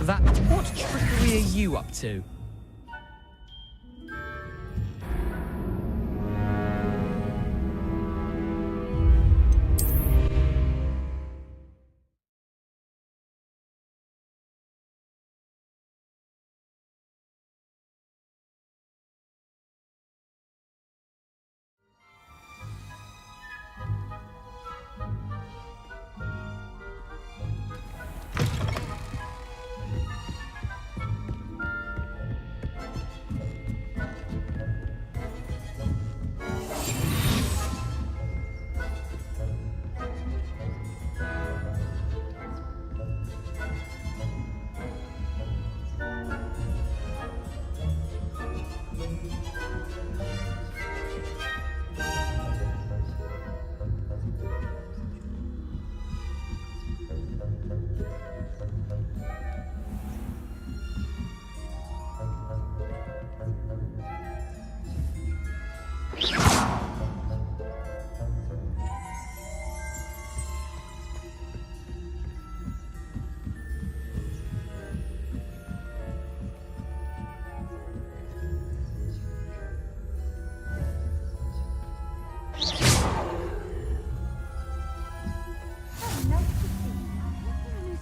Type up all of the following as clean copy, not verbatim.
What trickery are you up to?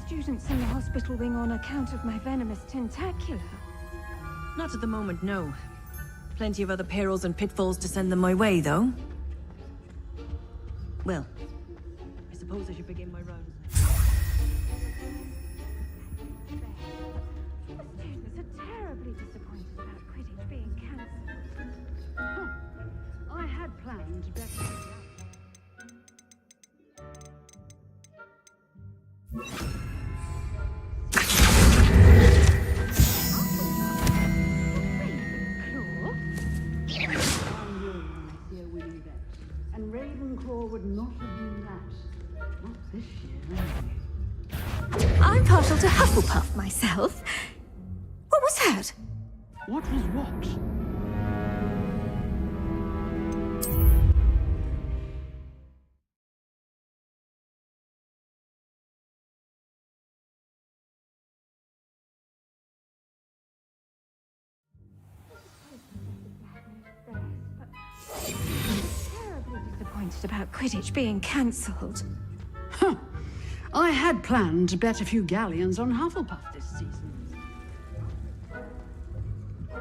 Students in the hospital wing on account of my venomous tentacula. Not at the moment, no. Plenty of other perils and pitfalls to send them my way, though. Well, I suppose I should begin my rounds now. The students are terribly disappointed about Quidditch being cancelled. I had planned better. Would not have been that. Not this year, anyway. I'm partial to Hufflepuff myself. What was that? What was what? About Quidditch being cancelled. Huh. I had planned to bet a few galleons on Hufflepuff this season.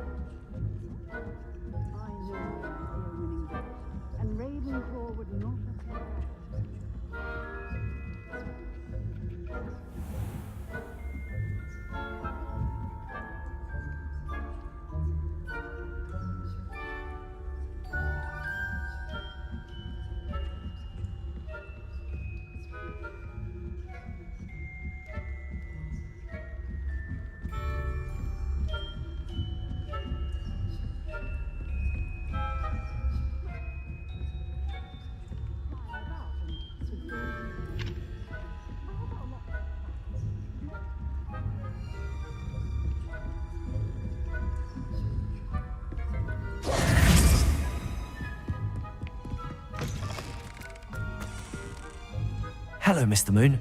I know you're winning bet, and Ravenclaw would not have. Hello, Mr. Moon.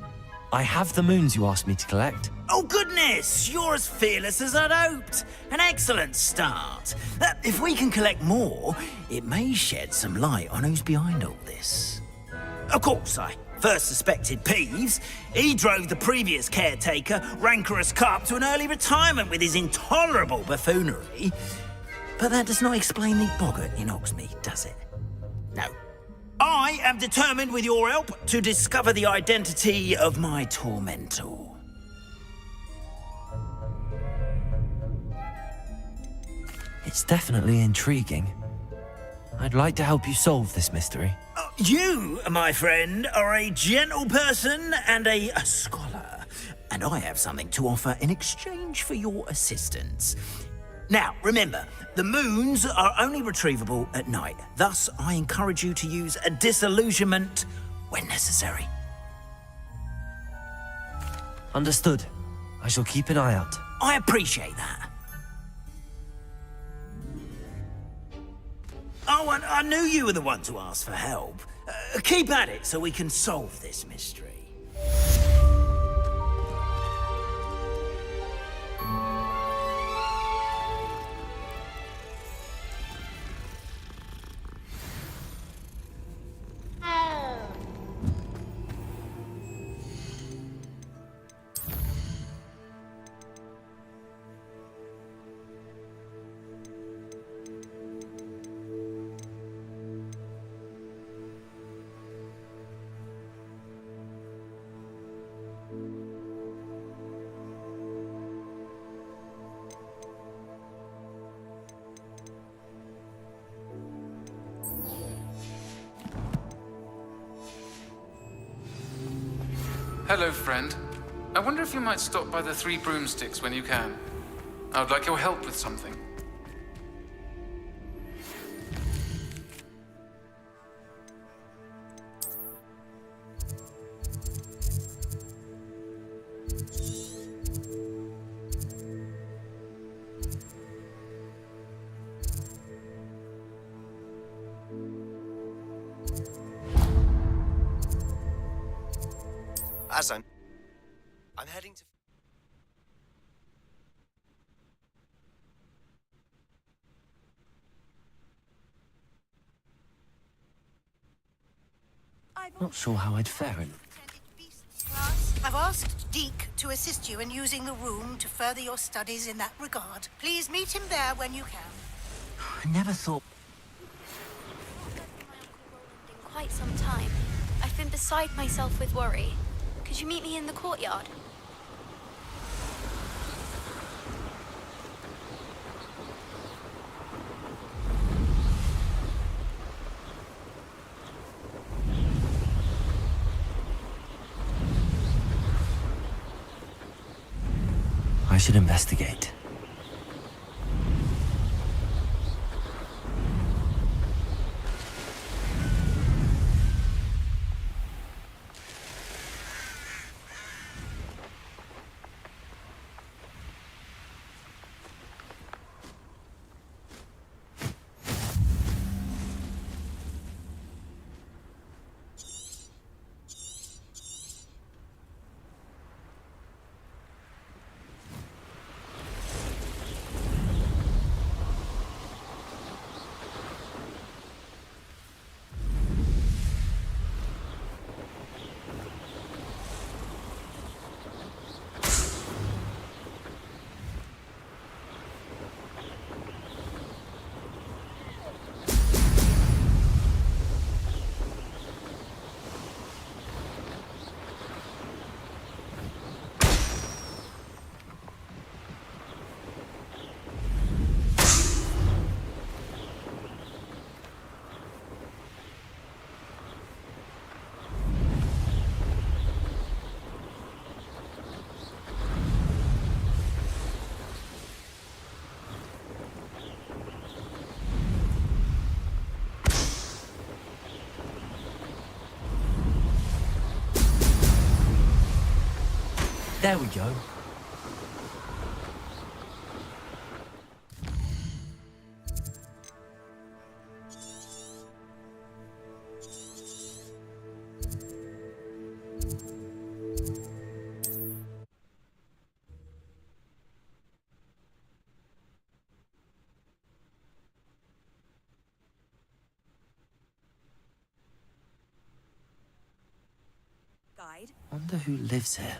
I have the moons you asked me to collect. Oh goodness, you're as fearless as I'd hoped. An excellent start. If we can collect more, it may shed some light on who's behind all this. Of course, I first suspected Peeves. He drove the previous caretaker, Rancorous Carp, to an early retirement with his intolerable buffoonery. But that does not explain the boggart in Hogsmeade, does it? No. I am determined, with your help, to discover the identity of my tormentor. It's definitely intriguing. I'd like to help you solve this mystery. You, my friend, are a gentle person and a scholar, and I have something to offer in exchange for your assistance. Now, remember, the moons are only retrievable at night. Thus, I encourage you to use a disillusionment when necessary. Understood. I shall keep an eye out. I appreciate that. Oh, and I knew you were the one to ask for help. Keep at it so we can solve this mystery. Hello, friend. I wonder if you might stop by the Three Broomsticks when you can. I would like your help with something. As I'm heading to... Not sure how I'd fare in. I've asked Deke to assist you in using the room to further your studies in that regard. Please meet him there when you can. I never thought... In quite some time. I've been beside myself with worry. Could you meet me in the courtyard? I should investigate. There we go. Guide. Wonder who lives here.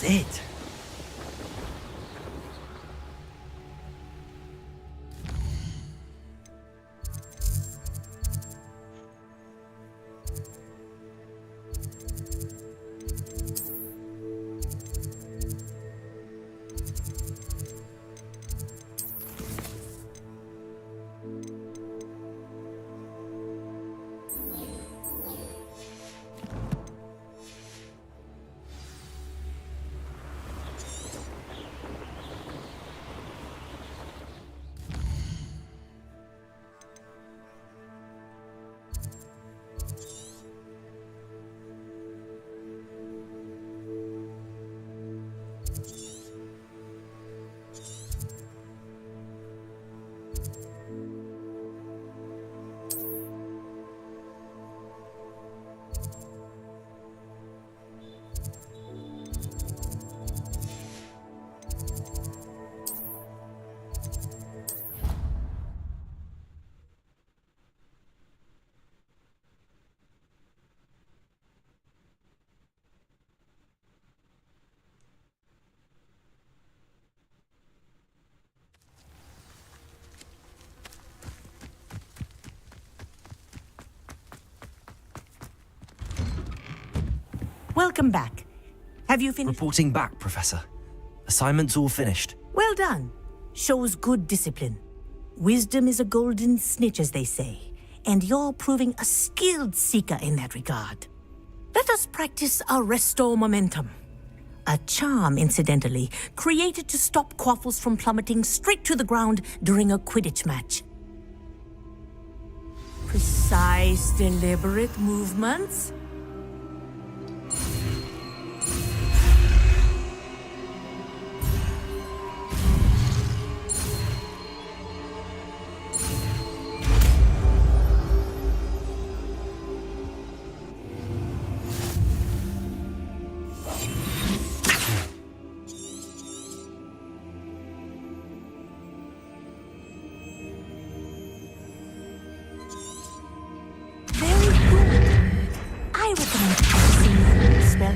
it. Welcome back. Have you finished? Reporting back, Professor. Assignment's all finished. Well done. Shows good discipline. Wisdom is a golden snitch, as they say, and you're proving a skilled seeker in that regard. Let us practice our restore momentum. A charm, incidentally, created to stop quaffles from plummeting straight to the ground during a Quidditch match. Precise, deliberate movements.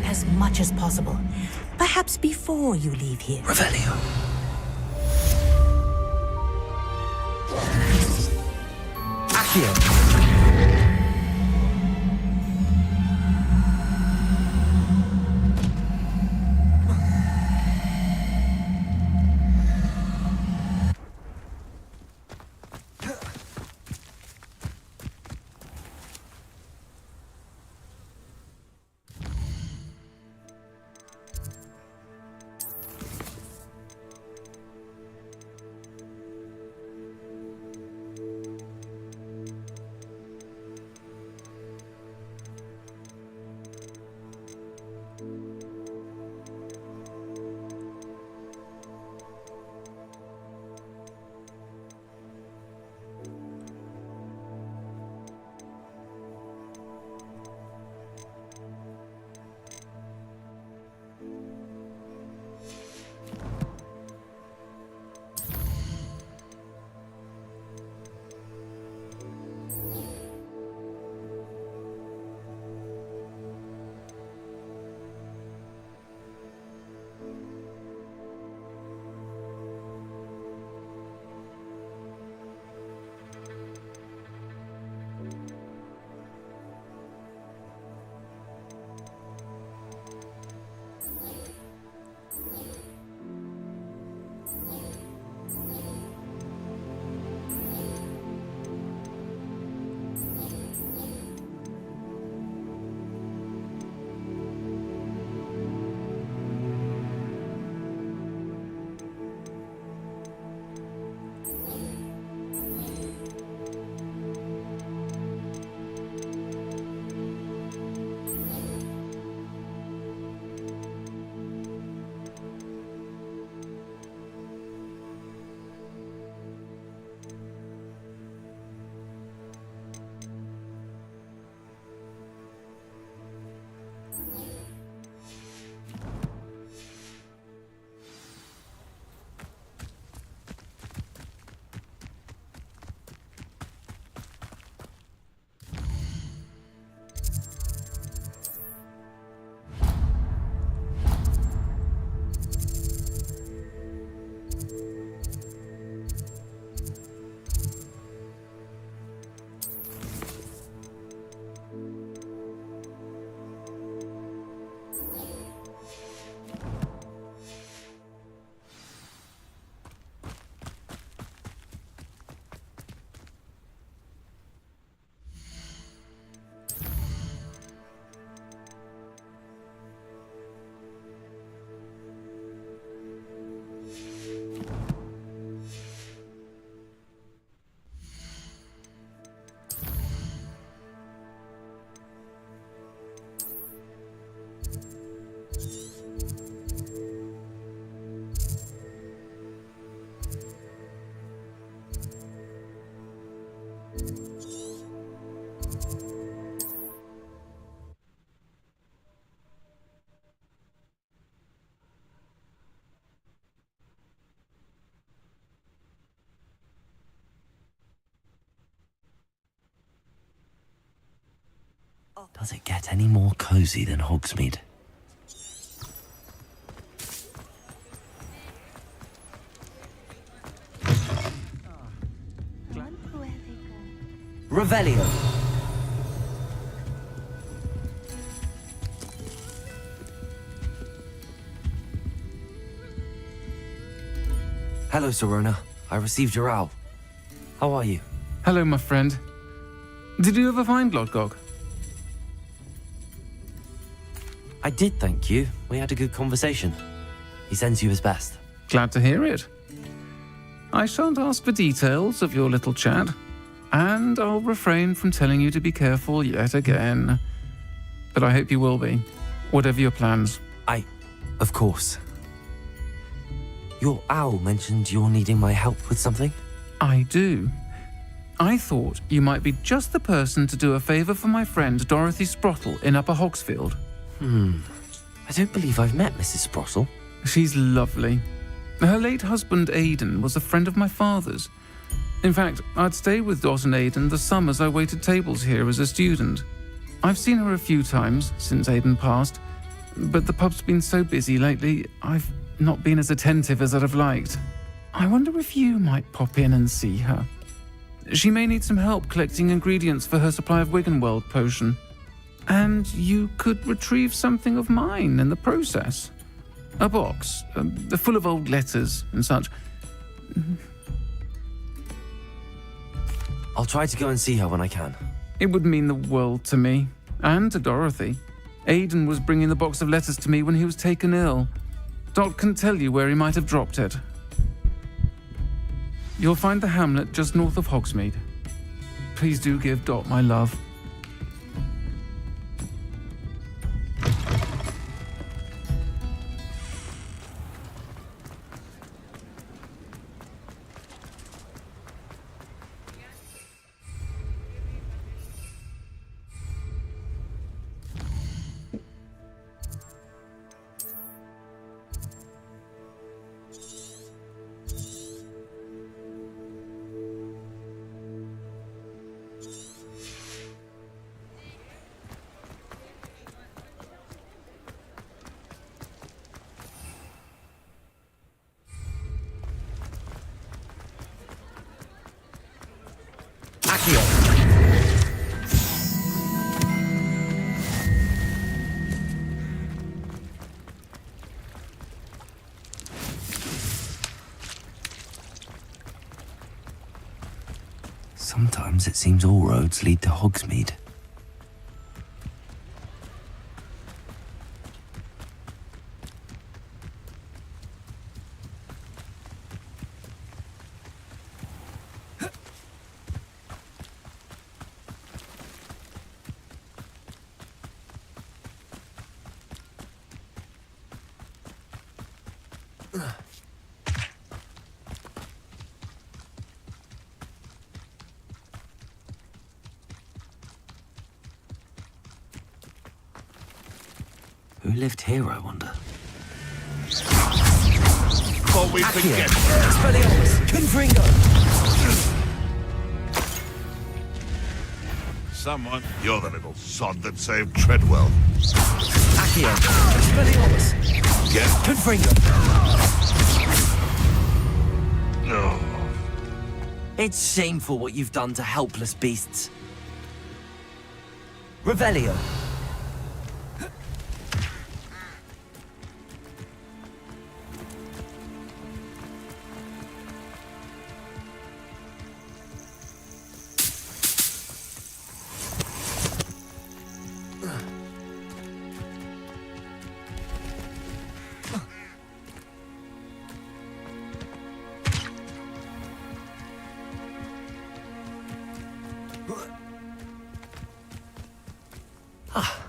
As much as possible. Perhaps before you leave here. Revelio. Accio. Does it get any more cozy than Hogsmeade? Revelio. Hello, Serona. I received your owl. How are you? Hello, my friend. Did you ever find Lodgok? I did, thank you. We had a good conversation. He sends you his best. Glad to hear it. I shan't ask for details of your little chat, and I'll refrain from telling you to be careful yet again. But I hope you will be, whatever your plans. Of course. Your owl mentioned you're needing my help with something? I do. I thought you might be just the person to do a favour for my friend Dorothy Sprottle in Upper Hogsfield. I don't believe I've met Mrs. Sprottle. She's lovely. Her late husband Aidan was a friend of my father's. In fact, I'd stayed with Dot and Aidan the summers I waited tables here as a student. I've seen her a few times since Aidan passed, but the pub's been so busy lately, I've not been as attentive as I'd have liked. I wonder if you might pop in and see her. She may need some help collecting ingredients for her supply of Wiggenweld potion. And you could retrieve something of mine in the process. A box, full of old letters and such. I'll try to go and see her when I can. It would mean the world to me, and to Dorothy. Aidan was bringing the box of letters to me when he was taken ill. Dot can tell you where he might have dropped it. You'll find the hamlet just north of Hogsmeade. Please do give Dot my love. Sometimes it seems all roads lead to Hogsmeade. Who lived here, I wonder? Before we forget. Expelliarmus! Confringo! Someone, you're the little sod that saved Treadwell. Accio! Expelliarmus! Get Confringo! no. It's shameful what you've done to helpless beasts. Revelio!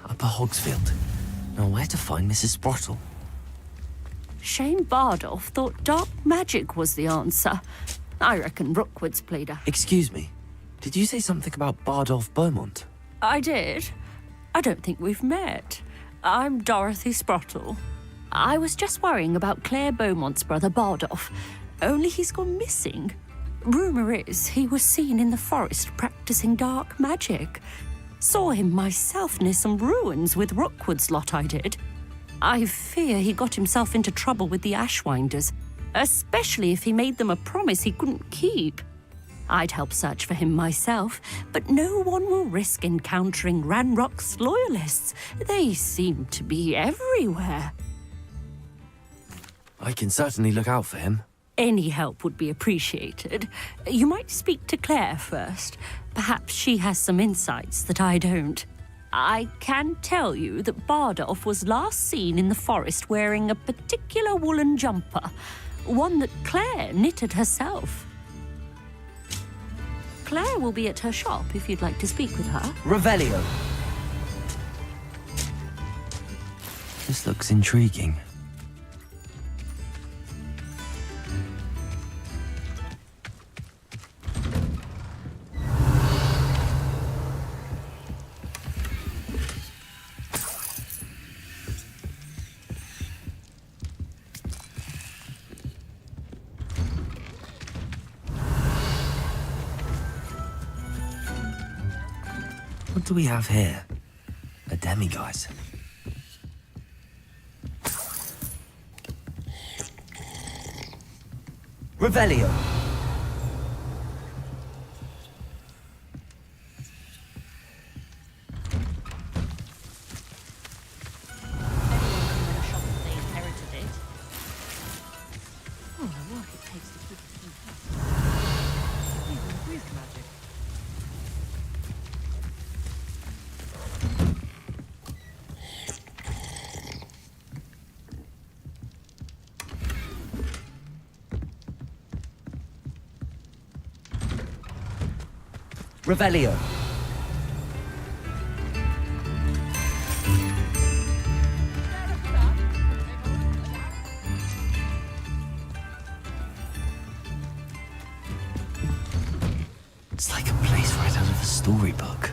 Upper Hogsfield. Now where to find Mrs. Sprottle? Shane Bardolph thought dark magic was the answer. I reckon Rookwood's played her. Excuse me. Did you say something about Bardolph Beaumont? I did. I don't think we've met. I'm Dorothy Sprottle. I was just worrying about Claire Beaumont's brother Bardolph, only he's gone missing. Rumour is he was seen in the forest practicing dark magic. Saw him myself near some ruins with Rookwood's lot I did. I fear he got himself into trouble with the Ashwinders, especially if he made them a promise he couldn't keep. I'd help search for him myself, but no one will risk encountering Ranrock's loyalists. They seem to be everywhere. I can certainly look out for him. Any help would be appreciated. You might speak to Claire first. Perhaps she has some insights that I don't. I can tell you that Bardolph was last seen in the forest wearing a particular woolen jumper, one that Claire knitted herself. Claire will be at her shop if you'd like to speak with her. Revelio. This looks intriguing. What do we have here? A demiguise. Revelio. Revelio. It's like a place right out of a storybook.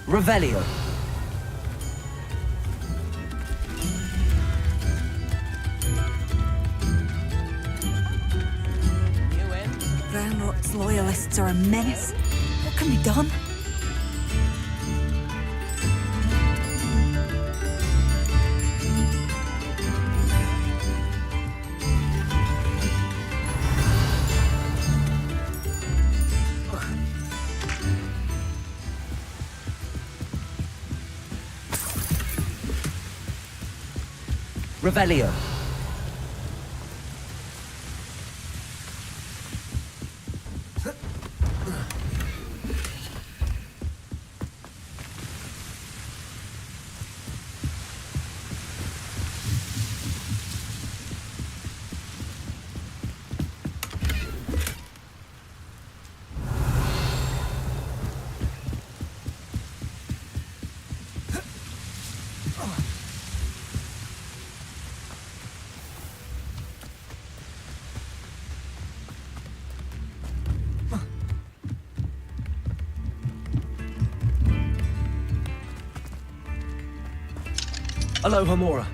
Revelio. Ranrock's loyalists are a menace. What can be done? Revelio. Aloha Mora.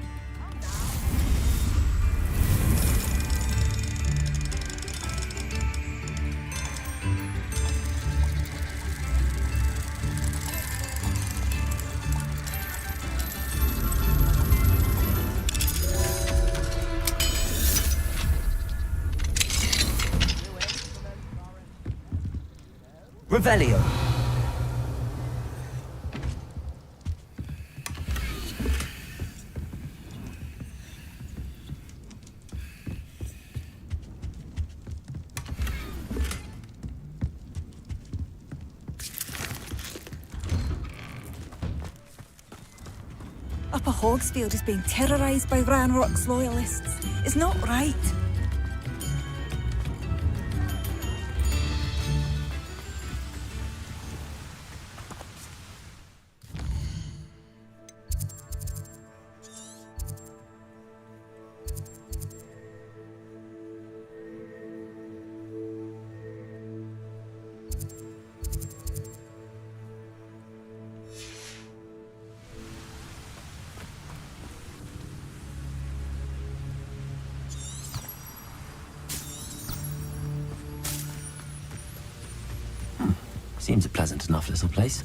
Revelio. Upper Hogsfield is being terrorised by Ranrock's loyalists. It's not right. Seems a pleasant enough little place.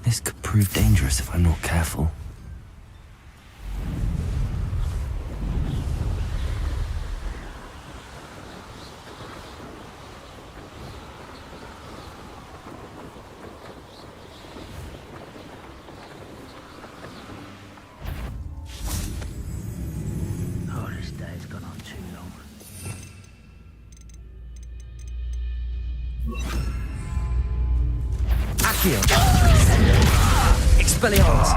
This could prove dangerous if I'm not careful. Oh, this day's gone on too long. Accio! Expelliarmus!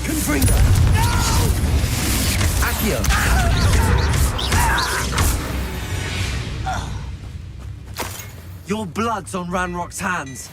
Confringo! Accio! Your blood's on Ranrock's hands!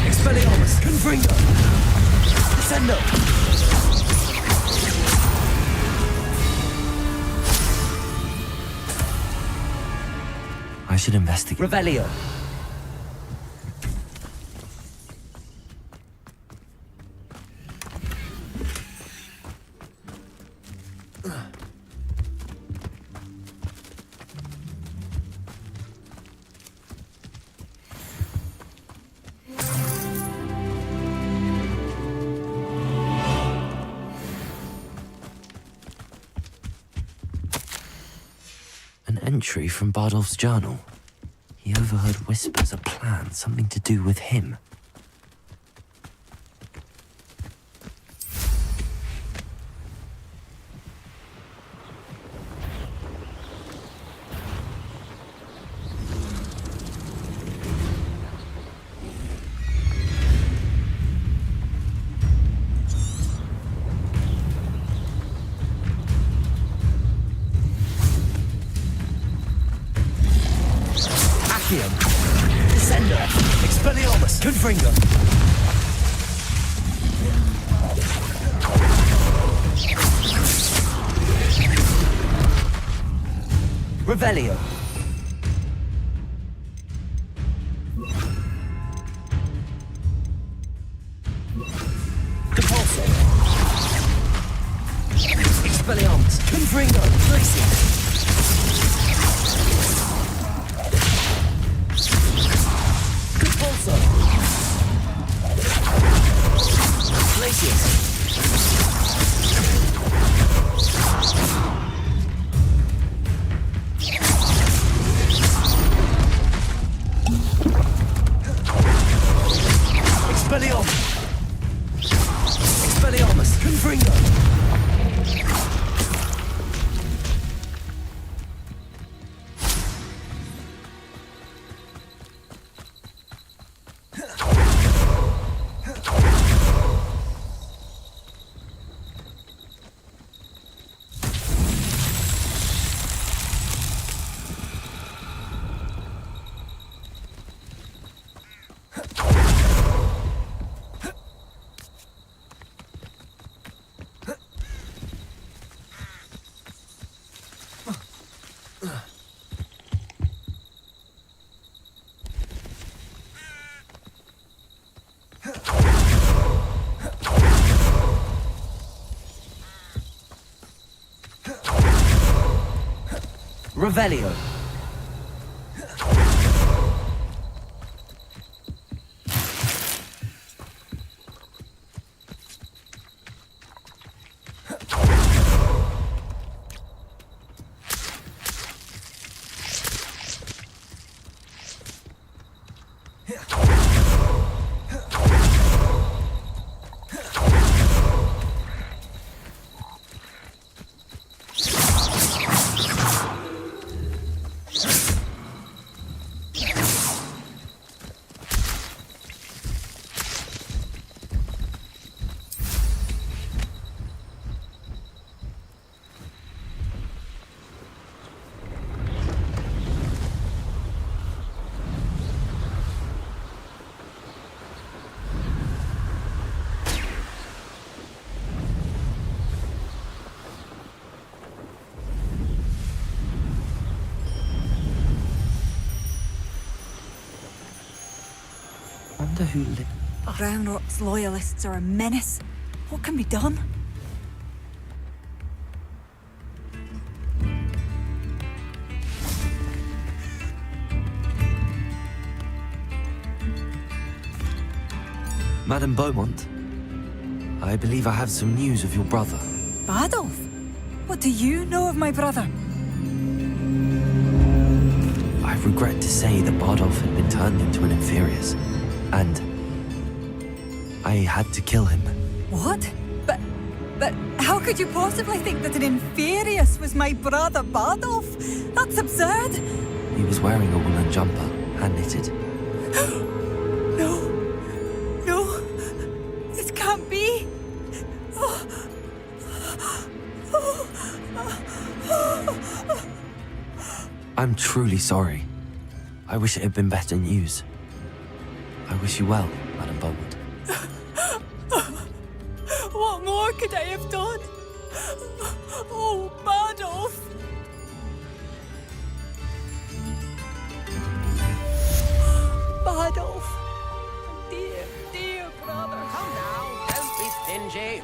Expelliarmus! Confringo! Descendo! I should investigate. Revelio! Entry from Bardolph's journal. He overheard whispers, a plan, something to do with him. Expelliarmus! Confringo! Revelio! Compulso! Expelliarmus! Confringo! Glacier! Compulso! Glacier! Expelliarmus! Expelliarmus! Confringo! Revelio. Wonder who lit. Ranrock's loyalists are a menace. What can be done? Madame Beaumont, I believe I have some news of your brother. Badolf? What do you know of my brother? I regret to say that Bardolph had been turned into an Inferius, and I had to kill him. What? But how could you possibly think that an Inferius was my brother Bardolph? That's absurd! He was wearing a woolen jumper, hand-knitted. No. No. This can't be. I'm truly sorry. I wish it had been better news. I wish you well, Madame Beaumont. What more could I have done? Oh, Bardolph! Bardolph! Dear, dear brother. Come now, don't be stingy.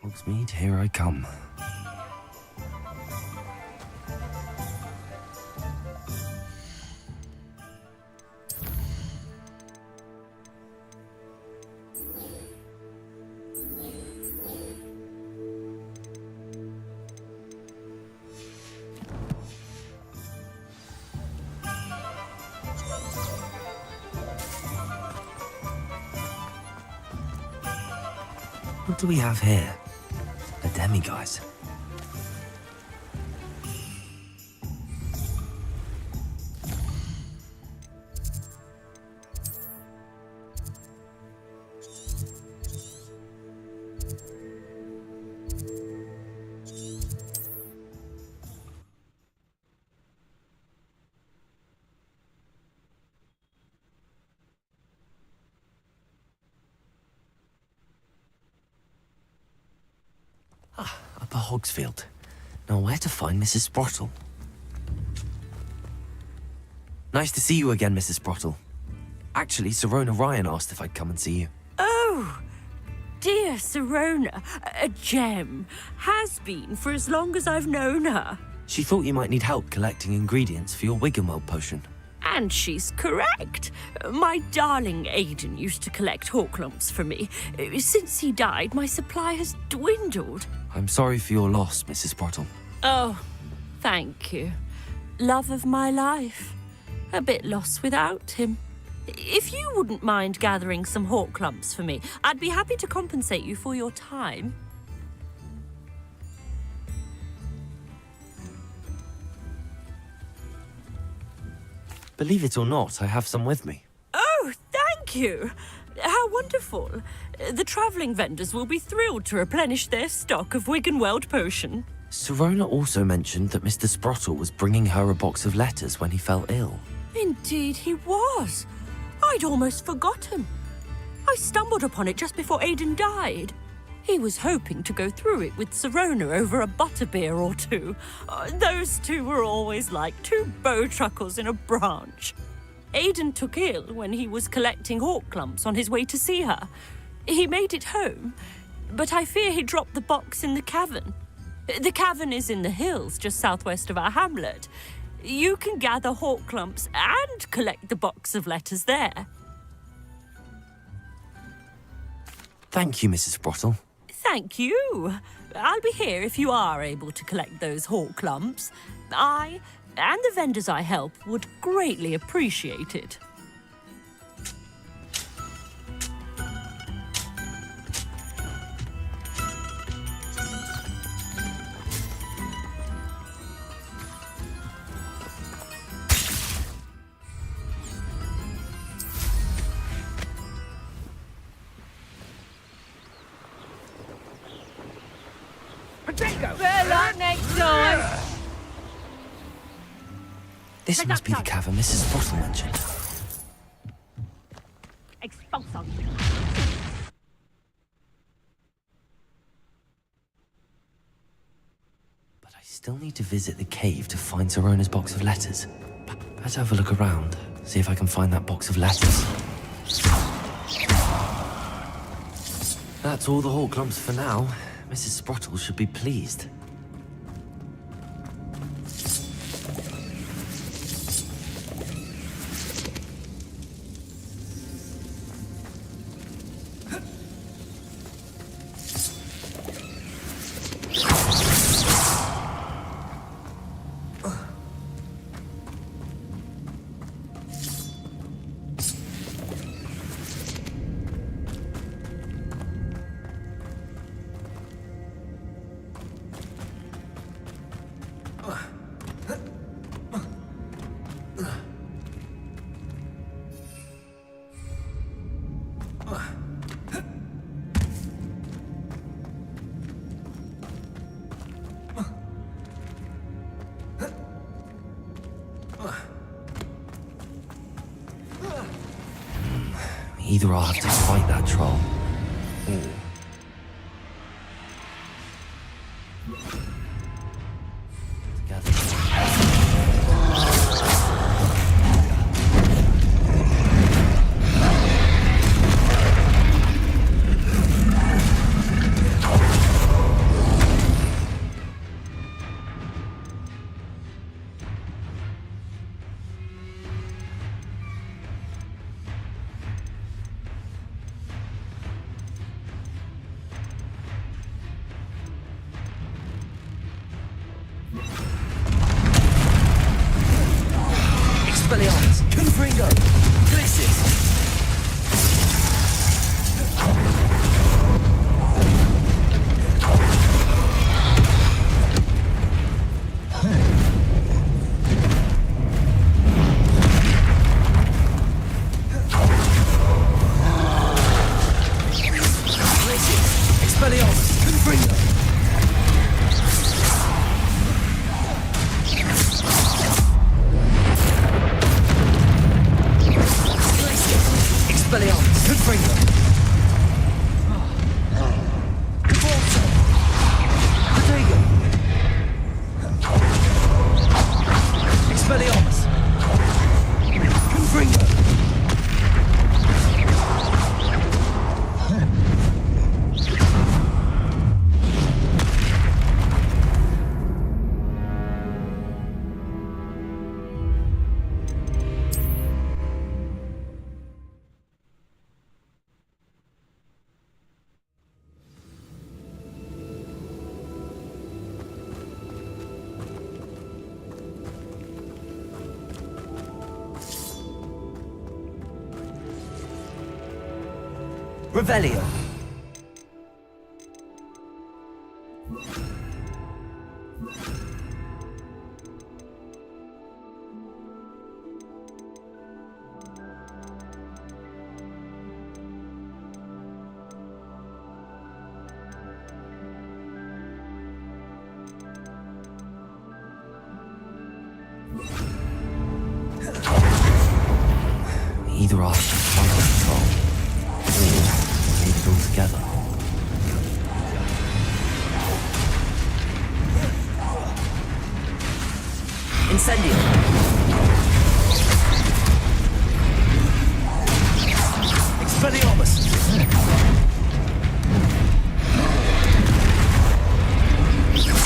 Hogsmeade, here I come. What do we have here? A demiguise. Upper Hogsfield. Now where to find Mrs. Sprottle? Nice to see you again, Mrs. Sprottle. Actually, Sirona Ryan asked if I'd come and see you. Oh, dear Sirona, a gem. Has been for as long as I've known her. She thought you might need help collecting ingredients for your Wiggenweld potion. And she's correct. My darling Aidan used to collect hawk lumps for me. Since he died, my supply has dwindled. I'm sorry for your loss, Mrs. Sprottle. Oh, thank you. Love of my life. A bit lost without him. If you wouldn't mind gathering some hawk lumps for me, I'd be happy to compensate you for your time. Believe it or not, I have some with me. Oh, thank you. How wonderful. The travelling vendors will be thrilled to replenish their stock of Wiggenweld potion. Sirona also mentioned that Mr. Sprottle was bringing her a box of letters when he fell ill. Indeed he was. I'd almost forgotten. I stumbled upon it just before Aidan died. He was hoping to go through it with Sirona over a butterbeer or two. Those two were always like two bowtruckles in a branch. Aidan took ill when he was collecting hawk lumps on his way to see her. He made it home, but I fear he dropped the box in the cavern. The cavern is in the hills just southwest of our hamlet. You can gather hawk lumps and collect the box of letters there. Thank you, Mrs. Sprottle. Thank you. I'll be here if you are able to collect those hawk lumps. I and the vendors I help would greatly appreciate it. Better luck next time. This must be the cavern Mrs. Sprottle mentioned. Expulso. But I still need to visit the cave to find Sirona's box of letters. Better have a look around, see if I can find that box of letters. That's all the hawk lumps for now. Mrs. Sprottle should be pleased. Either I'll have to fight that troll, or... Confringo. Quarter. Protego. Expelliarmus. Confringo. Revelio. Either I have to find control, or take it all together. Incendio. Expelliarmus.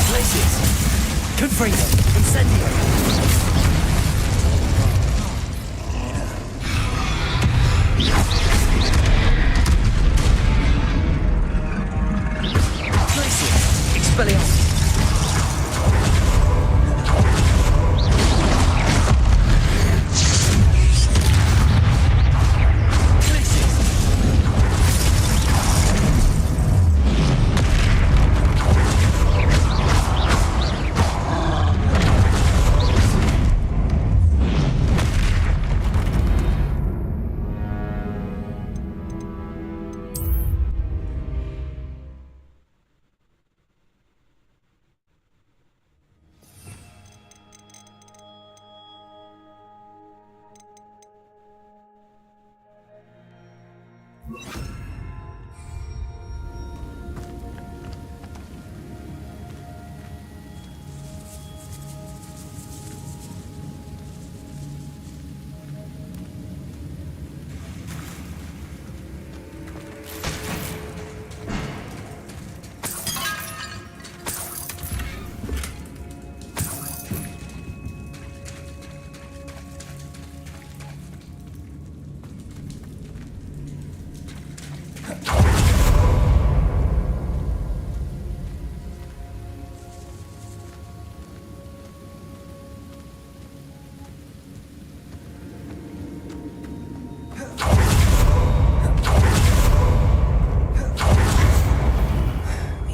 Glacius. Confringo. Incendio. Expelliarmus.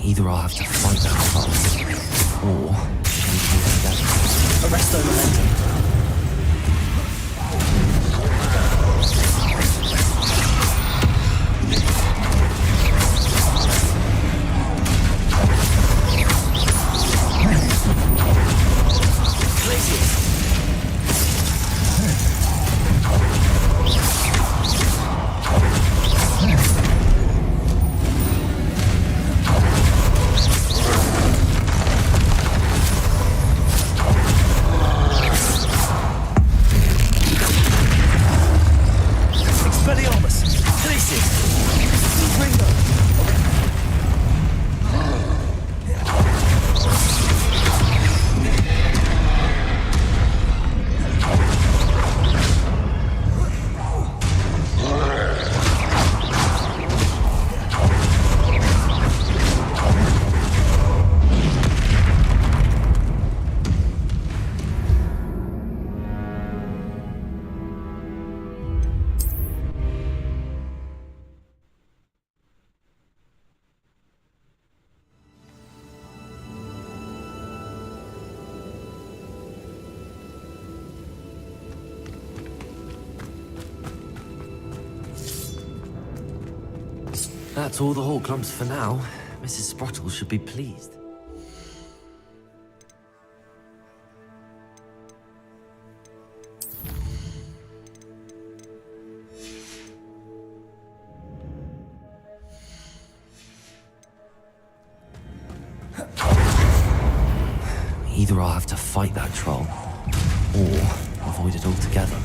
Either I'll have to fight that fight, or take it together. Arresto momentum. That's all the Hall clumps for now. Mrs. Sprottle should be pleased. have to fight that troll, or avoid it altogether.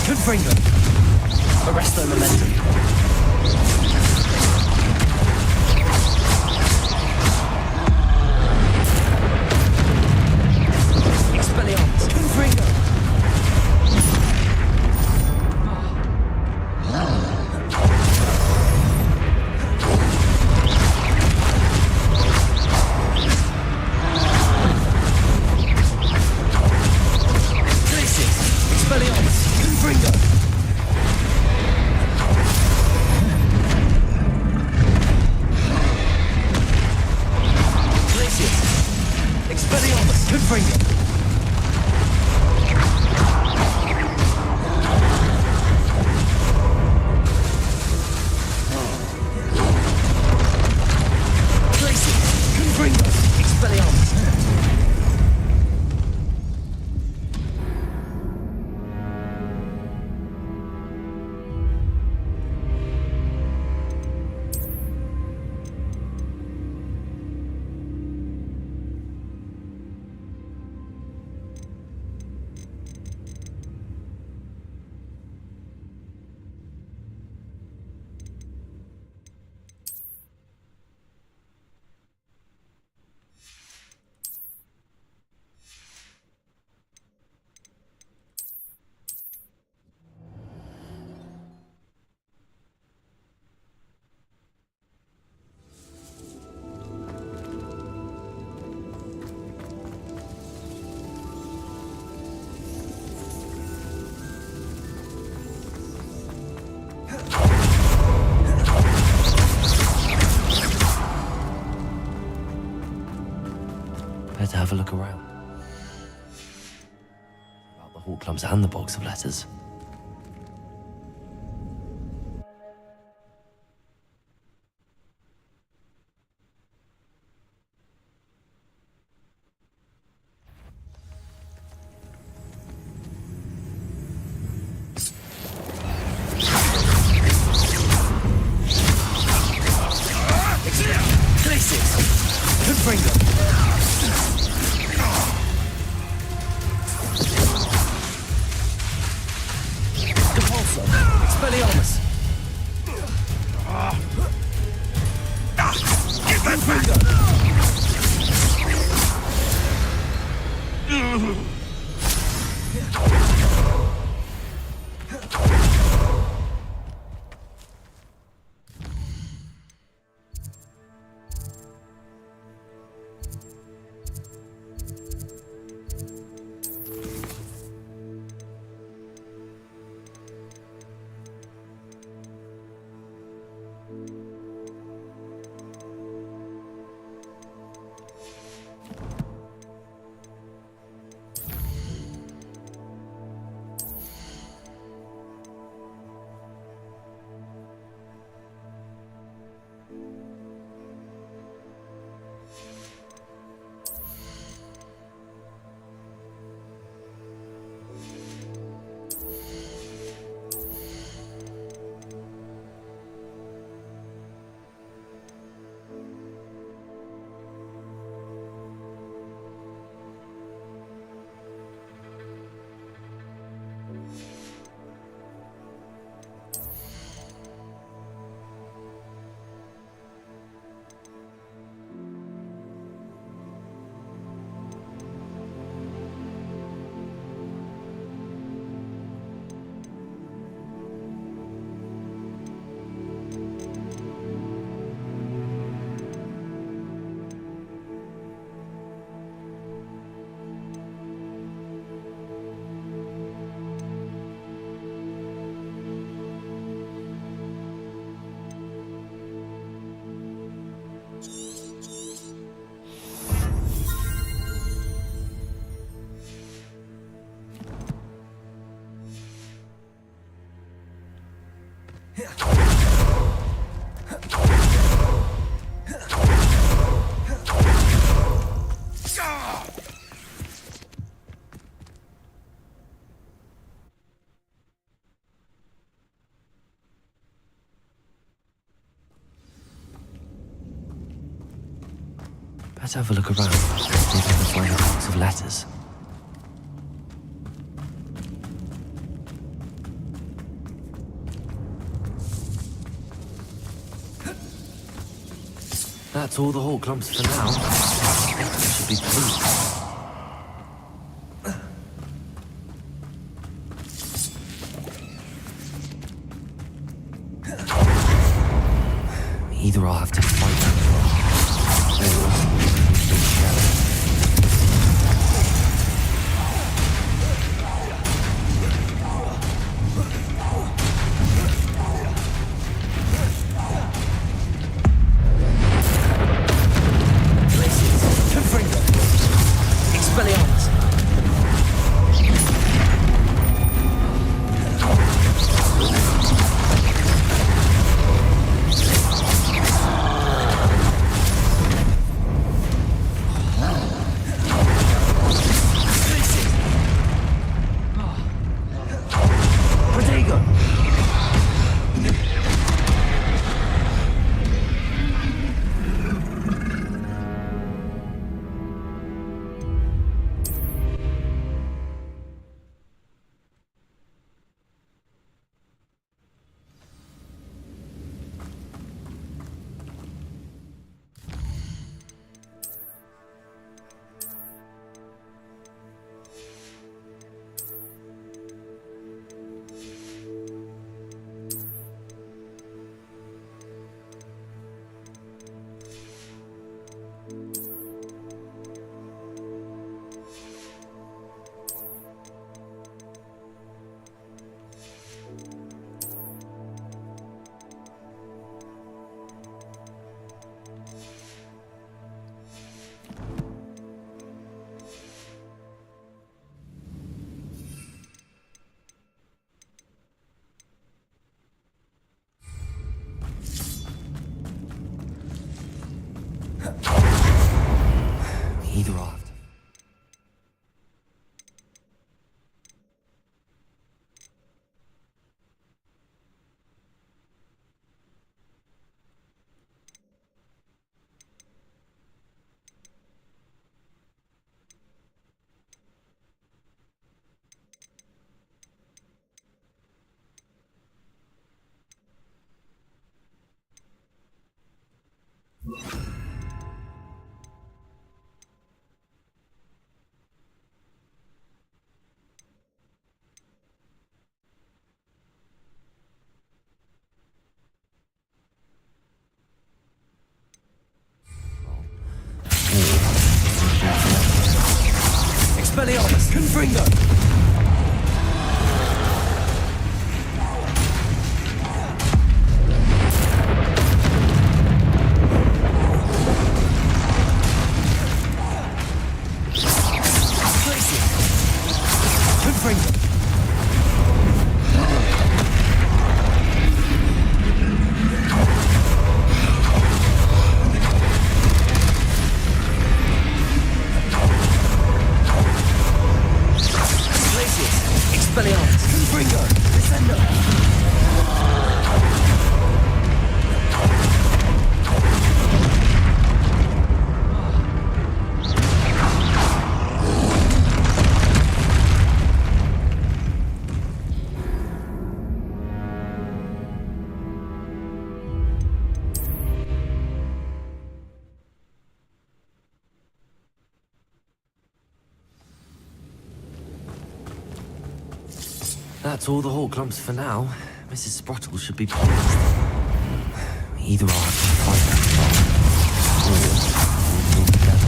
Confringo. Arrest their momentum. Expelliarmus. Confringo. Better have a look around. About the Hawk Clubs and the box of letters. Let's have a look around, see if I can find a box of letters. That's all the whole clumps for now. I should be pleased. Either I'll have to fight them, or be sheltered. Confringo. Expelliarmus. Either I'll have to. Expelliarmus. Confringo. Confringo. Expelliarmus. Confringo. Descendo. That's all the whole clumps for now. Mrs. Sprottle should be pleased. Either I'll have to fight them, or we'll pull together.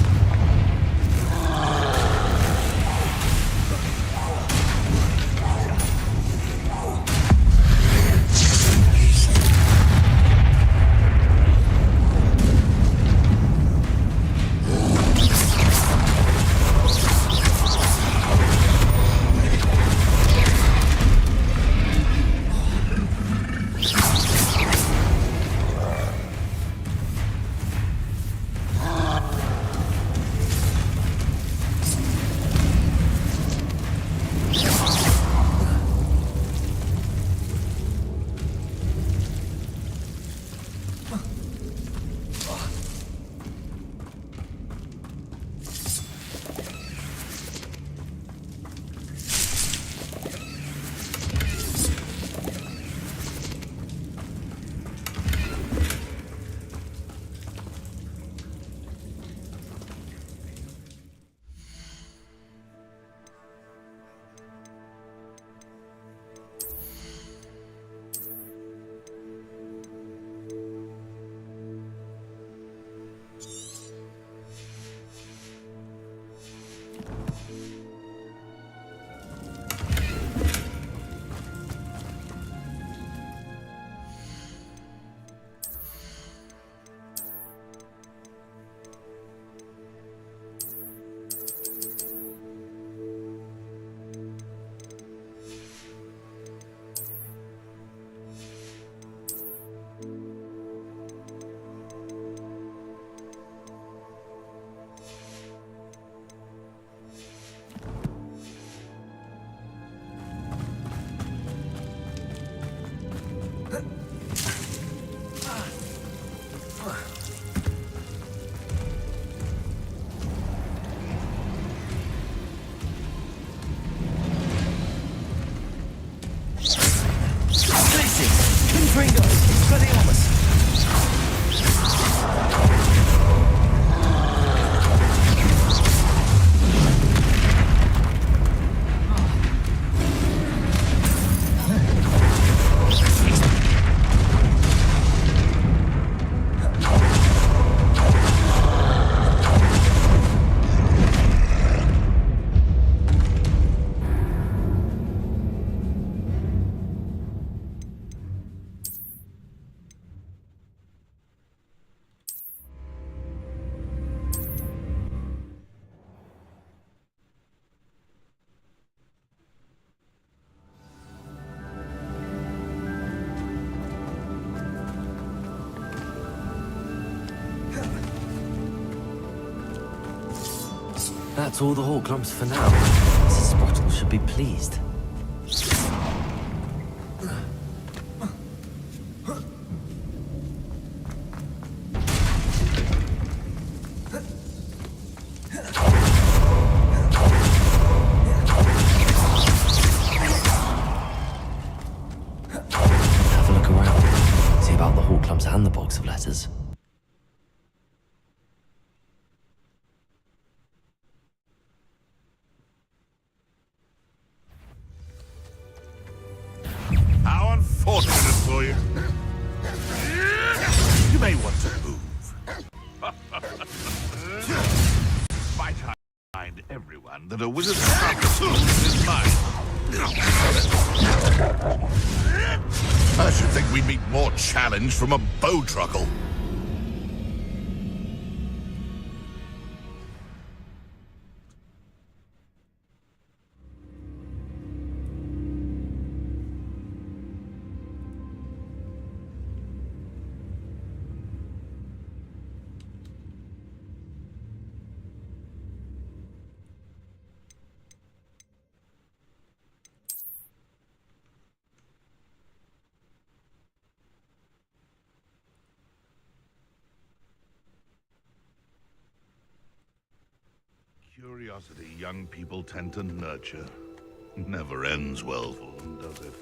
That's all the hall clumps for now. Mrs. Sprottle should be pleased. Have a look around. See about the hall clumps and the box of letters. How unfortunate for you. You may want to move. Might I remind everyone that a wizard's son is mine. I should think we'd meet more challenge from a bow truckle. Curiosity young people tend to nurture. Never ends well for them, does it?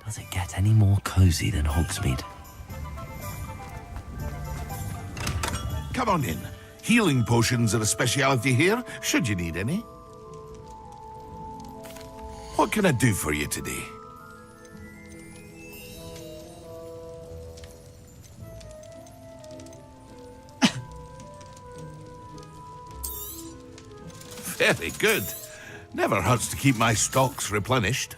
Does it get any more cozy than Hogsmeade? Come on in. Healing potions are a speciality here, should you need any. What can I do for you today? Very good. Never hurts to keep my stocks replenished.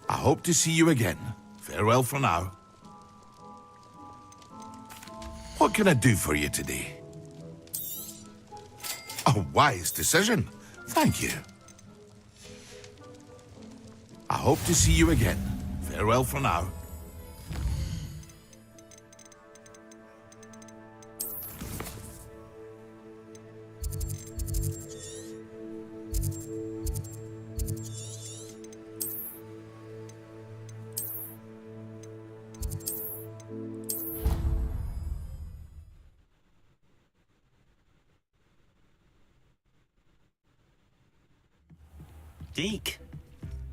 I hope to see you again. Farewell for now. What can I do for you today? A wise decision. Thank you. I hope to see you again. Farewell for now. Deke.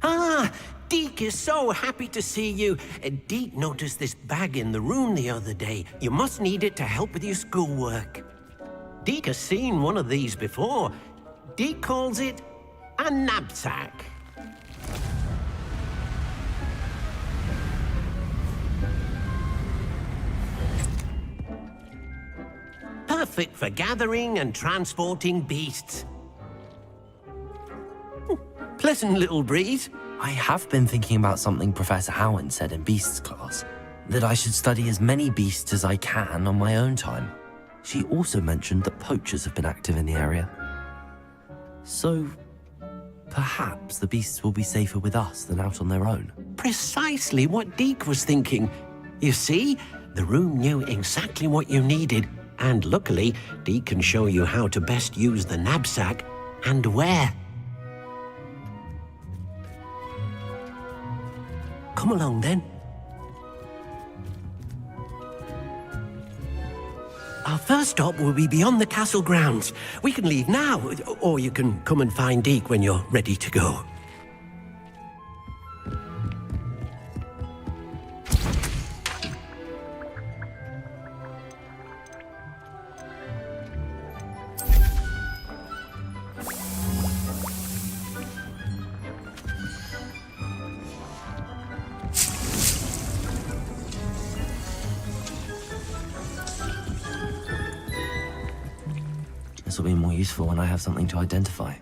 Ah, Deke is so happy to see you. Deke noticed this bag in the room the other day. You must need it to help with your schoolwork. Deke has seen one of these before. Deke calls it a knapsack. Perfect for gathering and transporting beasts. Pleasant little breeze. I have been thinking about something Professor Howard said in Beasts class, that I should study as many beasts as I can on my own time. She also mentioned that poachers have been active in the area. So, perhaps the beasts will be safer with us than out on their own. Precisely what Deke was thinking. You see, the room knew exactly what you needed, and luckily, Deke can show you how to best use the knapsack and where. Come along, then. Our first stop will be beyond the castle grounds. We can leave now, or you can come and find Deke when you're ready to go. This will be more useful when I have something to identify.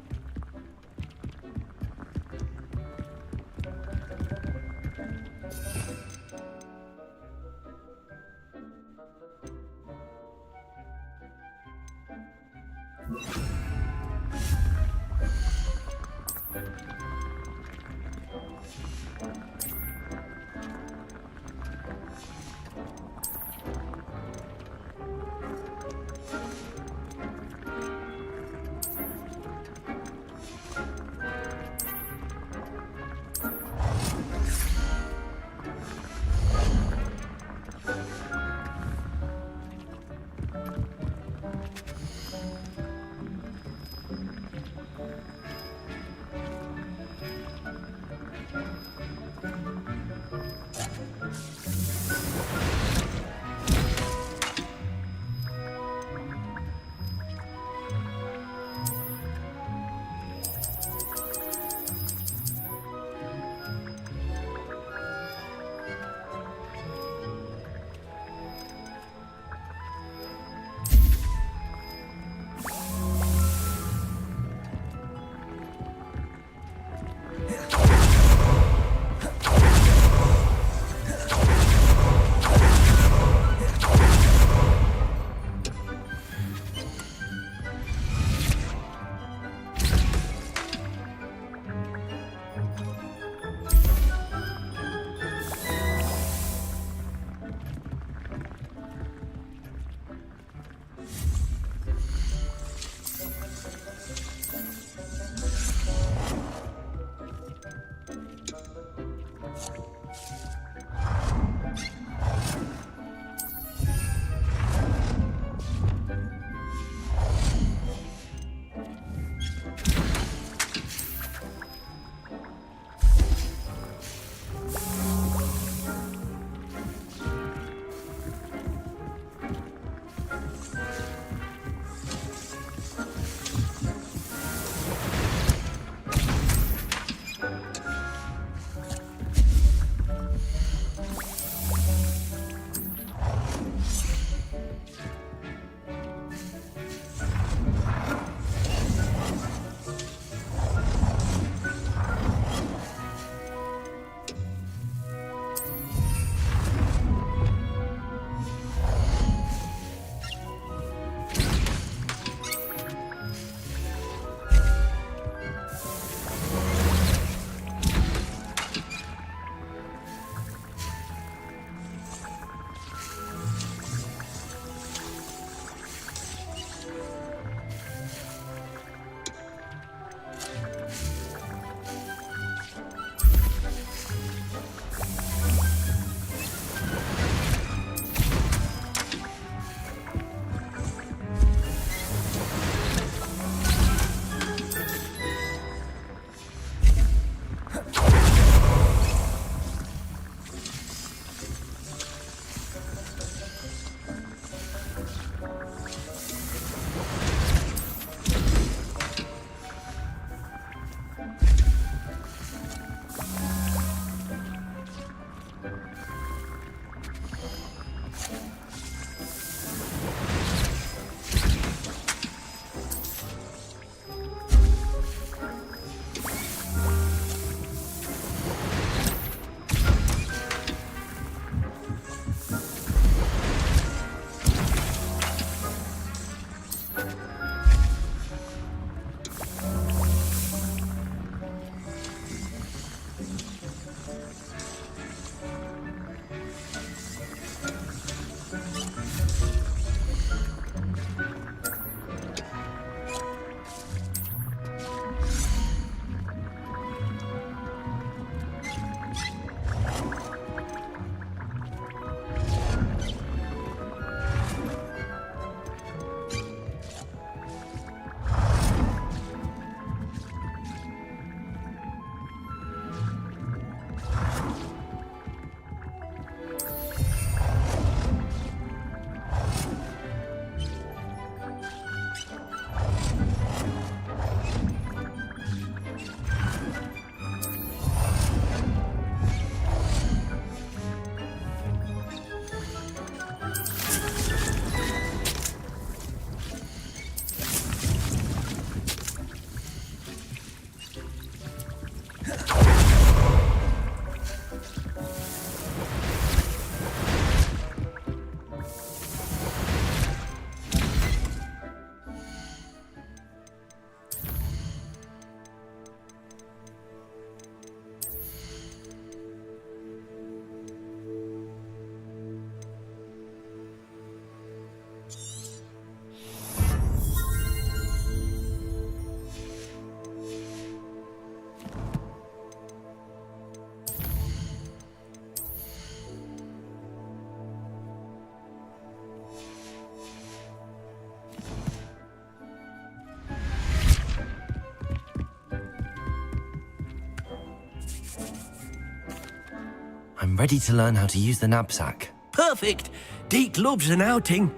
I'm ready to learn how to use the knapsack. Perfect! Deke loves an outing.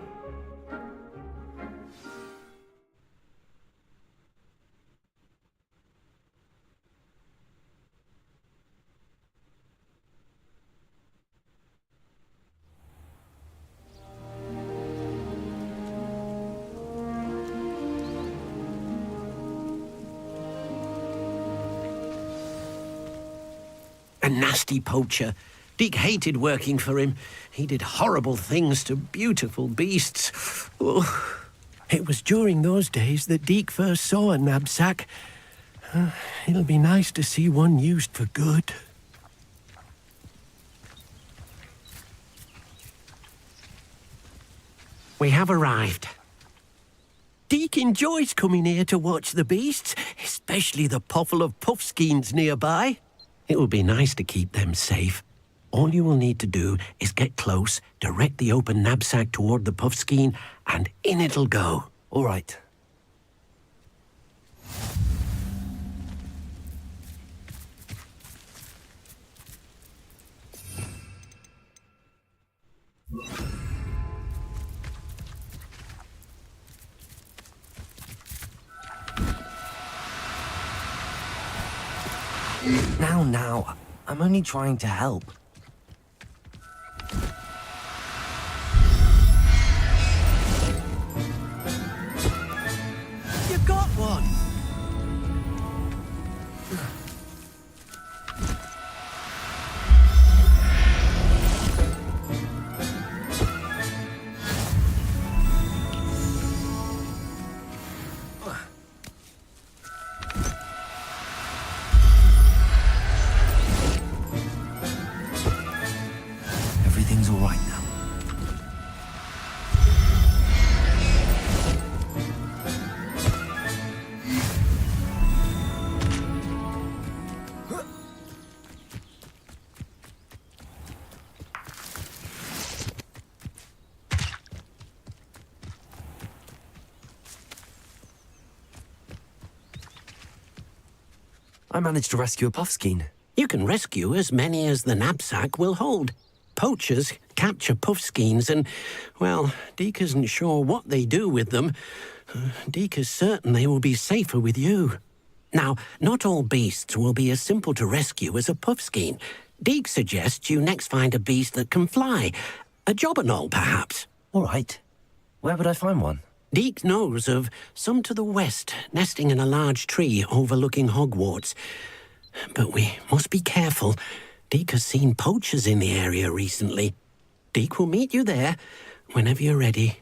A nasty poacher. Deke hated working for him. He did horrible things to beautiful beasts. Oh. It was during those days that Deke first saw a knapsack. It'll be nice to see one used for good. We have arrived. Deke enjoys coming here to watch the beasts, especially the puffle of puffskeins nearby. It will be nice to keep them safe. All you will need to do is get close, direct the open knapsack toward the puffskein, and in it'll go. All right. Now, I'm only trying to help. You got one! Everything's all right now. I managed to rescue a puffskein. You can rescue as many as the knapsack will hold. Poachers capture puffskeins and, well, Deke isn't sure what they do with them. Deke is certain they will be safer with you. Now, not all beasts will be as simple to rescue as a puffskein. Deke suggests you next find a beast that can fly. A jobberknoll, perhaps. All right. Where would I find one? Deke knows of some to the west, nesting in a large tree overlooking Hogwarts. But we must be careful. Deke has seen poachers in the area recently. Deke will meet you there whenever you're ready.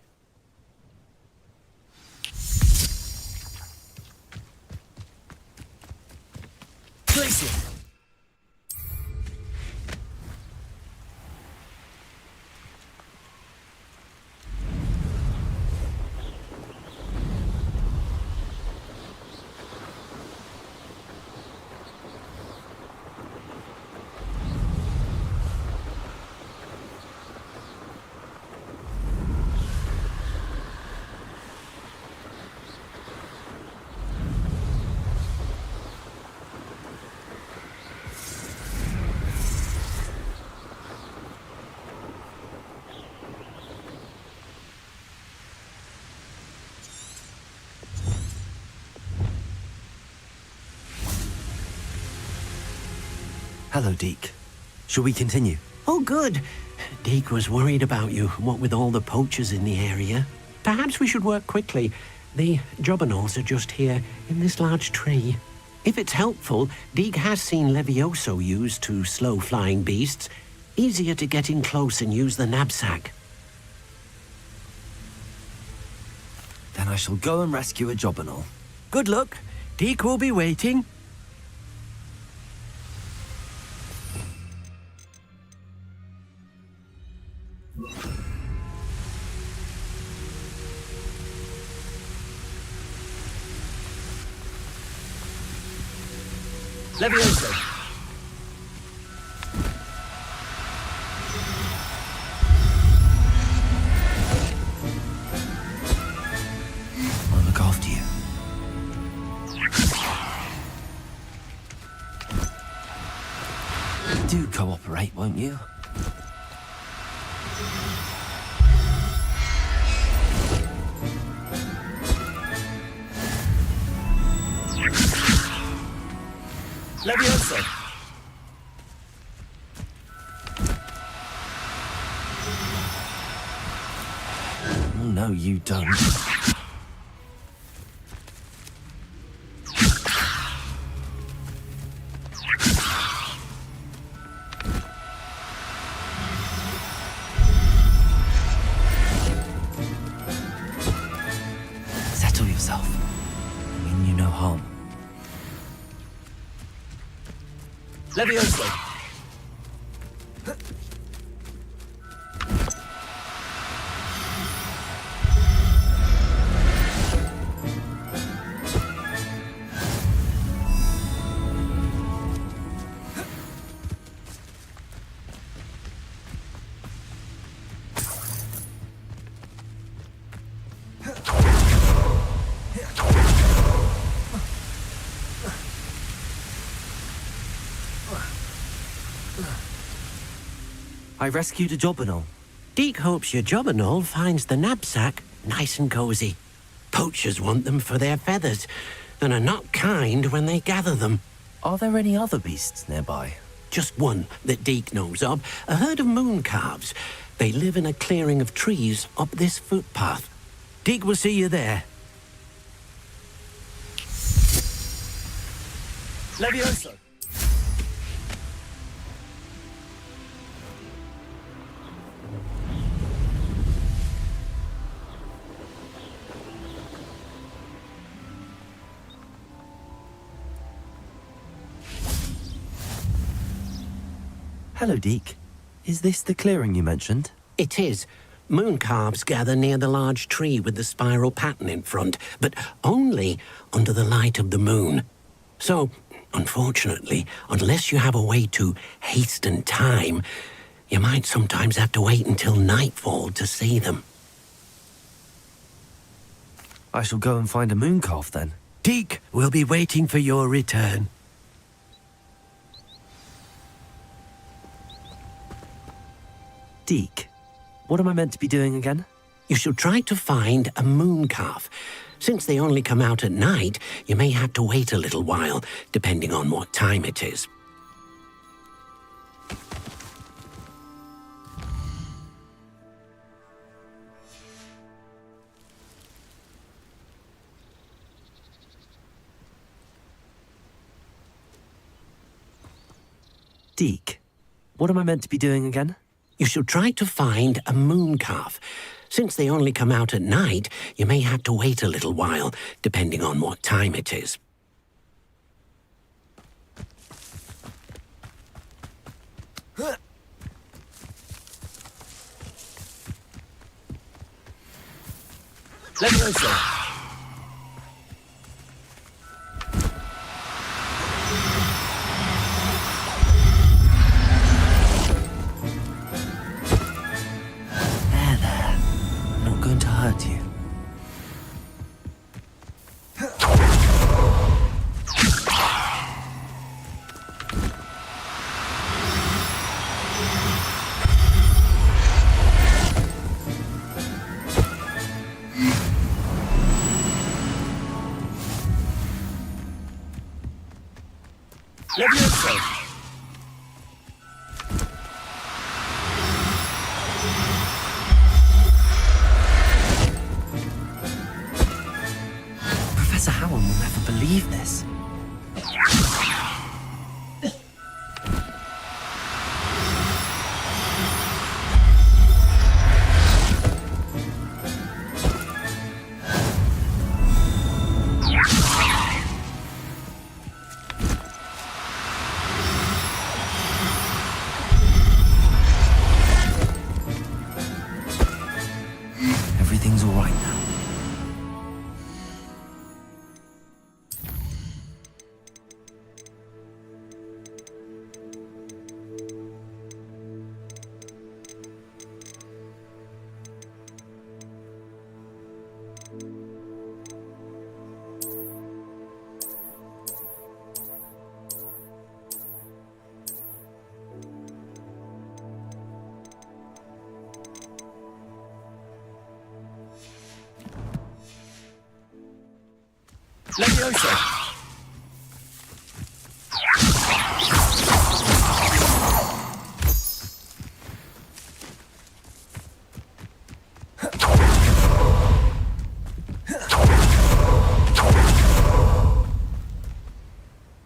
Place it! Hello, Deke. Shall we continue? Oh, good. Deke was worried about you, what with all the poachers in the area. Perhaps we should work quickly. The jobberknolls are just here, in this large tree. If it's helpful, Deke has seen Levioso used to slow flying beasts. Easier to get in close and use the knapsack. Then I shall go and rescue a jobberknoll. Good luck. Deke will be waiting. Levioso! I'll look after you. Do cooperate, won't you? Levioso! Oh, no, you don't. Settle yourself. I mean you no harm. Levioso! I rescued a Jobberknoll. Deke hopes your Jobberknoll finds the knapsack nice and cozy. Poachers want them for their feathers, and are not kind when they gather them. Are there any other beasts nearby? Just one that Deke knows of, a herd of moon calves. They live in a clearing of trees up this footpath. Deke will see you there. Levioso! Hello, Deke. Is this the clearing you mentioned? It is. Moon calves gather near the large tree with the spiral pattern in front, but only under the light of the moon. So, unfortunately, unless you have a way to hasten time, you might sometimes have to wait until nightfall to see them. I shall go and find a moon calf then. Deke will be waiting for your return. Deke, what am I meant to be doing again? You shall try to find a moon calf. Since they only come out at night, you may have to wait a little while, depending on what time it is. Deke, what am I meant to be doing again? You shall try to find a moon calf. Since they only come out at night, you may have to wait a little while, depending on what time it is. Levioso! Hurt you. Levioso! Professor Howell will never believe this. Everything's all right now. Levioso!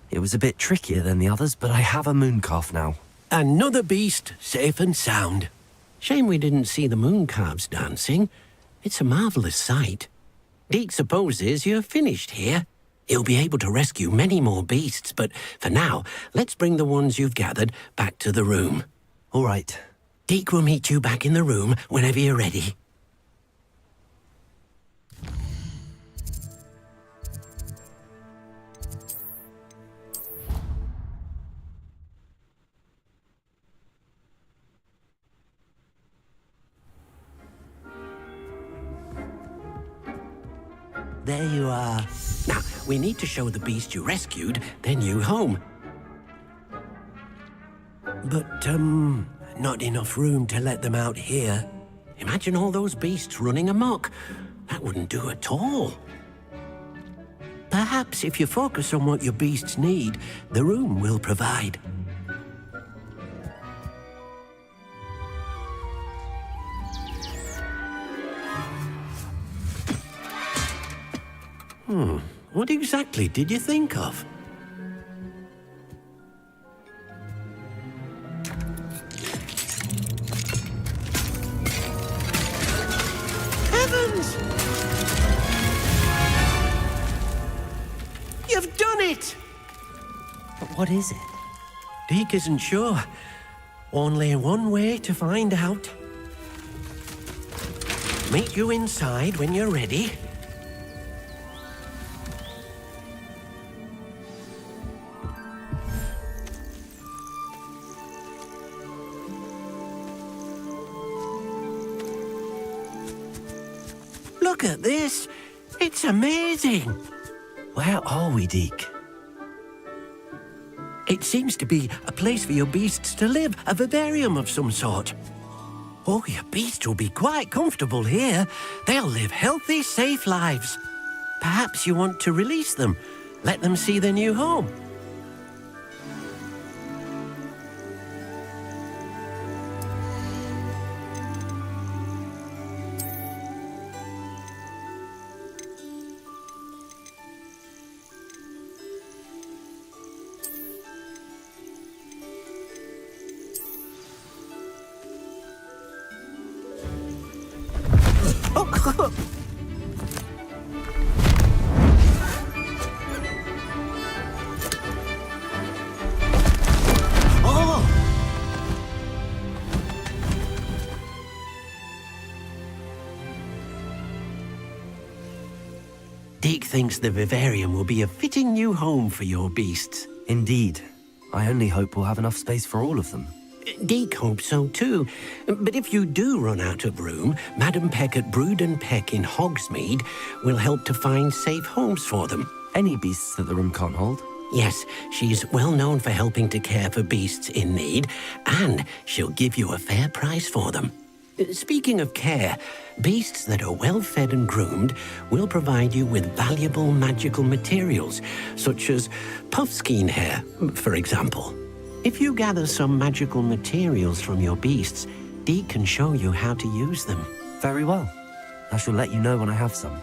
It was a bit trickier than the others, but I have a mooncalf now. Another beast, safe and sound. Shame we didn't see the mooncalves dancing. It's a marvelous sight. Deke supposes you're finished here. He'll be able to rescue many more beasts, but for now, let's bring the ones you've gathered back to the room. All right. Deke will meet you back in the room whenever you're ready. There you are. Now, we need to show the beast you rescued their new home. But, not enough room to let them out here. Imagine all those beasts running amok. That wouldn't do at all. Perhaps if you focus on what your beasts need, the room will provide. What exactly did you think of? Heavens! You've done it! But what is it? Deke isn't sure. Only one way to find out. Meet you inside when you're ready. Look at this. It's amazing. Where are we, Deke? It seems to be a place for your beasts to live, a vivarium of some sort. Oh, your beasts will be quite comfortable here. They'll live healthy, safe lives. Perhaps you want to release them, let them see their new home. Deke thinks the vivarium will be a fitting new home for your beasts. Indeed. I only hope we'll have enough space for all of them. Deke hopes so too. But if you do run out of room, Madam Peck at Brood and Peck in Hogsmeade will help to find safe homes for them. Any beasts that the room can't hold? Yes, she's well known for helping to care for beasts in need, and she'll give you a fair price for them. Speaking of care, beasts that are well fed and groomed will provide you with valuable magical materials, such as puffskein hair, for example. If you gather some magical materials from your beasts, Deke can show you how to use them. Very well. I shall let you know when I have some.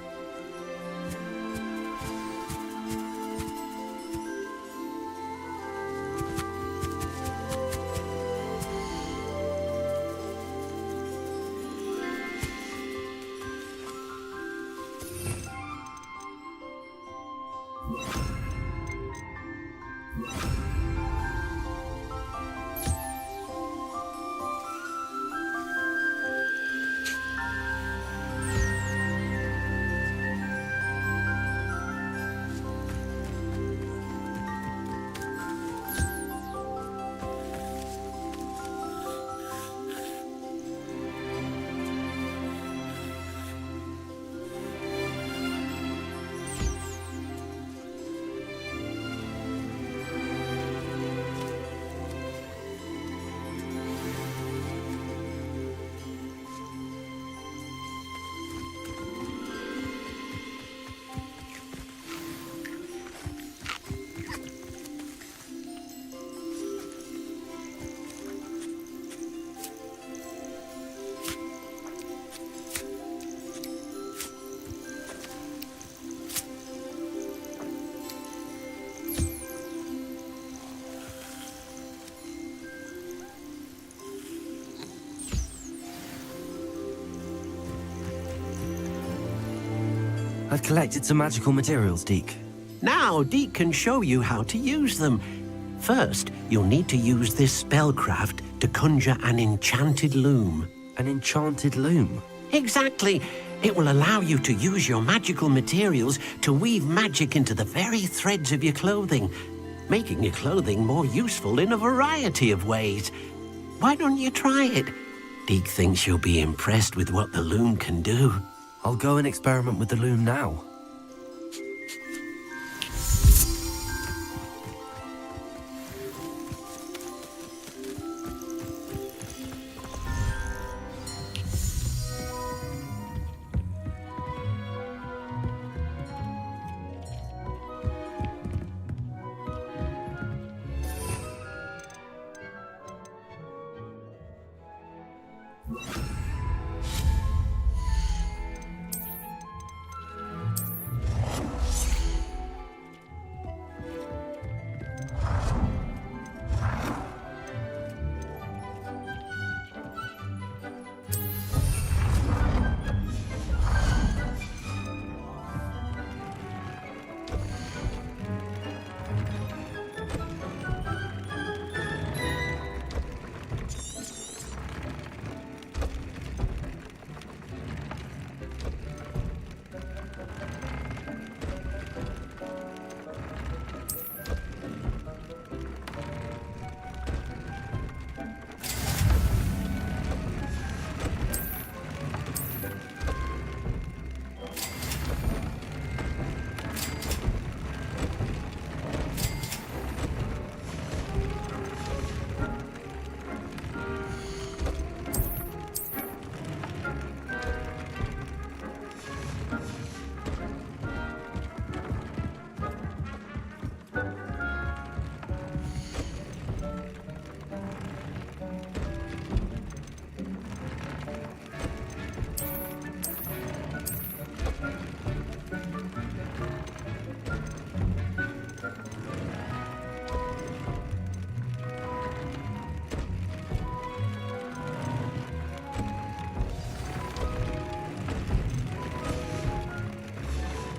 I've collected some magical materials, Deke. Now, Deke can show you how to use them. First, you'll need to use this spellcraft to conjure an enchanted loom. An enchanted loom? Exactly. It will allow you to use your magical materials to weave magic into the very threads of your clothing, making your clothing more useful in a variety of ways. Why don't you try it? Deke thinks you'll be impressed with what the loom can do. I'll go and experiment with the loom now.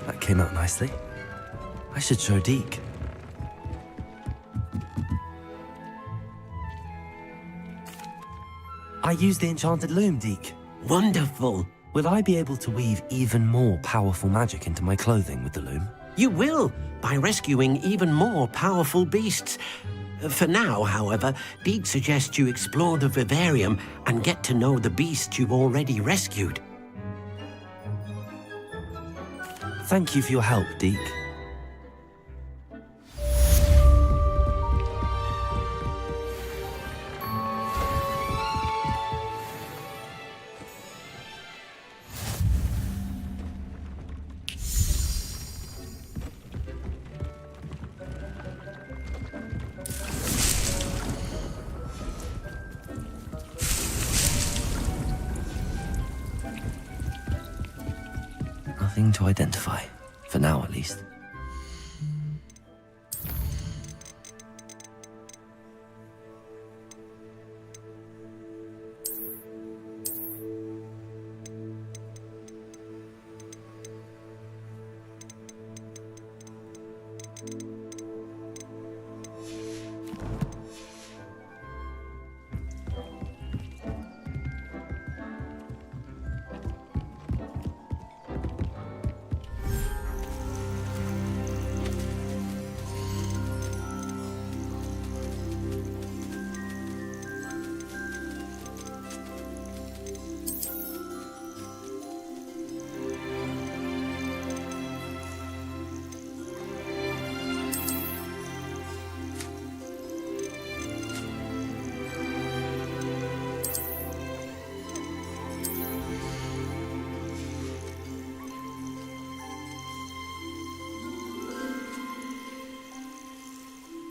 That came out nicely. I should show Deke. I used the enchanted loom, Deke. Wonderful. Will I be able to weave even more powerful magic into my clothing with the loom? You will, by rescuing even more powerful beasts. For now, however, Deke suggests you explore the vivarium and get to know the beasts you've already rescued. Thank you for your help, Deke. Nothing to identify, for now at least.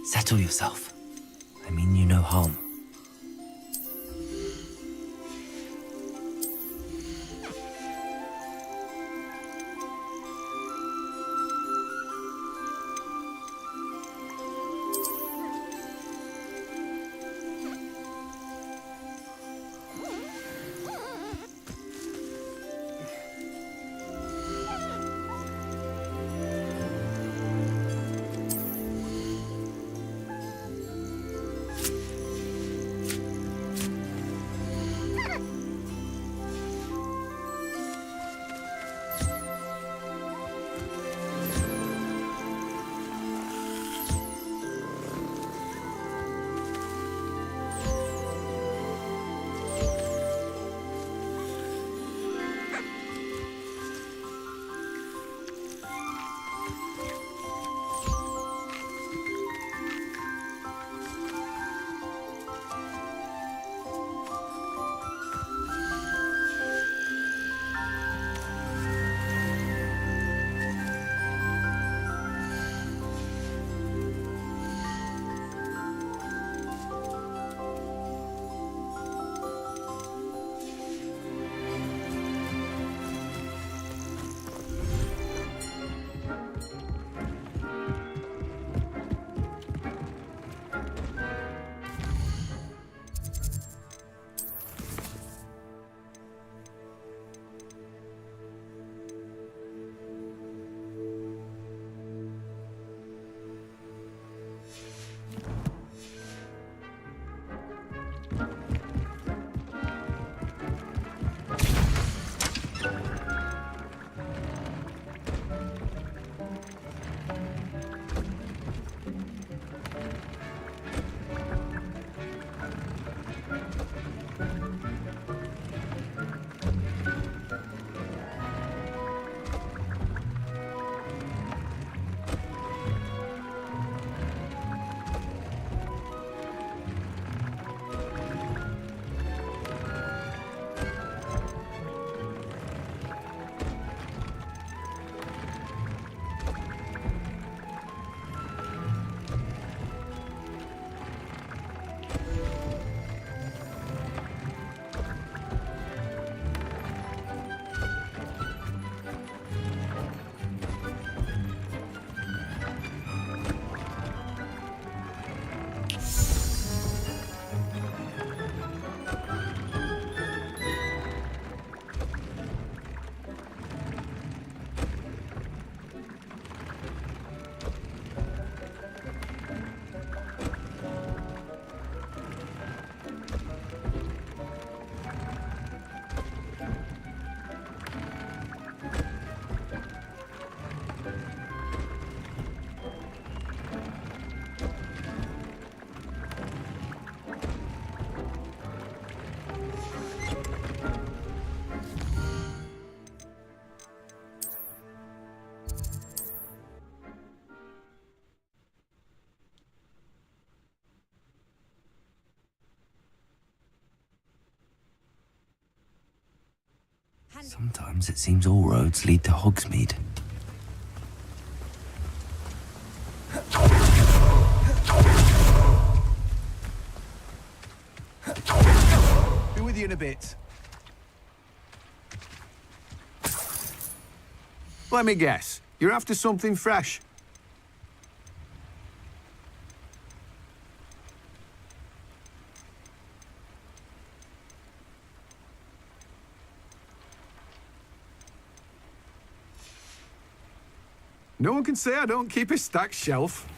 Settle yourself. I mean you no harm. Sometimes it seems all roads lead to Hogsmeade. Be with you in a bit. Let me guess. You're after something fresh. No one can say I don't keep a stacked shelf.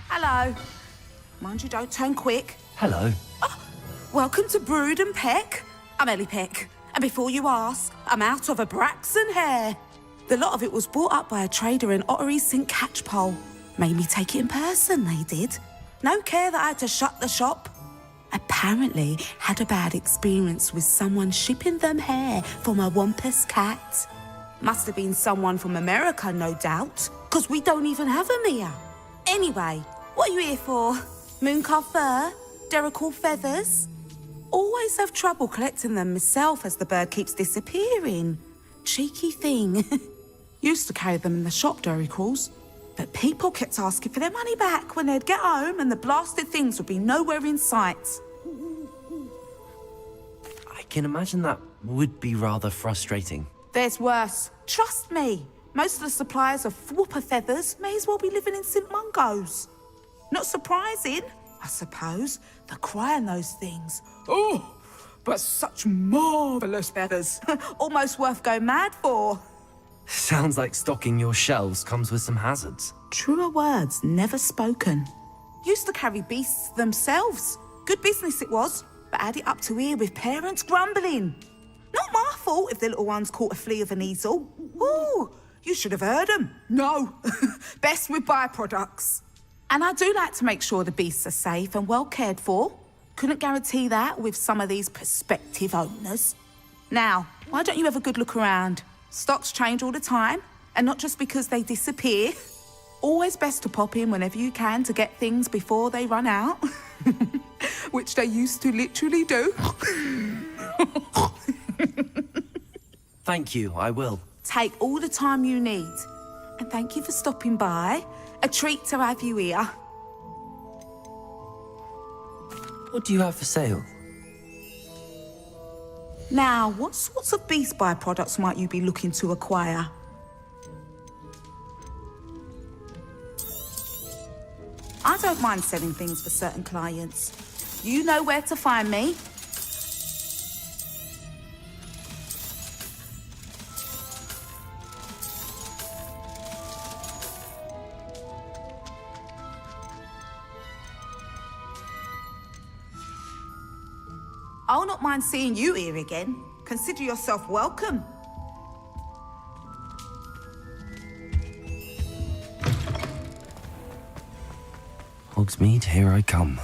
Hello. Mind you don't turn quick. Hello. Welcome to Brood and Peck. I'm Ellie Peck. And before you ask, I'm out of a Braxton hair. The lot of it was bought up by a trader in Ottery St. Catchpole. Made me take it in person, they did. No care that I had to shut the shop. Apparently had a bad experience with someone shipping them hair for my Wampus cat. Must have been someone from America, no doubt, because we don't even have them here. Anyway, what are you here for? Mooncarved fur? Derrickle feathers? Always have trouble collecting them myself as the bird keeps disappearing. Cheeky thing. Used to carry them in the shop, Derricles. But people kept asking for their money back when they'd get home and the blasted things would be nowhere in sight. I can imagine that would be rather frustrating. There's worse. Trust me. Most of the suppliers of whooper feathers may as well be living in St. Mungo's. Not surprising, I suppose, the cry on those things. Oh, but such marvellous feathers. Almost worth going mad for. Sounds like stocking your shelves comes with some hazards. Truer words never spoken. Used to carry beasts themselves. Good business it was, but add it up to here with parents grumbling. Not my fault if the little ones caught a flea of an easel. Ooh, you should have heard them. No, best with byproducts. And I do like to make sure the beasts are safe and well cared for. Couldn't guarantee that with some of these prospective owners. Now, why don't you have a good look around? Stocks change all the time, and not just because they disappear. Always best to pop in whenever you can to get things before they run out. Which they used to literally do. Thank you, I will. Take all the time you need. And thank you for stopping by. A treat to have you here. What do you have for sale? Now, what sorts of beast byproducts might you be looking to acquire? I don't mind selling things for certain clients. You know where to find me. I'll not mind seeing you here again. Consider yourself welcome. Hogsmeade, here I come.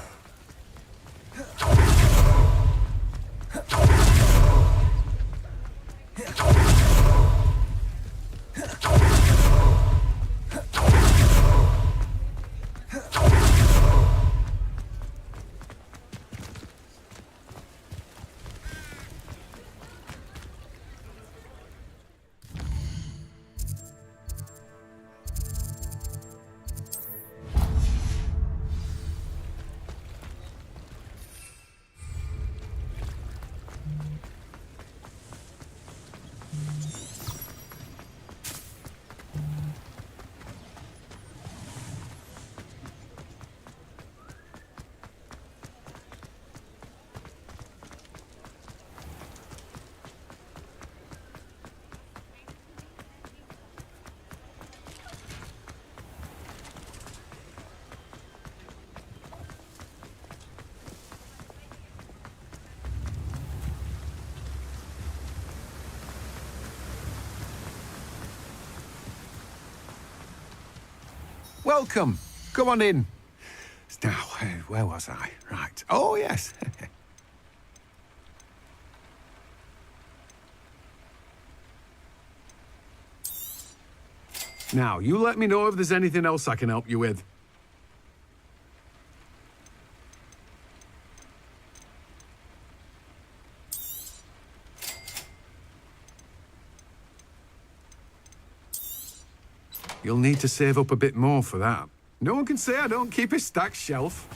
Welcome. Come on in. Now, where was I? Right. Oh, yes. Now, you let me know if there's anything else I can help you with. You'll need to save up a bit more for that. No one can say I don't keep a stacked shelf.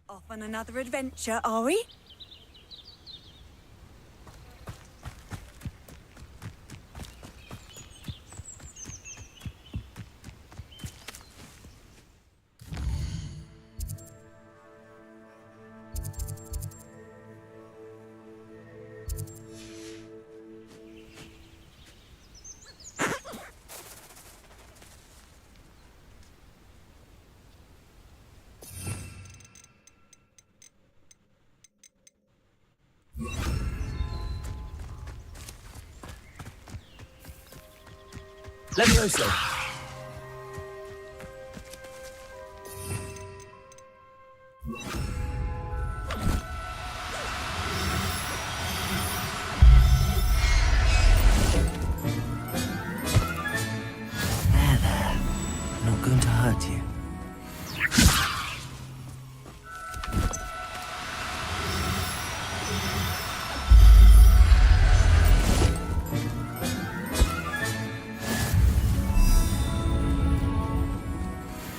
Off on another adventure, are we? Levioso! There. Not going to hurt you.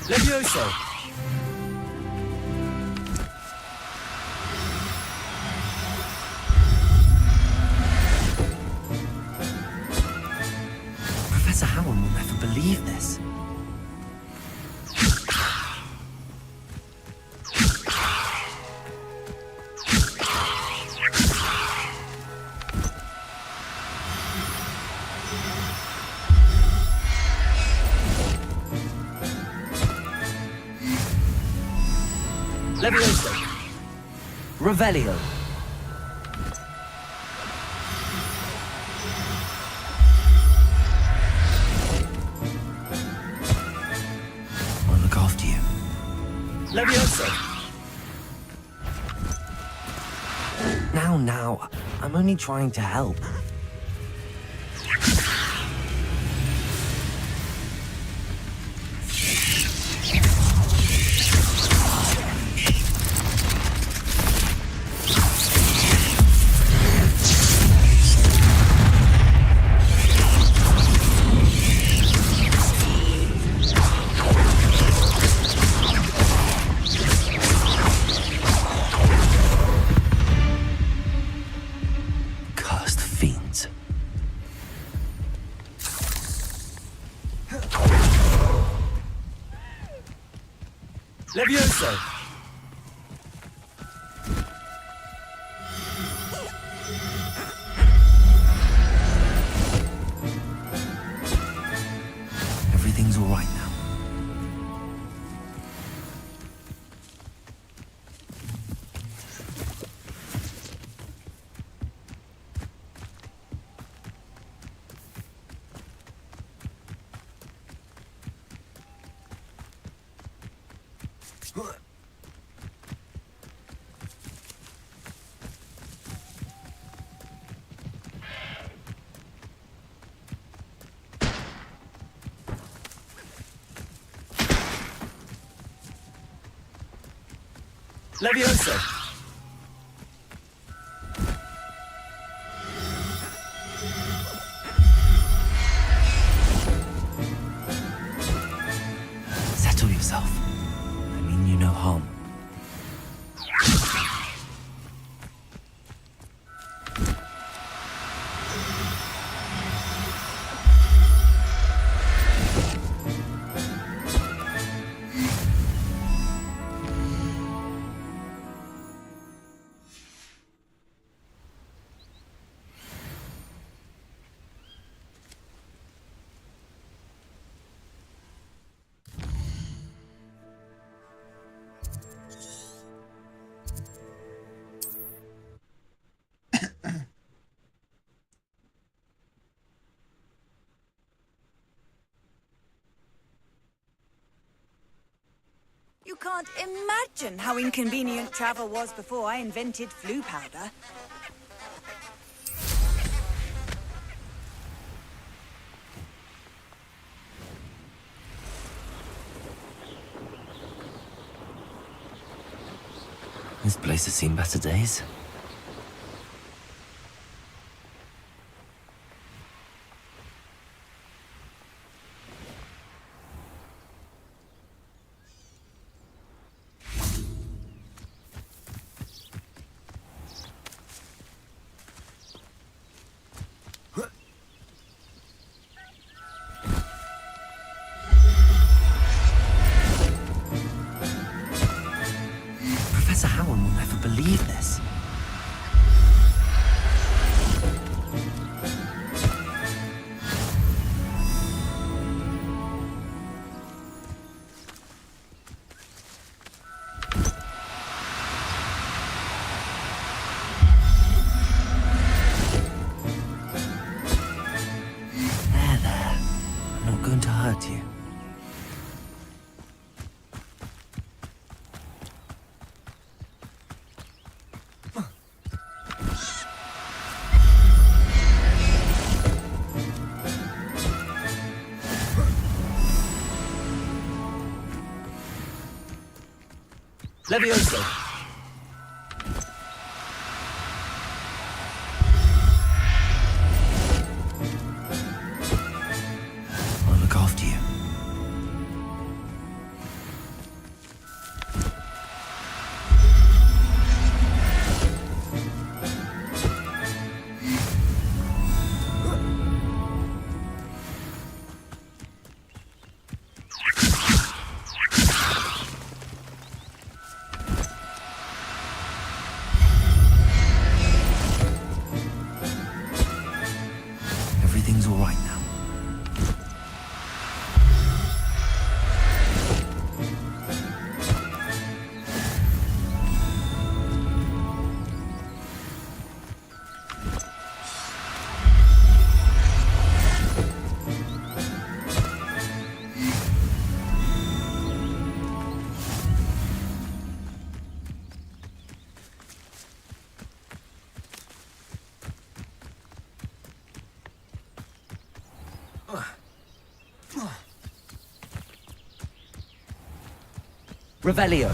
Levioso! Professor Howard will never believe this. Levioso! Revelio. I'll look after you. Levioso! Now, I'm only trying to help. Cursed fiends. Levioso! Everything's all right now. Levioso! Settle yourself. I mean you no harm. You can't imagine how inconvenient travel was before I invented flu powder. This place has seen better days. Professor Howard will never believe this. There. I'm not going to hurt you. Levioso. I'll look after you. Everything's all right now. Revelio.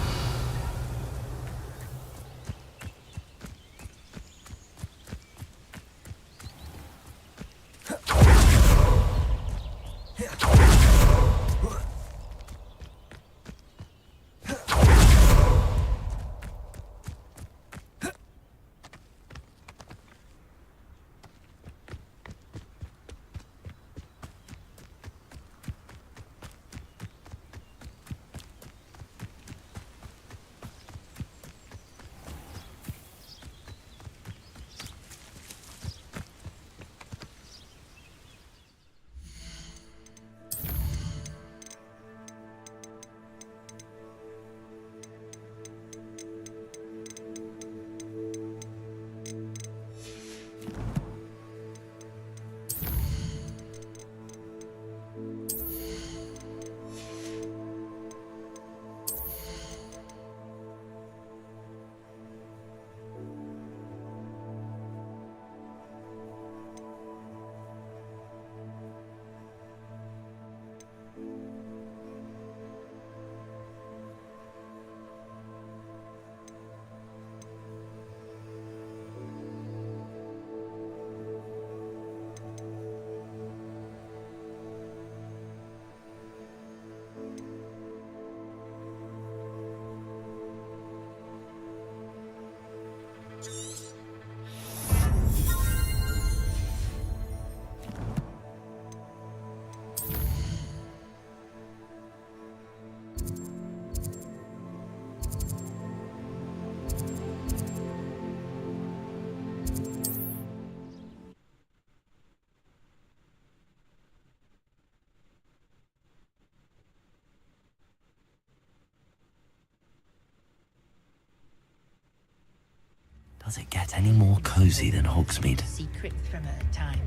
Does it get any more cozy than Hogsmeade? Secret from a time.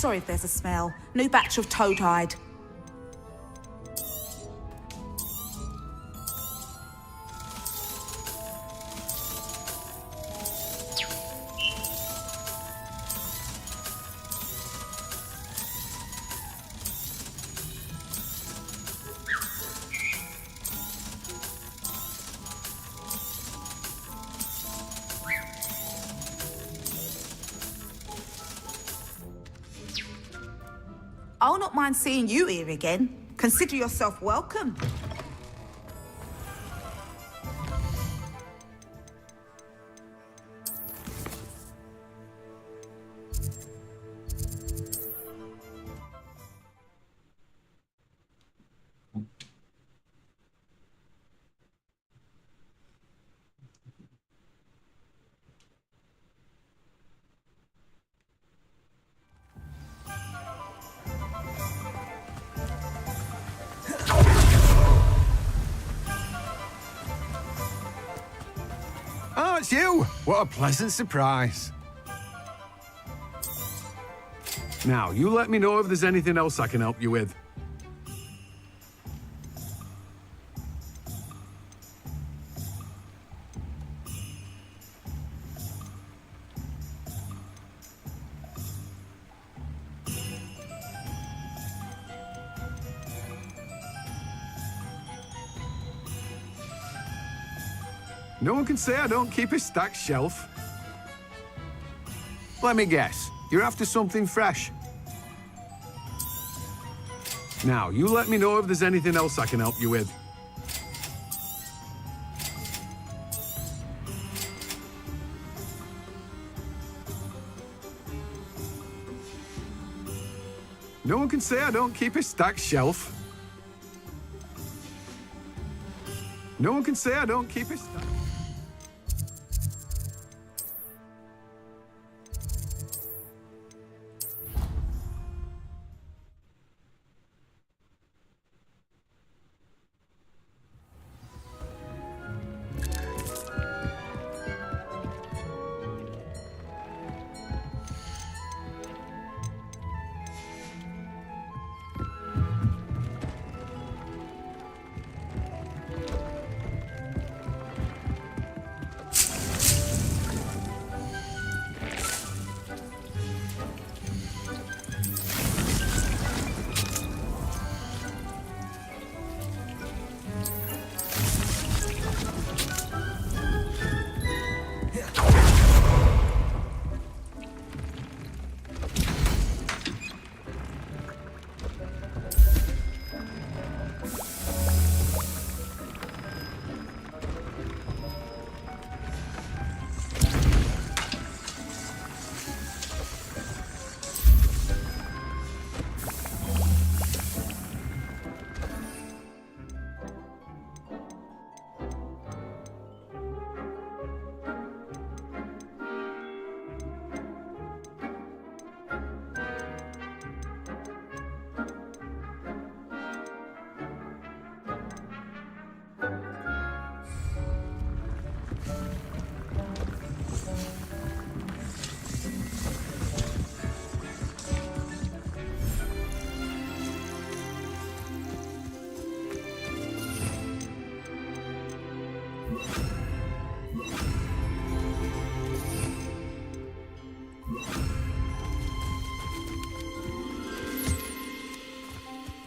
Sorry if there's a smell. New batch of toad-hide. I'll not mind seeing you here again. Consider yourself welcome. Oh, it's you! What a pleasant surprise. Now, you let me know if there's anything else I can help you with. No one can say I don't keep a stacked shelf. Let me guess, you're after something fresh. Now, you let me know if there's anything else I can help you with. No one can say I don't keep a stacked shelf. No one can say I don't keep a stacked...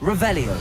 Revelio.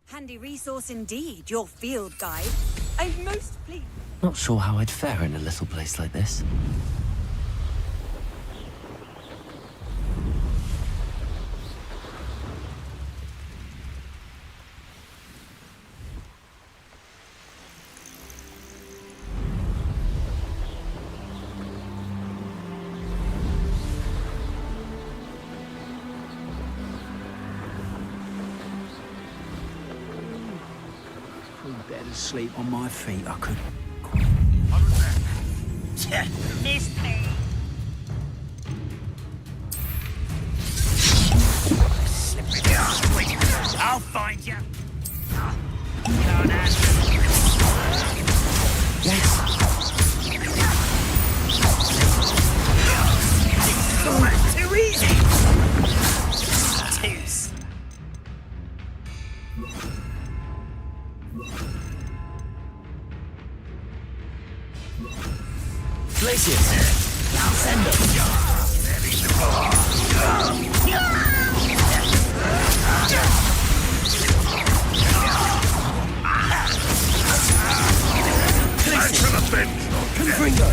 Handy resource indeed, your field guide. I'm most pleased. Not sure how I'd fare in a little place like this. Better sleep on my feet, I could. Missed me. I'll find you. Yes. Too easy. Tooth. Places. I'll send them. Action avenged. Confringo.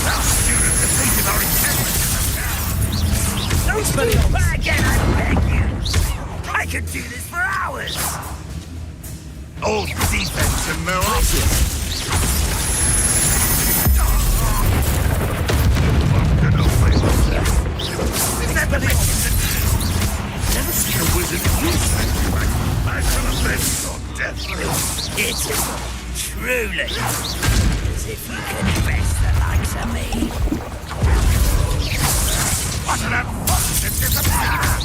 Our student defeated our intent. Don't spell it back again, I beg you. I could do this for hours. All defense and no offense. Never seen a wizard use that. Action avenged or death. It's truly as if you could best the likes of me. What an unfortunate disappointment!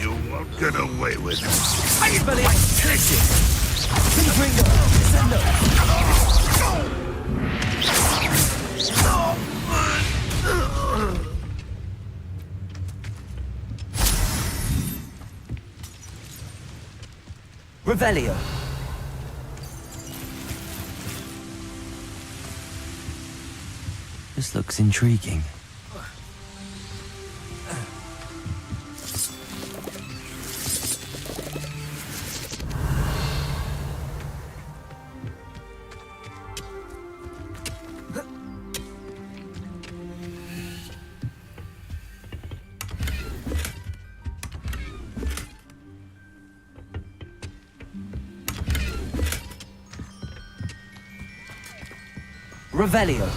You won't get away with it. Are you believe places? Confringo. Send them. Revelio. This looks intriguing. Revelio.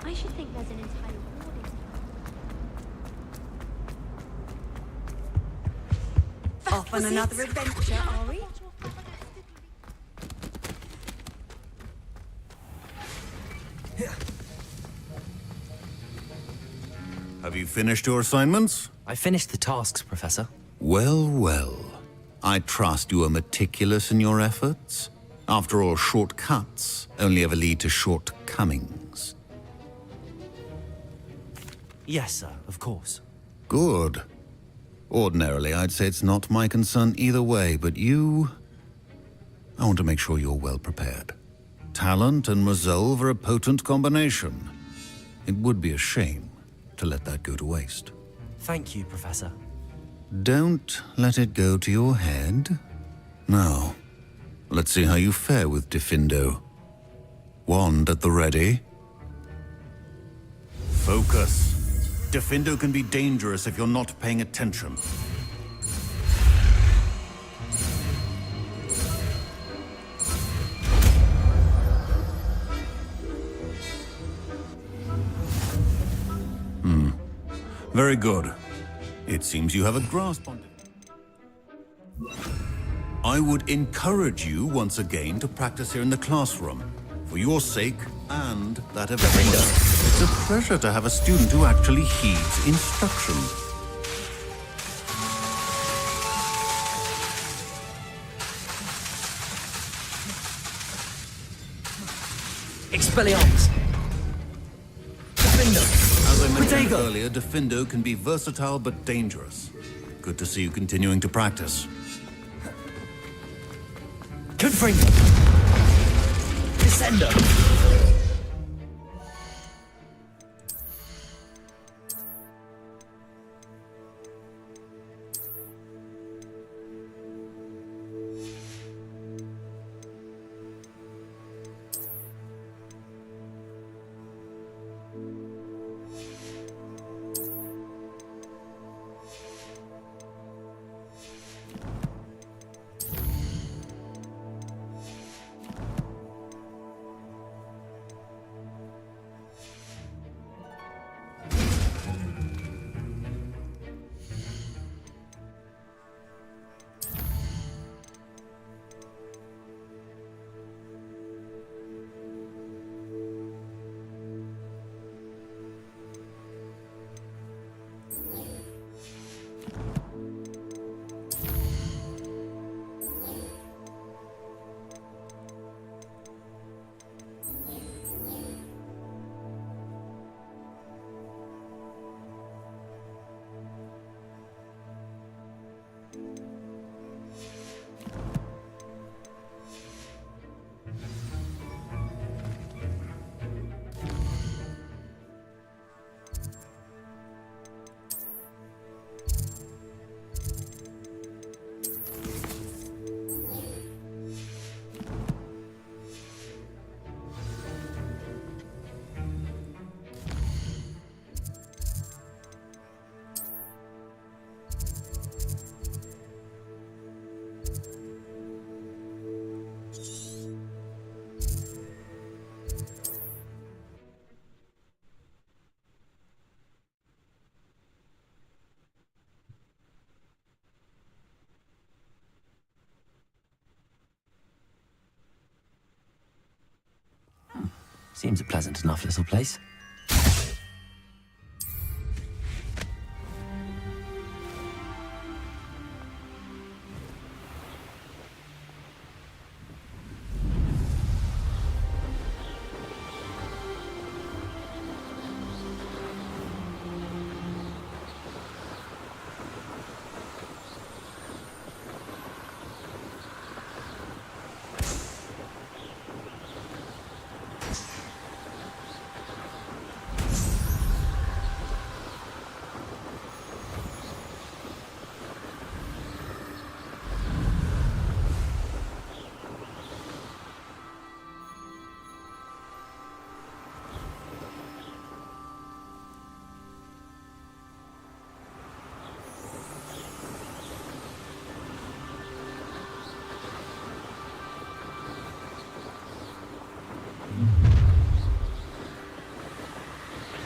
I should think there's an entire warning. Off on another adventure, are we? Have you finished your assignments? I finished the tasks, Professor. Well, well. I trust you are meticulous in your efforts. After all, shortcuts only ever lead to shortcomings. Yes, sir, of course. Good. Ordinarily, I'd say it's not my concern either way, but you... I want to make sure you're well prepared. Talent and resolve are a potent combination. It would be a shame to let that go to waste. Thank you, Professor. Don't let it go to your head. Now, let's see how you fare with Diffindo. Wand at the ready. Focus. Diffindo can be dangerous if you're not paying attention. Very good. It seems you have a grasp on it. I would encourage you once again to practice here in the classroom, for your sake and that of everyone else. It's a pleasure to have a student who actually heeds instruction. Expelliarmus! Diffindo! As I mentioned earlier, Diffindo can be versatile but dangerous. Good to see you continuing to practice. Confringo! Descendo! Seems a pleasant enough little place.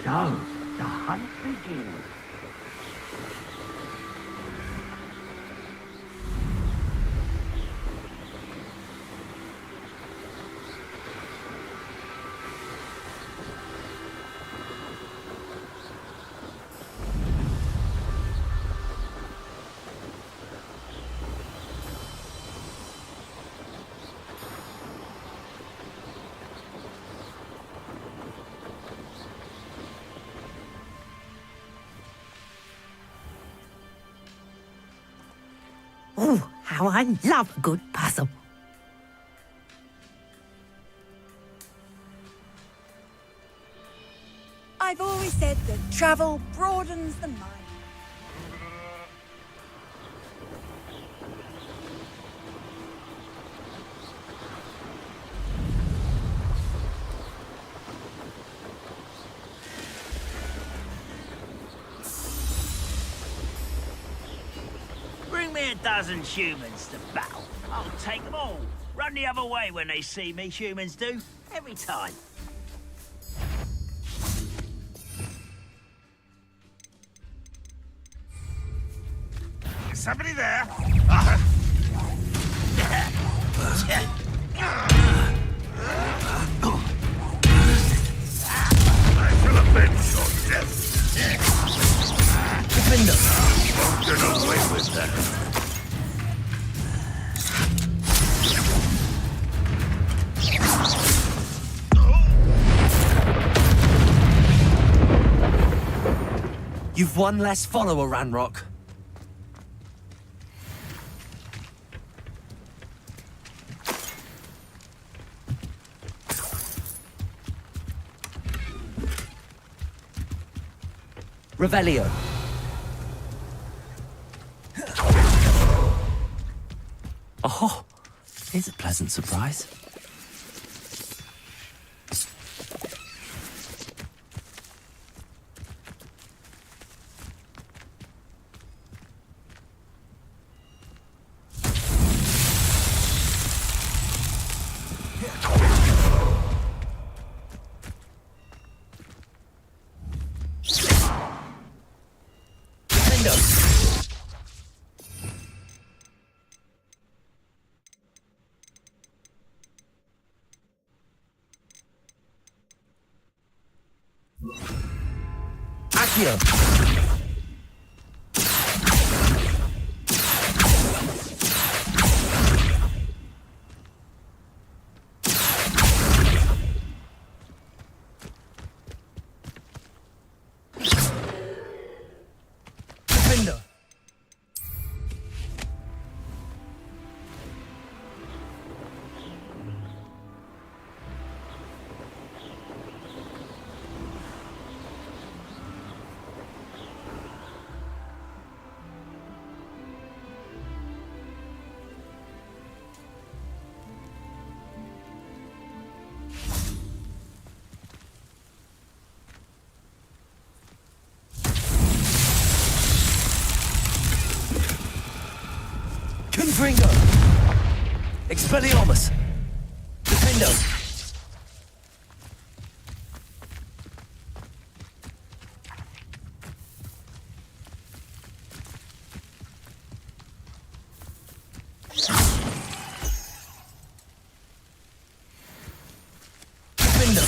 So, the hunt begins. Oh, how I love a good puzzle. I've said that travel broadens the mind. Bring me a dozen humans to battle. I'll take them all. Run the other way when they see me, humans do. Every time. Is somebody there? I shall avenge your death. Defender. Won't get away with that. You've one less follower, Ranrock. Revelio. Oh, here's a pleasant surprise. Accio. Defender. Confringo! Expelliarmus! Defendo! Defendo!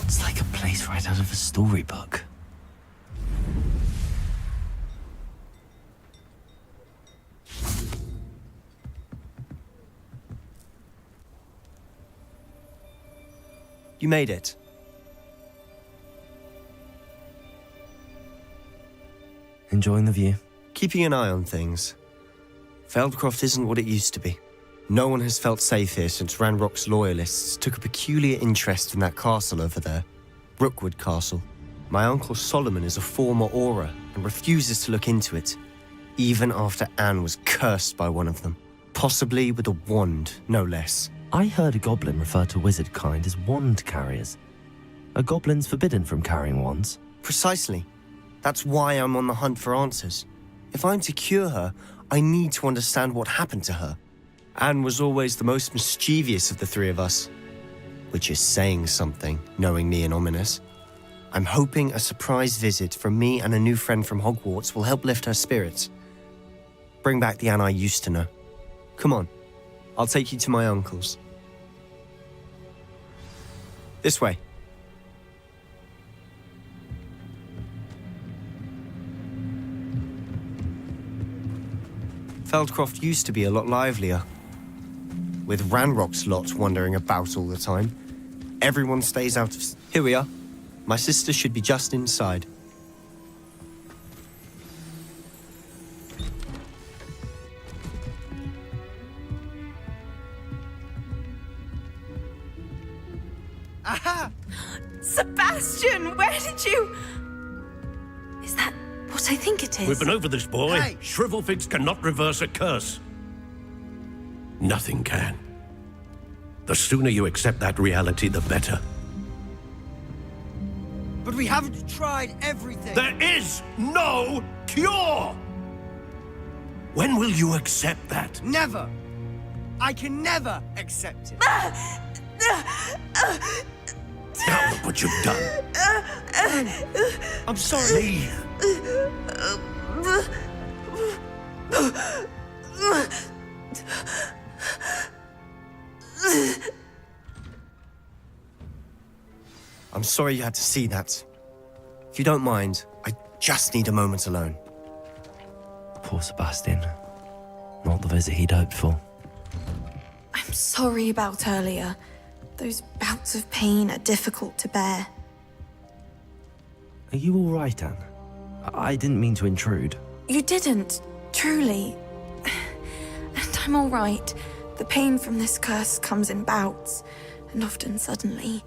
It's like a place right out of a storybook. You made it. Enjoying the view? Keeping an eye on things. Feldcroft isn't what it used to be. No one has felt safe here since Ranrock's loyalists took a peculiar interest in that castle over there. Rookwood Castle. My uncle Solomon is a former Auror and refuses to look into it, even after Anne was cursed by one of them. Possibly with a wand, no less. I heard a goblin refer to wizard kind as wand carriers. Are goblins forbidden from carrying wands? Precisely. That's why I'm on the hunt for answers. If I'm to cure her, I need to understand what happened to her. Anne was always the most mischievous of the three of us. Which is saying something, knowing me and Ominous. I'm hoping a surprise visit from me and a new friend from Hogwarts will help lift her spirits. Bring back the Anne I used to know. Come on, I'll take you to my uncle's. This way. Feldcroft used to be a lot livelier. With Ranrock's lot wandering about all the time. Everyone stays out of... Here we are. My sister should be just inside. Aha! Sebastian, where did you... Is that what I think it is? We've been over this, boy. Hey! Shrivelfigs cannot reverse a curse. Nothing can. The sooner you accept that reality, the better. But we haven't tried everything. There is no cure! When will you accept that? Never. I can never accept it. Now look what you've done. I'm sorry. I'm sorry you had to see that. If you don't mind, I just need a moment alone. Poor Sebastian. Not the visit he'd hoped for. I'm sorry about earlier. Those bouts of pain are difficult to bear. Are you all right, Anne? I didn't mean to intrude. You didn't, truly. And I'm all right. The pain from this curse comes in bouts, and often suddenly.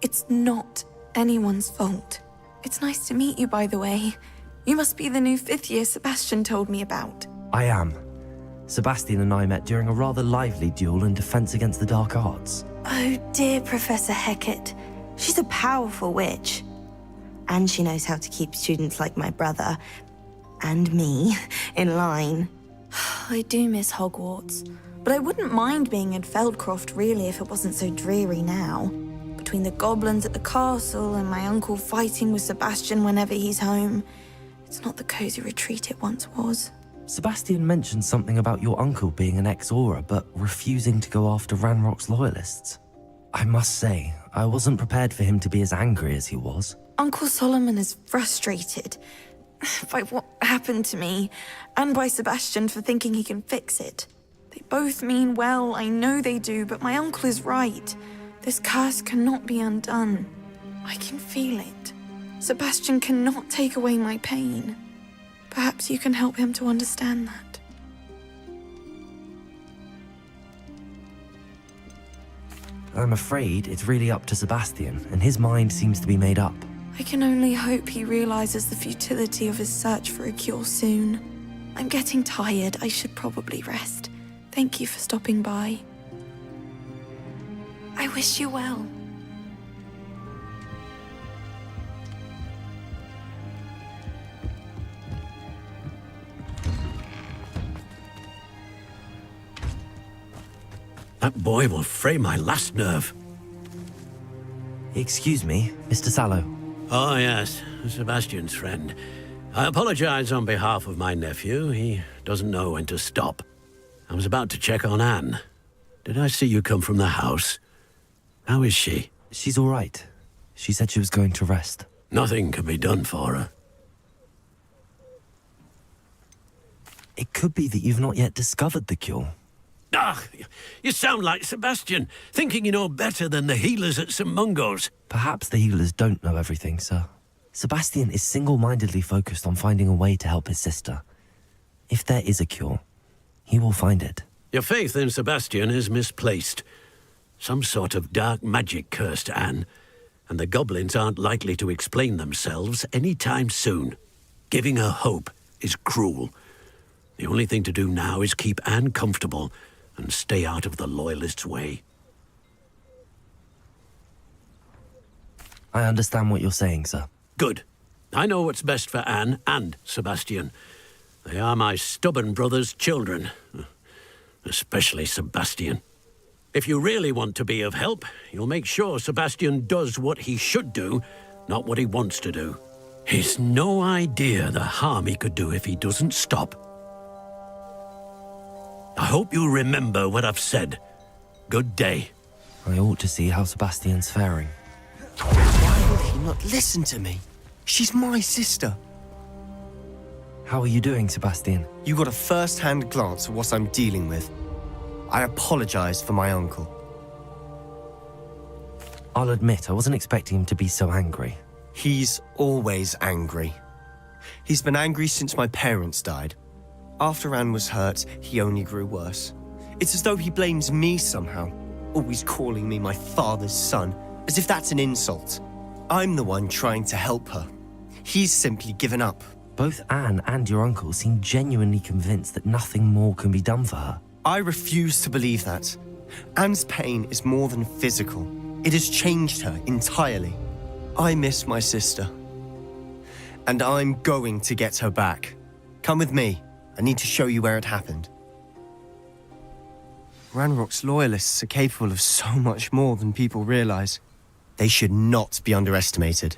It's not anyone's fault. It's nice to meet you, by the way. You must be the new 5th year Sebastian told me about. I am. Sebastian and I met during a rather lively duel in Defense Against the Dark Arts. Oh dear, Professor Hecat. She's a powerful witch. And she knows how to keep students like my brother, and me, in line. I do miss Hogwarts, but I wouldn't mind being in Feldcroft really if it wasn't so dreary now. Between the goblins at the castle and my uncle fighting with Sebastian whenever he's home, it's not the cozy retreat it once was. Sebastian mentioned something about your uncle being an ex-Aura, but refusing to go after Ranrock's loyalists. I must say, I wasn't prepared for him to be as angry as he was. Uncle Solomon is frustrated by what happened to me, and by Sebastian for thinking he can fix it. They both mean well, I know they do, but my uncle is right. This curse cannot be undone. I can feel it. Sebastian cannot take away my pain. Perhaps you can help him to understand that. I'm afraid it's really up to Sebastian, and his mind seems to be made up. I can only hope he realizes the futility of his search for a cure soon. I'm getting tired. I should probably rest. Thank you for stopping by. I wish you well. That boy will fray my last nerve. Excuse me, Mr. Sallow. Oh, yes, Sebastian's friend. I apologize on behalf of my nephew. He doesn't know when to stop. I was about to check on Anne. Did I see you come from the house? How is she? She's all right. She said she was going to rest. Nothing can be done for her. It could be that you've not yet discovered the cure. Ah, you sound like Sebastian, thinking you know better than the healers at St. Mungo's. Perhaps the healers don't know everything, sir. Sebastian is single-mindedly focused on finding a way to help his sister. If there is a cure, he will find it. Your faith in Sebastian is misplaced. Some sort of dark magic cursed Anne, and the goblins aren't likely to explain themselves any time soon. Giving her hope is cruel. The only thing to do now is keep Anne comfortable and stay out of the Loyalists' way. I understand what you're saying, sir. Good. I know what's best for Anne and Sebastian. They are my stubborn brother's children, especially Sebastian. If you really want to be of help, you'll make sure Sebastian does what he should do, not what he wants to do. He's no idea the harm he could do if he doesn't stop. I hope you remember what I've said. Good day. I ought to see how Sebastian's faring. Why will he not listen to me? She's my sister. How are you doing, Sebastian? You got a first-hand glance at what I'm dealing with. I apologize for my uncle. I'll admit, I wasn't expecting him to be so angry. He's always angry. He's been angry since my parents died. After Anne was hurt, he only grew worse. It's as though he blames me somehow, always calling me my father's son, as if that's an insult. I'm the one trying to help her. He's simply given up. Both Anne and your uncle seem genuinely convinced that nothing more can be done for her. I refuse to believe that. Anne's pain is more than physical. It has changed her entirely. I miss my sister. And I'm going to get her back. Come with me. I need to show you where it happened. Ranrock's loyalists are capable of so much more than people realize. They should not be underestimated.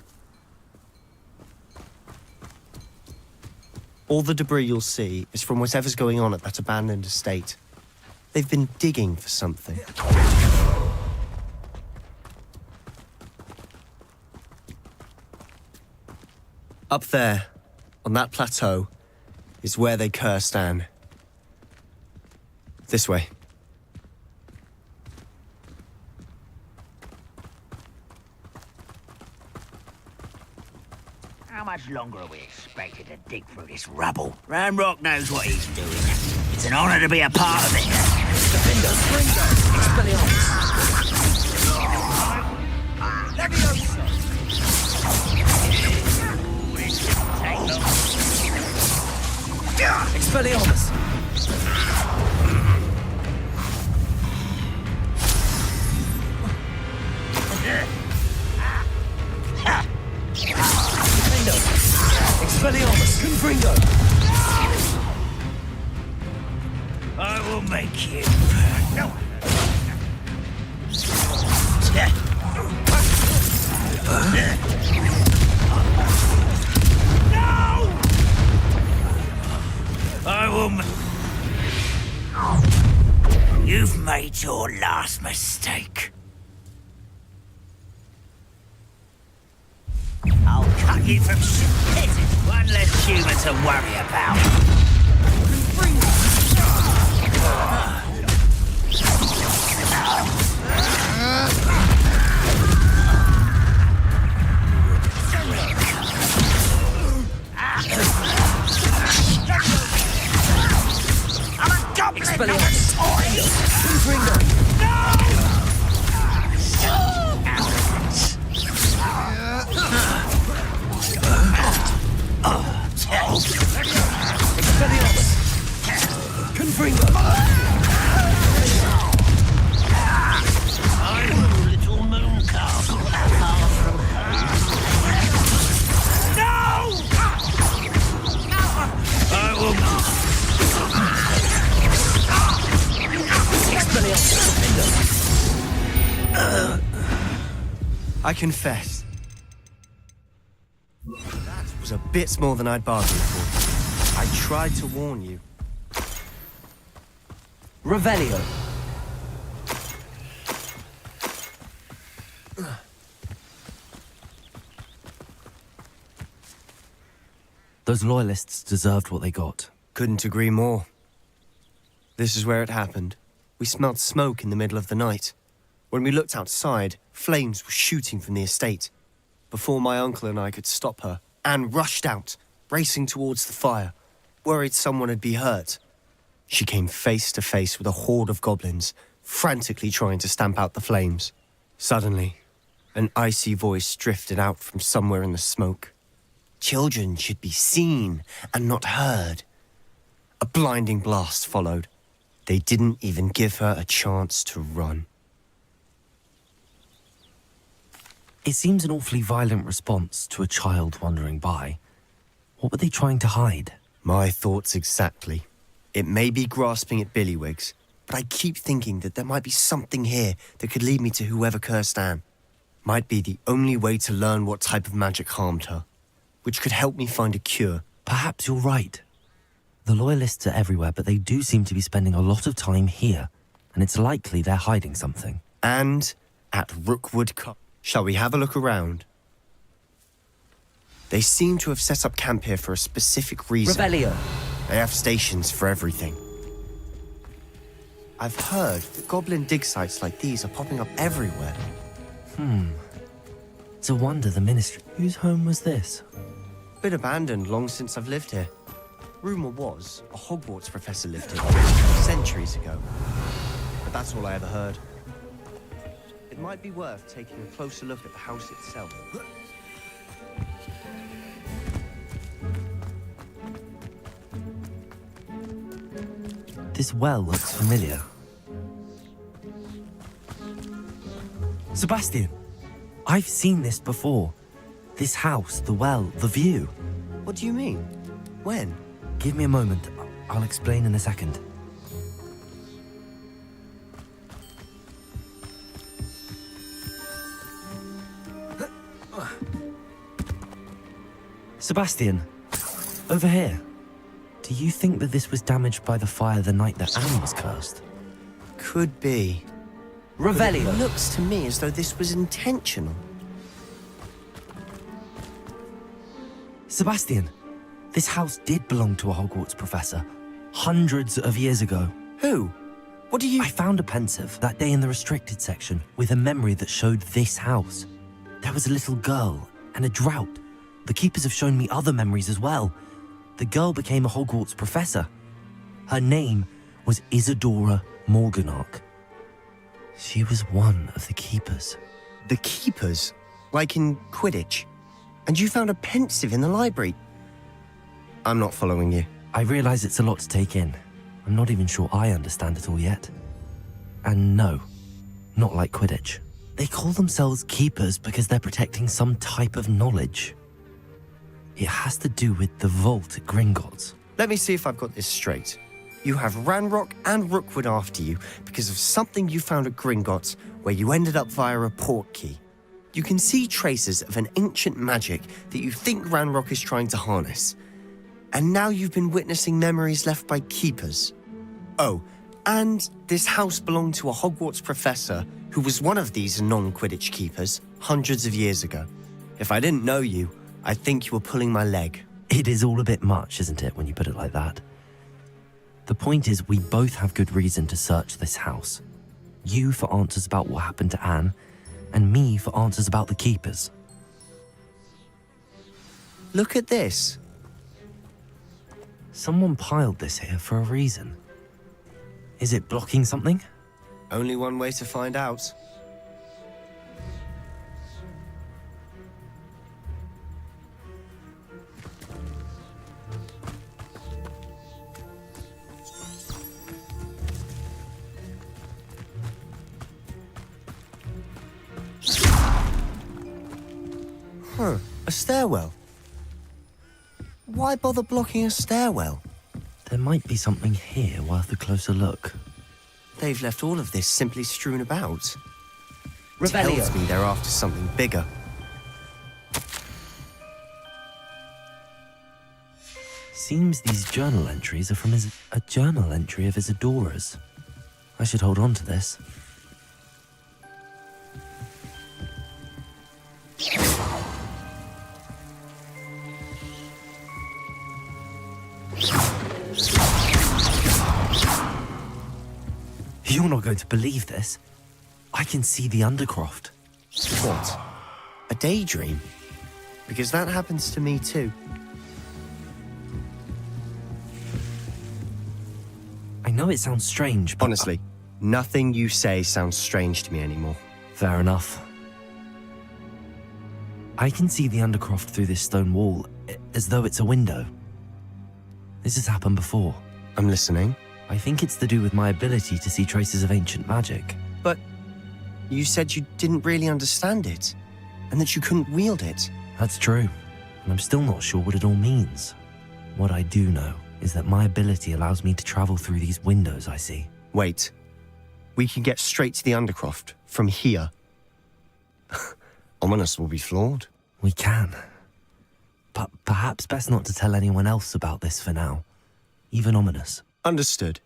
All the debris you'll see is from whatever's going on at that abandoned estate. They've been digging for something. Up there, on that plateau, is where they cursed Anne. This way. How much longer are we expected to dig through this rubble? Ranrock knows what he's doing. It's an honor to be a part of it. Expelliarmus! Expelliarmus! Confringo! I will make you. No. I will. You've made your last mistake. I'll cut you from shit. One less human to worry about. Expelliarmus! Confringo! I'm a little moon castle far from No! I will. I confess. That was a bit more than I'd bargained for. I tried to warn you. Revelio. Those loyalists deserved what they got. Couldn't agree more. This is where it happened. We smelled smoke in the middle of the night. When we looked outside, flames were shooting from the estate. Before my uncle and I could stop her, Anne rushed out, racing towards the fire, worried someone had been hurt. She came face to face with a horde of goblins, frantically trying to stamp out the flames. Suddenly, an icy voice drifted out from somewhere in the smoke. Children should be seen and not heard. A blinding blast followed. They didn't even give her a chance to run. It seems an awfully violent response to a child wandering by. What were they trying to hide? My thoughts exactly. It may be grasping at billywhigs, but I keep thinking that there might be something here that could lead me to whoever cursed Anne. Might be the only way to learn what type of magic harmed her, which could help me find a cure. Perhaps you're right. The Loyalists are everywhere, but they do seem to be spending a lot of time here, and it's likely they're hiding something. And at Rookwood Castle. Shall we have a look around? They seem to have set up camp here for a specific reason. Revelio. They have stations for everything. I've heard that goblin dig sites like these are popping up everywhere. It's a wonder the Ministry... Whose home was this? Been abandoned long since I've lived here. Rumour was a Hogwarts professor lived here centuries ago. But that's all I ever heard. It might be worth taking a closer look at the house itself. This well looks familiar. Sebastian! I've seen this before. This house, the well, the view. What do you mean? When? Give me a moment. I'll explain in a second. Sebastian, over here. Do you think that this was damaged by the fire the night that Anne was cursed? Could be. Revelio. It looks to me as though this was intentional. Sebastian, this house did belong to a Hogwarts professor, hundreds of years ago. Who? What do you... I found a pensive that day in the restricted section with a memory that showed this house. There was a little girl and a drought. The keepers have shown me other memories as well. The girl became a Hogwarts professor. Her name was Isadora Morganach. She was one of the keepers. The keepers? Like in Quidditch? And you found a pensive in the library? I'm not following you. I realize it's a lot to take in. I'm not even sure I understand it all yet. And no, not like Quidditch. They call themselves keepers because they're protecting some type of knowledge. It has to do with the vault at Gringotts. Let me see if I've got this straight. You have Ranrock and Rookwood after you because of something you found at Gringotts where you ended up via a portkey. You can see traces of an ancient magic that you think Ranrock is trying to harness. And now you've been witnessing memories left by keepers. Oh, and this house belonged to a Hogwarts professor who was one of these non-Quidditch keepers hundreds of years ago. If I didn't know you, I'd think you were pulling my leg. It is all a bit much, isn't it, when you put it like that? The point is, we both have good reason to search this house. You for answers about what happened to Anne, and me for answers about the keepers. Look at this. Someone piled this here for a reason. Is it blocking something? Only one way to find out. Huh, a stairwell. Why bother blocking a stairwell? There might be something here worth a closer look. They've left all of this simply strewn about. Revelio. Tells me they're after something bigger. Seems these journal entries are from a journal entry of Isadora's. I should hold on to this. You're not going to believe this. I can see the Undercroft. What? A daydream? Because that happens to me too. I know it sounds strange, but... Honestly, nothing you say sounds strange to me anymore. Fair enough. I can see the Undercroft through this stone wall, as though it's a window. This has happened before. I'm listening. I think it's to do with my ability to see traces of ancient magic. But you said you didn't really understand it, and that you couldn't wield it. That's true, and I'm still not sure what it all means. What I do know is that my ability allows me to travel through these windows I see. Wait. We can get straight to the Undercroft from here. Ominous will be floored. We can. But perhaps best not to tell anyone else about this for now. Even Ominous. Understood.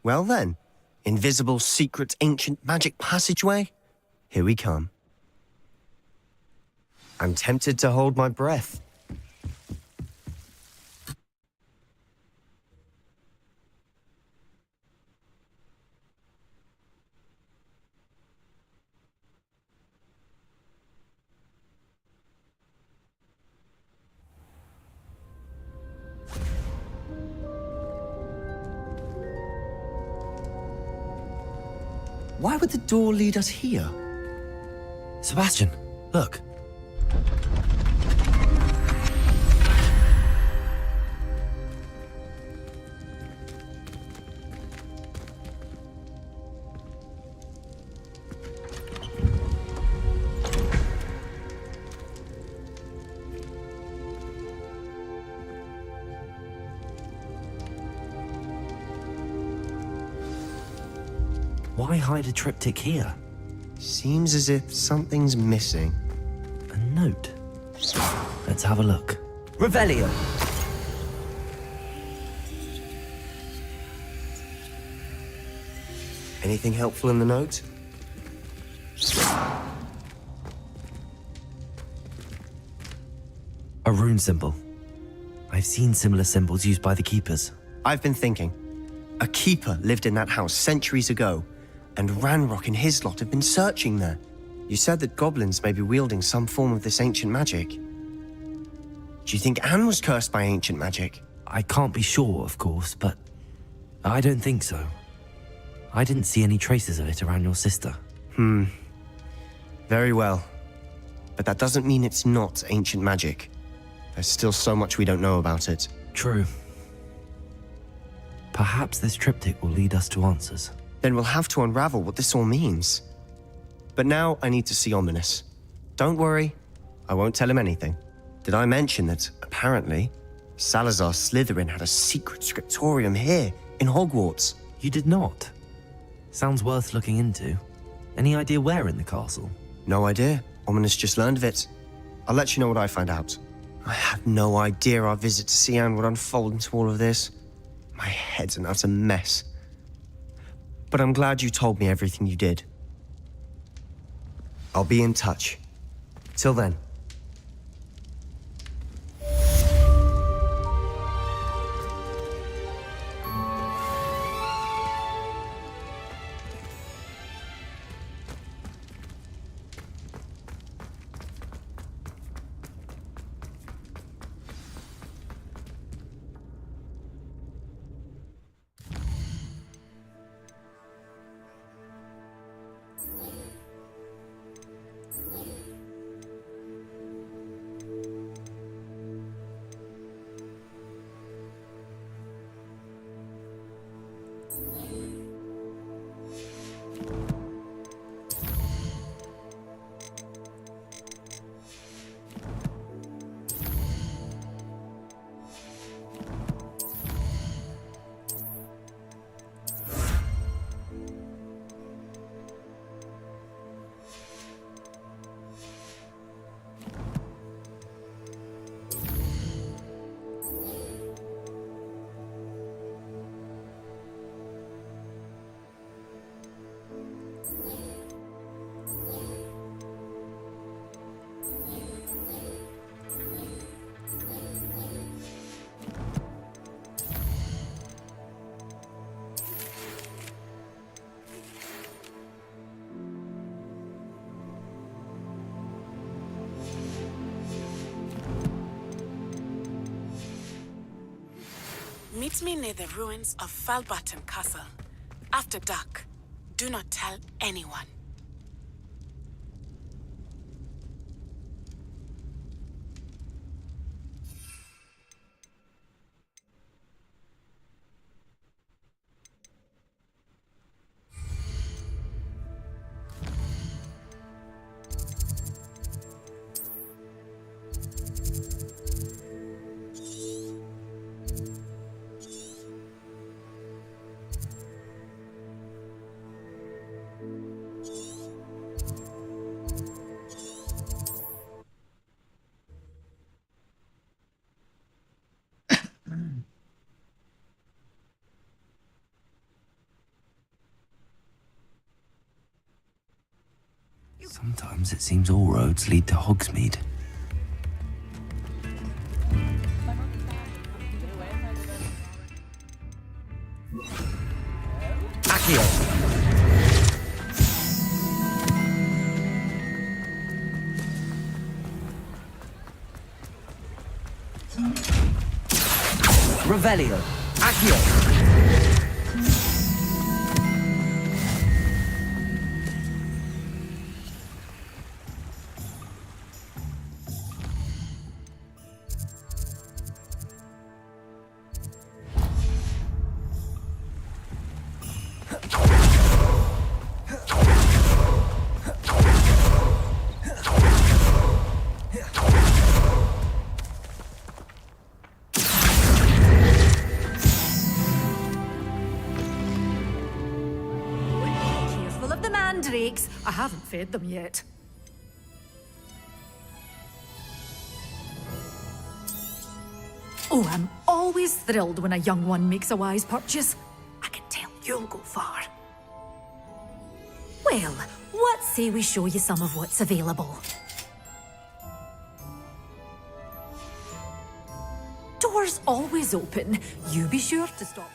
Well then, invisible, secret, ancient magic passageway? Here we come. I'm tempted to hold my breath. Why would the door lead us here? Sebastian, look. Why hide a triptych here? Seems as if something's missing. A note. Let's have a look. Revelio. Anything helpful in the note? A rune symbol. I've seen similar symbols used by the keepers. I've been thinking. A keeper lived in that house centuries ago, and Ranrock and his lot have been searching there. You said that goblins may be wielding some form of this ancient magic. Do you think Anne was cursed by ancient magic? I can't be sure, of course, but I don't think so. I didn't see any traces of it around your sister. Very well. But that doesn't mean it's not ancient magic. There's still so much we don't know about it. True. Perhaps this triptych will lead us to answers. Then we'll have to unravel what this all means. But now I need to see Ominous. Don't worry, I won't tell him anything. Did I mention that, apparently, Salazar Slytherin had a secret scriptorium here, in Hogwarts? You did not? Sounds worth looking into. Any idea where in the castle? No idea. Ominous just learned of it. I'll let you know what I find out. I had no idea our visit to Sian would unfold into all of this. My head's an utter mess. But I'm glad you told me everything you did. I'll be in touch. Till then. Meet me near the ruins of Falbaton Castle. After dark. Do not tell anyone. Sometimes it seems all roads lead to Hogsmeade. Accio. Revelio. Accio. Careful of the mandrakes. I haven't fed them yet. Oh, I'm always thrilled when a young one makes a wise purchase. I can tell you'll go far. Well, what say we show you some of what's available? Doors always open. You be sure to stop.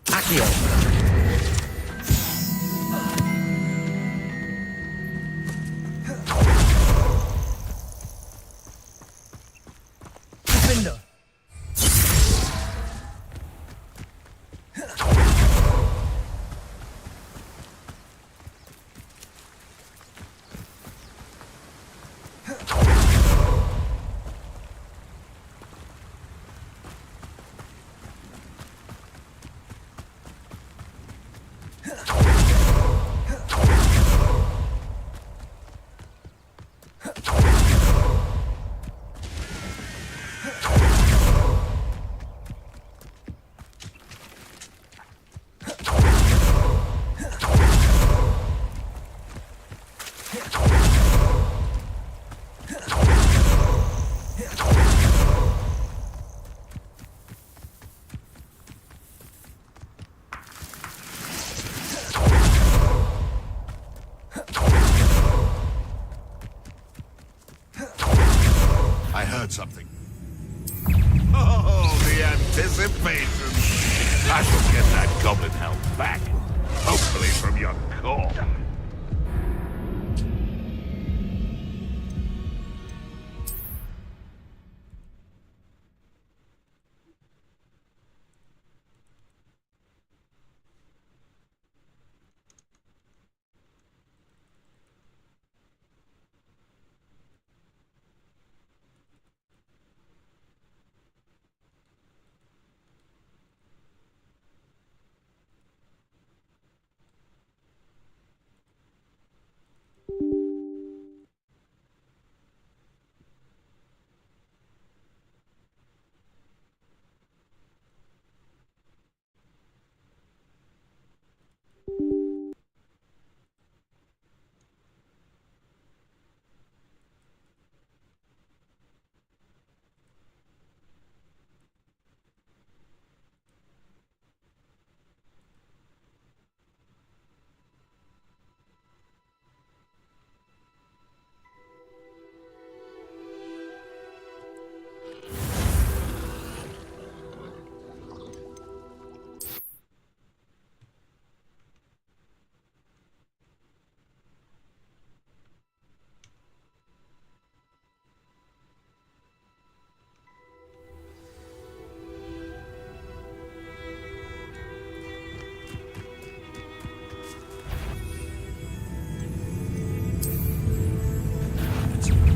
Accio. Defender. I heard something. Oh, the anticipation! I shall get that goblin helm back. Hopefully from your core.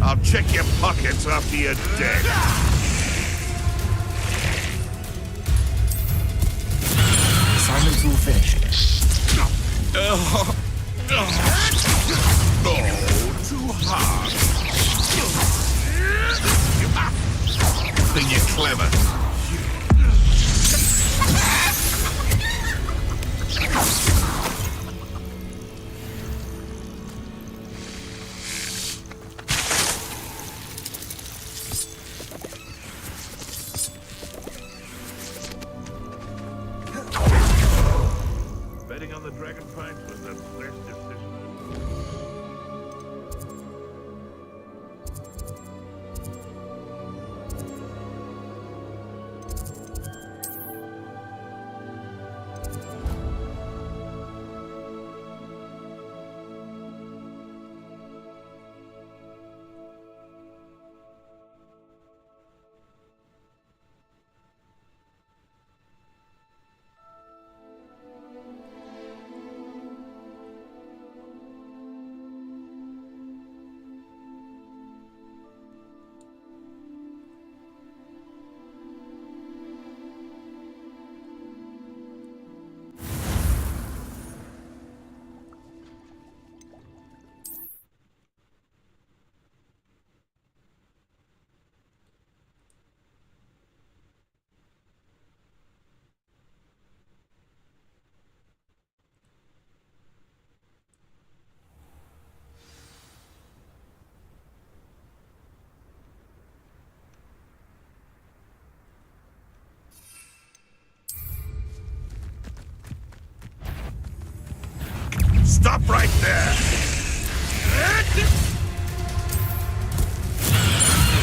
I'll check your pockets after you're dead. Assignment's all finished. Oh, too Think you're clever. Betting on the dragon fight was the best decision. Stop right there!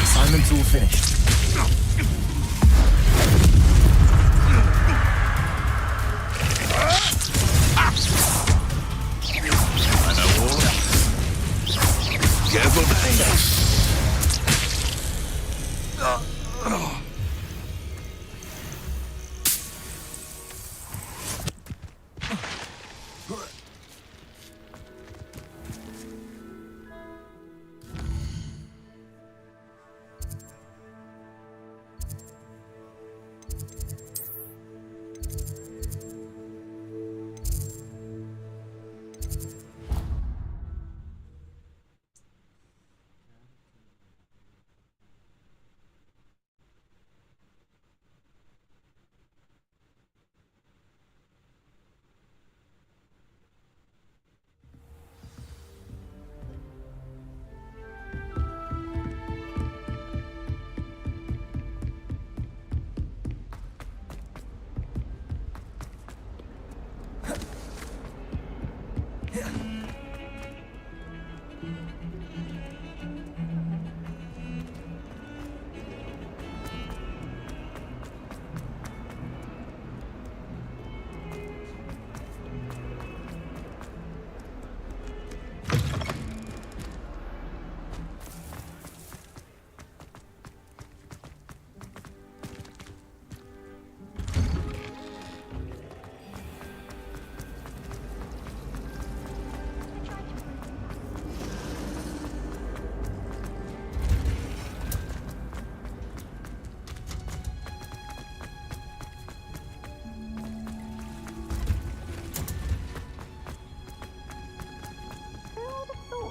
Assignment's all finished. I know all. Careful,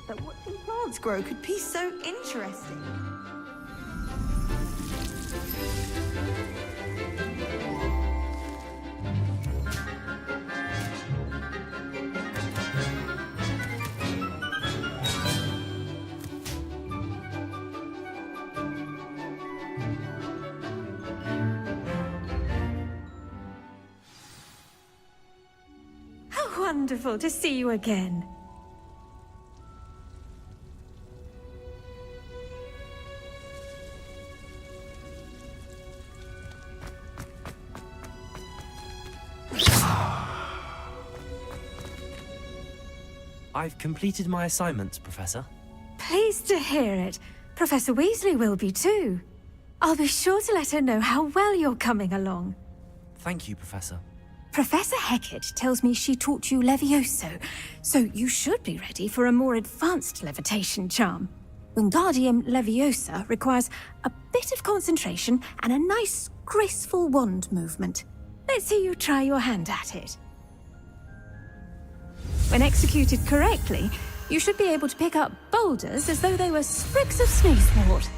That watching plants grow could be so interesting. How wonderful to see you again. I've completed my assignments, Professor. Pleased to hear it. Professor Weasley will be too. I'll be sure to let her know how well you're coming along. Thank you, Professor. Professor Hecat tells me she taught you Levioso, so you should be ready for a more advanced levitation charm. Wingardium Leviosa requires a bit of concentration and a nice, graceful wand movement. Let's see you try your hand at it. When executed correctly, You should be able to pick up boulders as though they were sprigs of sneezewort.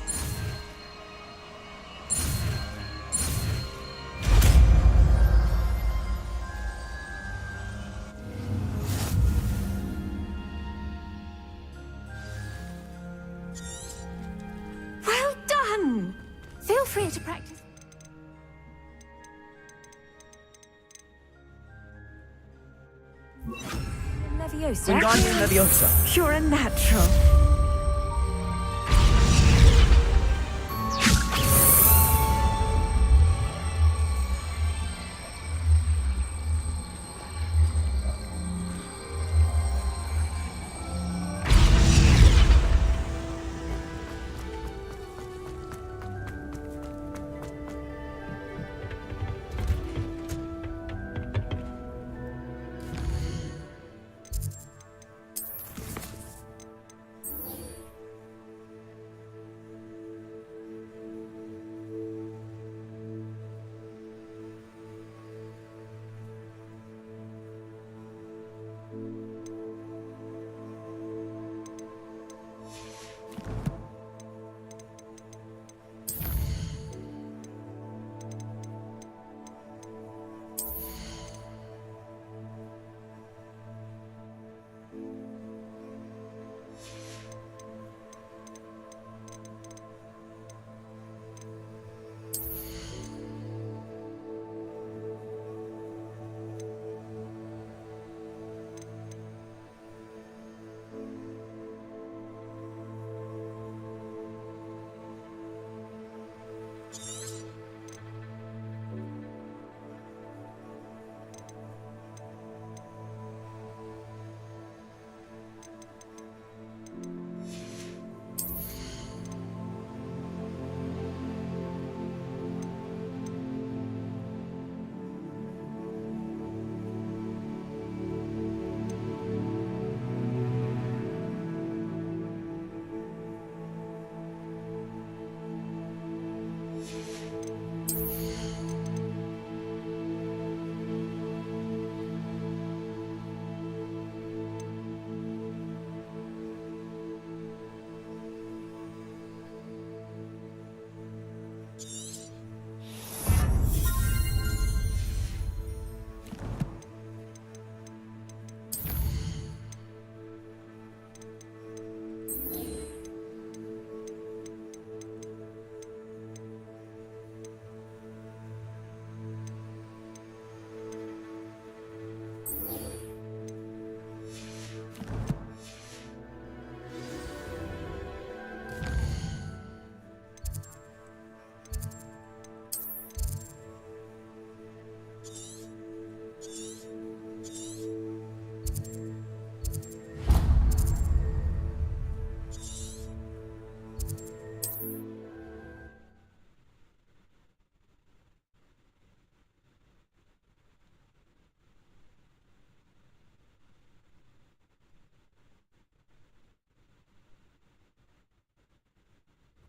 Well done! Feel free to practice. Leviosa. Wingardium Leviosa. You're a natural.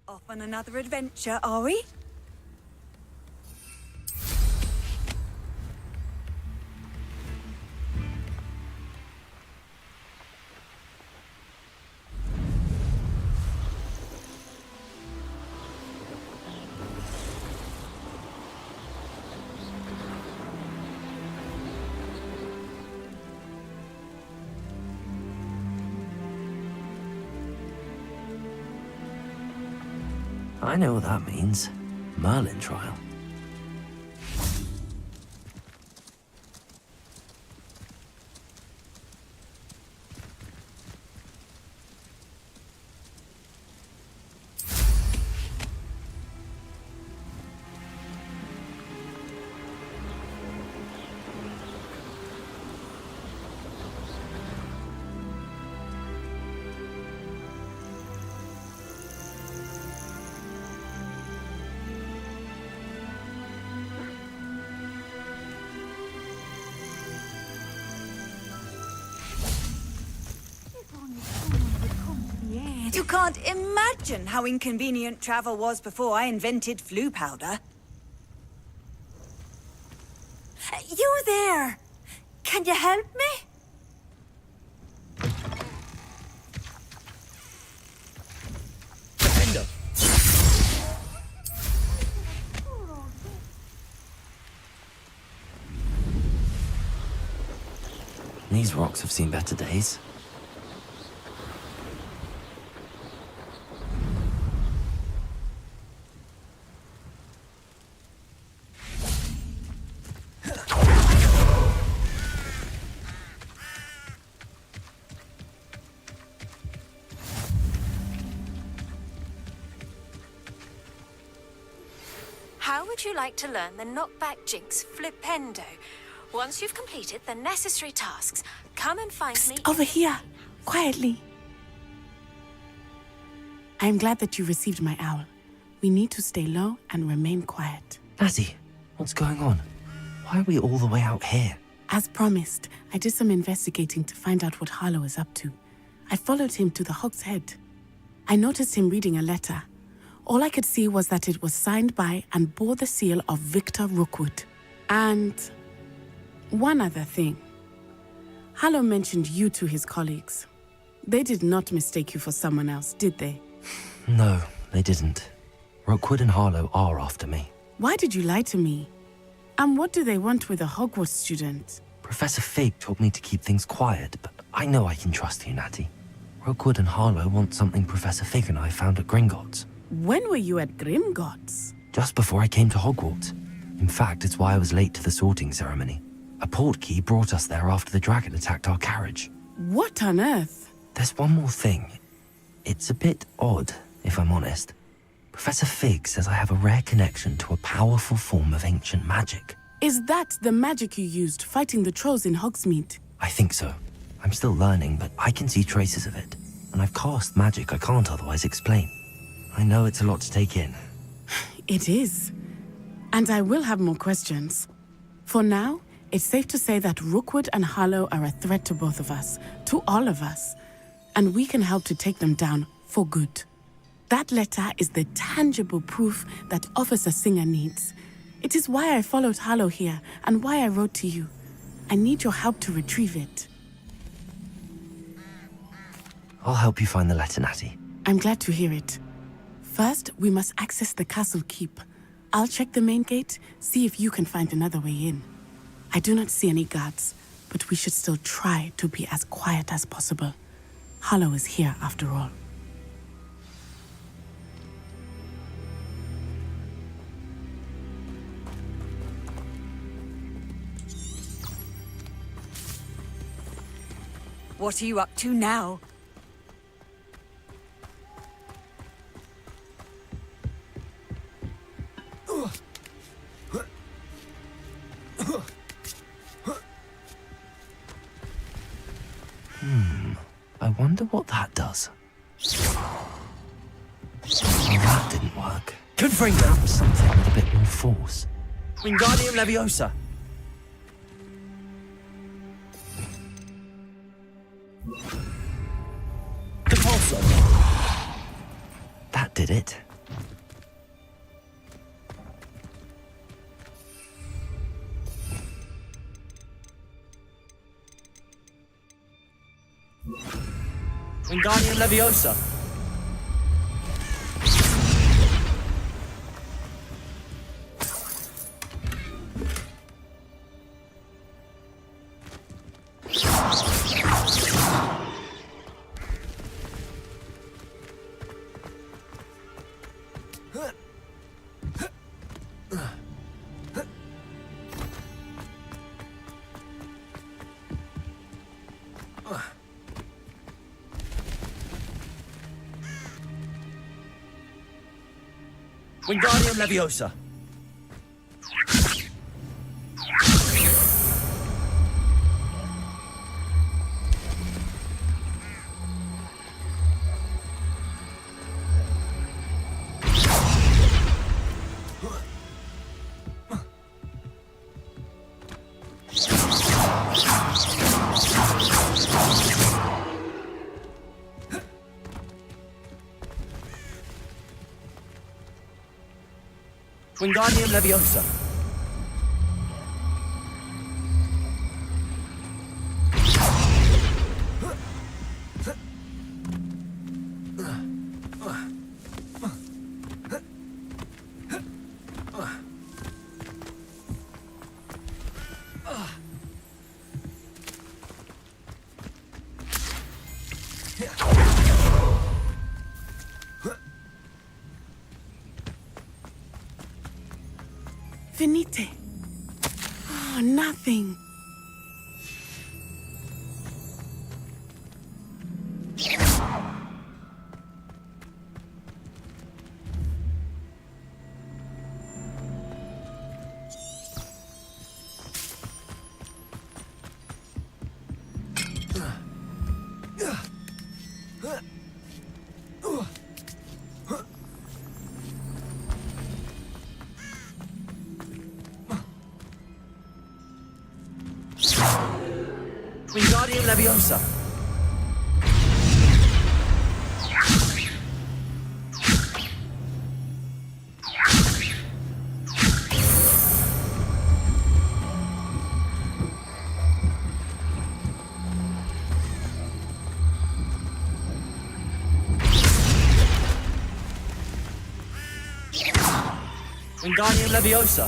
Off on another adventure, are we? I know what that means. Merlin trial. You can't imagine how inconvenient travel was before I invented flu powder. You there! Can you help me? these rocks have seen better days. How would you like to learn the knockback jinx flipendo? Once you've completed the necessary tasks, come and find me. Over here, quietly. I am glad that you received my owl. We need to stay low and remain quiet. Natty, what's going on? Why are we all the way out here? As promised, I did some investigating to find out what Harlow is up to. I followed him to the Hog's Head. I noticed him reading a letter. All I could see was that it was signed by and bore the seal of Victor Rookwood. And one other thing. Harlow mentioned you to his colleagues. They did not mistake you for someone else, did they? No, they didn't. Rookwood and Harlow are after me. Why did you lie to me? And what do they want with a Hogwarts student? Professor Fig told me to keep things quiet, but I know I can trust you, Natty. Rookwood and Harlow want something Professor Fig and I found at Gringotts. When were you at Gringotts? Just before I came to Hogwarts. In fact, it's why I was late to the sorting ceremony. A portkey brought us there after the dragon attacked our carriage. What on earth? There's one more thing. It's a bit odd, if I'm honest. Professor Fig says I have a rare connection to a powerful form of ancient magic. Is that the magic you used fighting the trolls in Hogsmeade? I think so. I'm still learning, but I can see traces of it. And I've cast magic I can't otherwise explain. I know it's a lot to take in. It is. And I will have more questions. For now, it's safe to say that Rookwood and Harlow are a threat to both of us, to all of us. And we can help to take them down for good. That letter is the tangible proof that Officer Singer needs. It is why I followed Harlow here and why I wrote to you. I need your help to retrieve it. I'll help you find the letter, Natty. I'm glad to hear it. First, we must access the castle keep. I'll check the main gate, see if you can find another way in. I do not see any guards, but we should still try to be as quiet as possible. Harlow is here after all. What are you up to now? I wonder what that does. Well, that didn't work. Could bring Perhaps something with a bit more force. Wingardium Leviosa. Compulso. That did it. Wingardium Leviosa. Wingardium Leviosa. Wingardium Leviosa. Finite. Oh, nothing. Wingardium Leviosa. Wingardium Leviosa.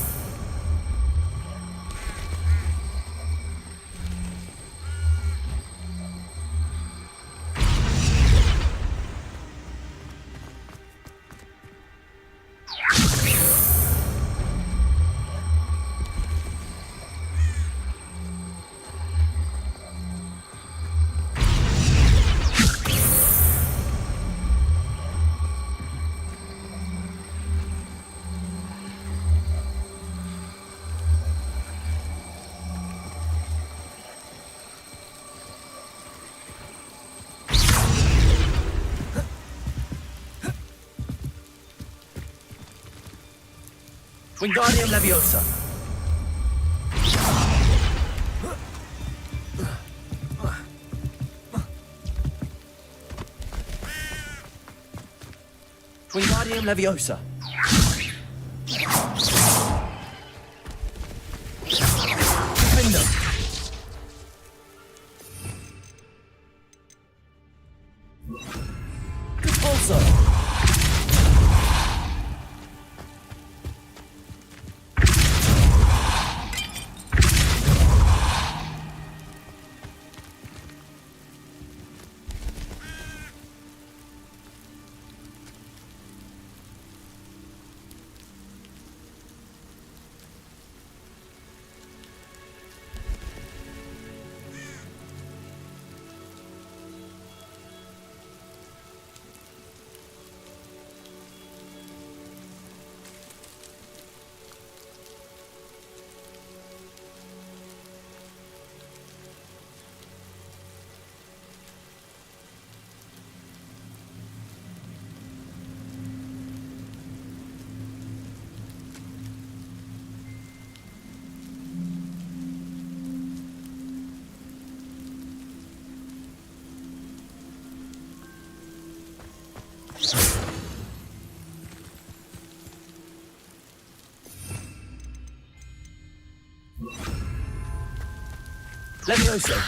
Wingardium Leviosa. Wingardium Leviosa. Defender. Repulsor. Leviosa.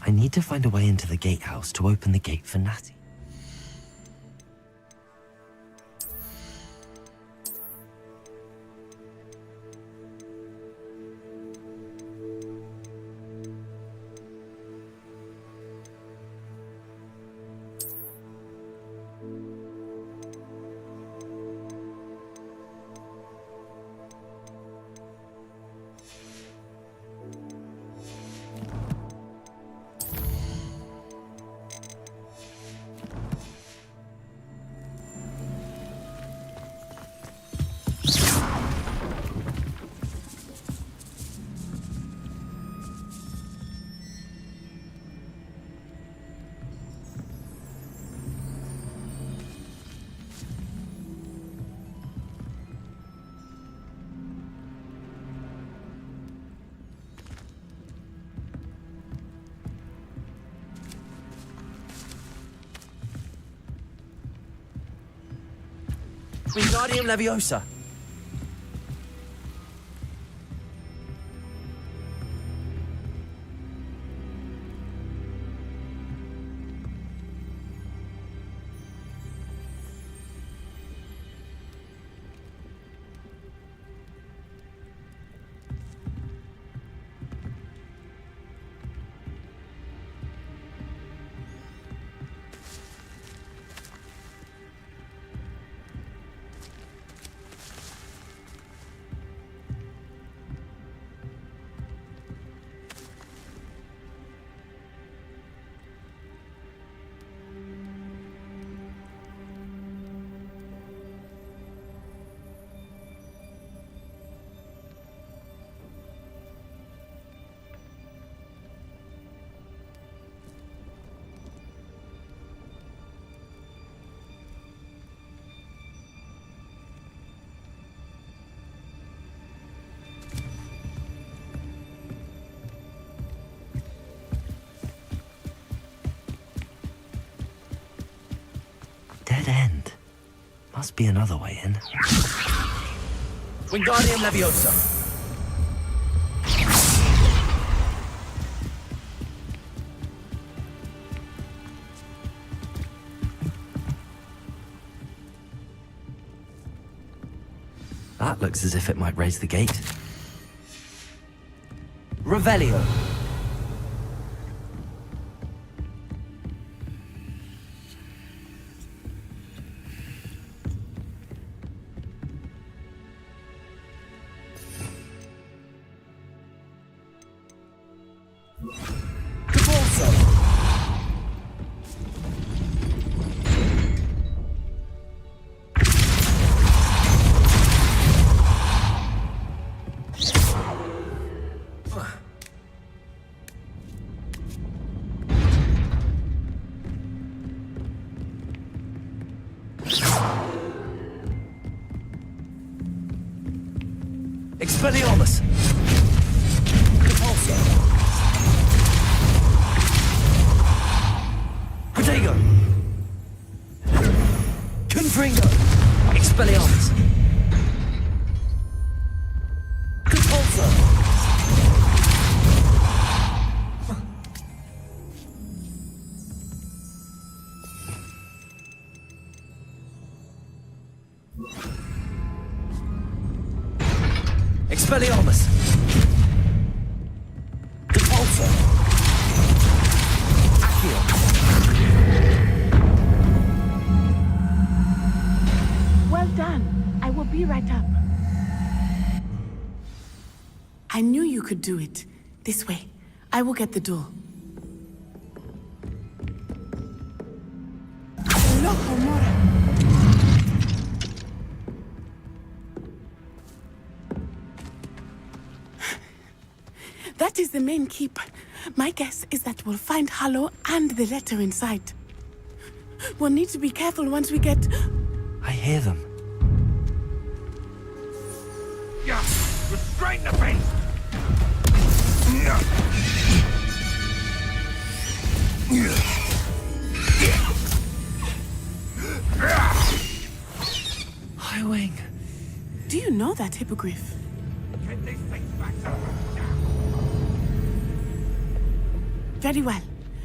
I need to find a way into the gatehouse to open the gate for Natty. Wingardium Leviosa. dead end. Must be another way in. Wingardium Leviosa. That looks as if it might raise the gate. Revelio. Expelliarmus! Repulsor! Protego! Confringo! Expelliarmus! Repulsor! Expelliarmus! Repulsor! Accio! Well done. I will be right up. I knew you could do it. This way. I will get the door. Loco Mora. That is the main keep. My guess is that we'll find Hallow and the letter inside. We'll need to be careful once we get... I hear them. Yeah, restrain the beast! Highwing. Do you know that hippogriff? Get these things back to her. Very well.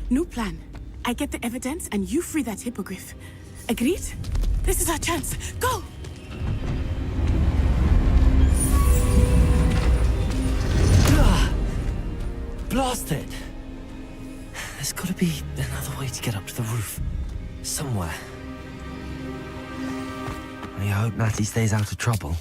New plan. I get the evidence and you free that hippogriff. Agreed? This is our chance. Go! Blasted! There's gotta be another way to get up to the roof. Somewhere. I hope Natty stays out of trouble.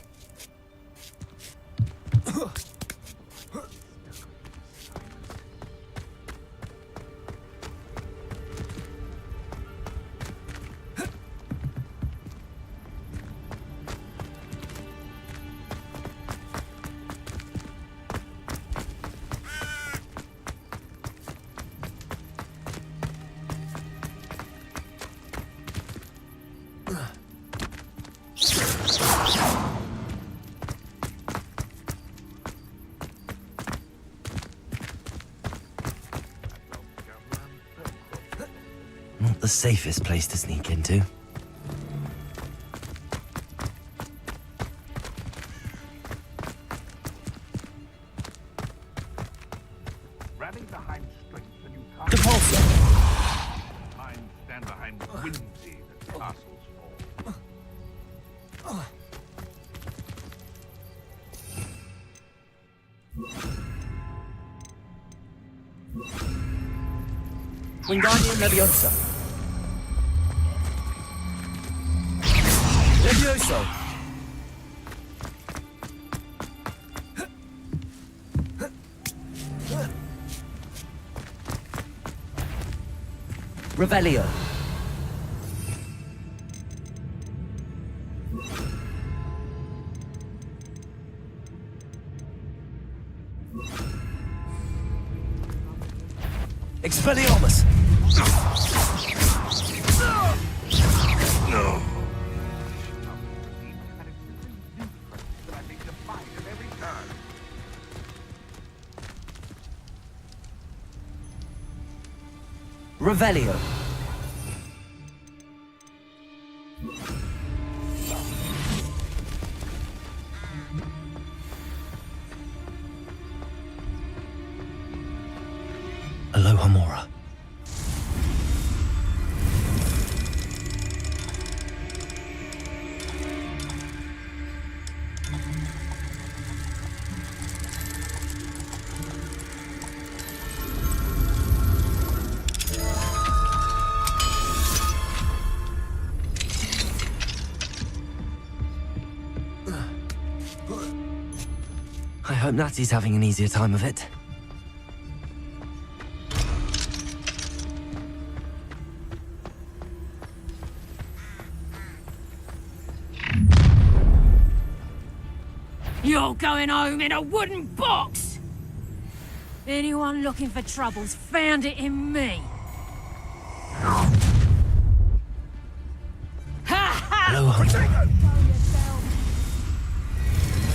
Not the safest place to sneak into. Rally behind strength and you can't... Repulsor! Mind stand behind whimsy that castles fall. Wingardium Leviosa. Levioso. Revelio. Expelliarmus. No. Revelio. Aloha Mora. I hope Natty's having an easier time of it. You're going home in a wooden box! Anyone looking for troubles found it in me. Aloha.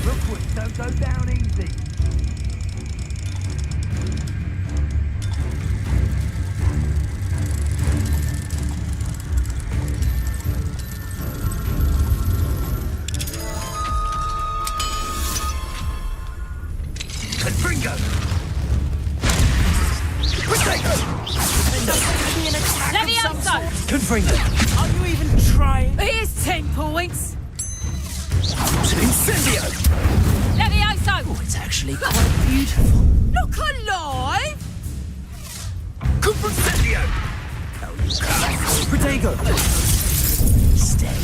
Rookwood, don't go down easy. Confringo! Protego! Levioso! Confringo! Are you even trying? Here's 10 points! Incendio! Levioso! Oh, it's actually quite beautiful. Look alive! Incendio! Protego! Stay.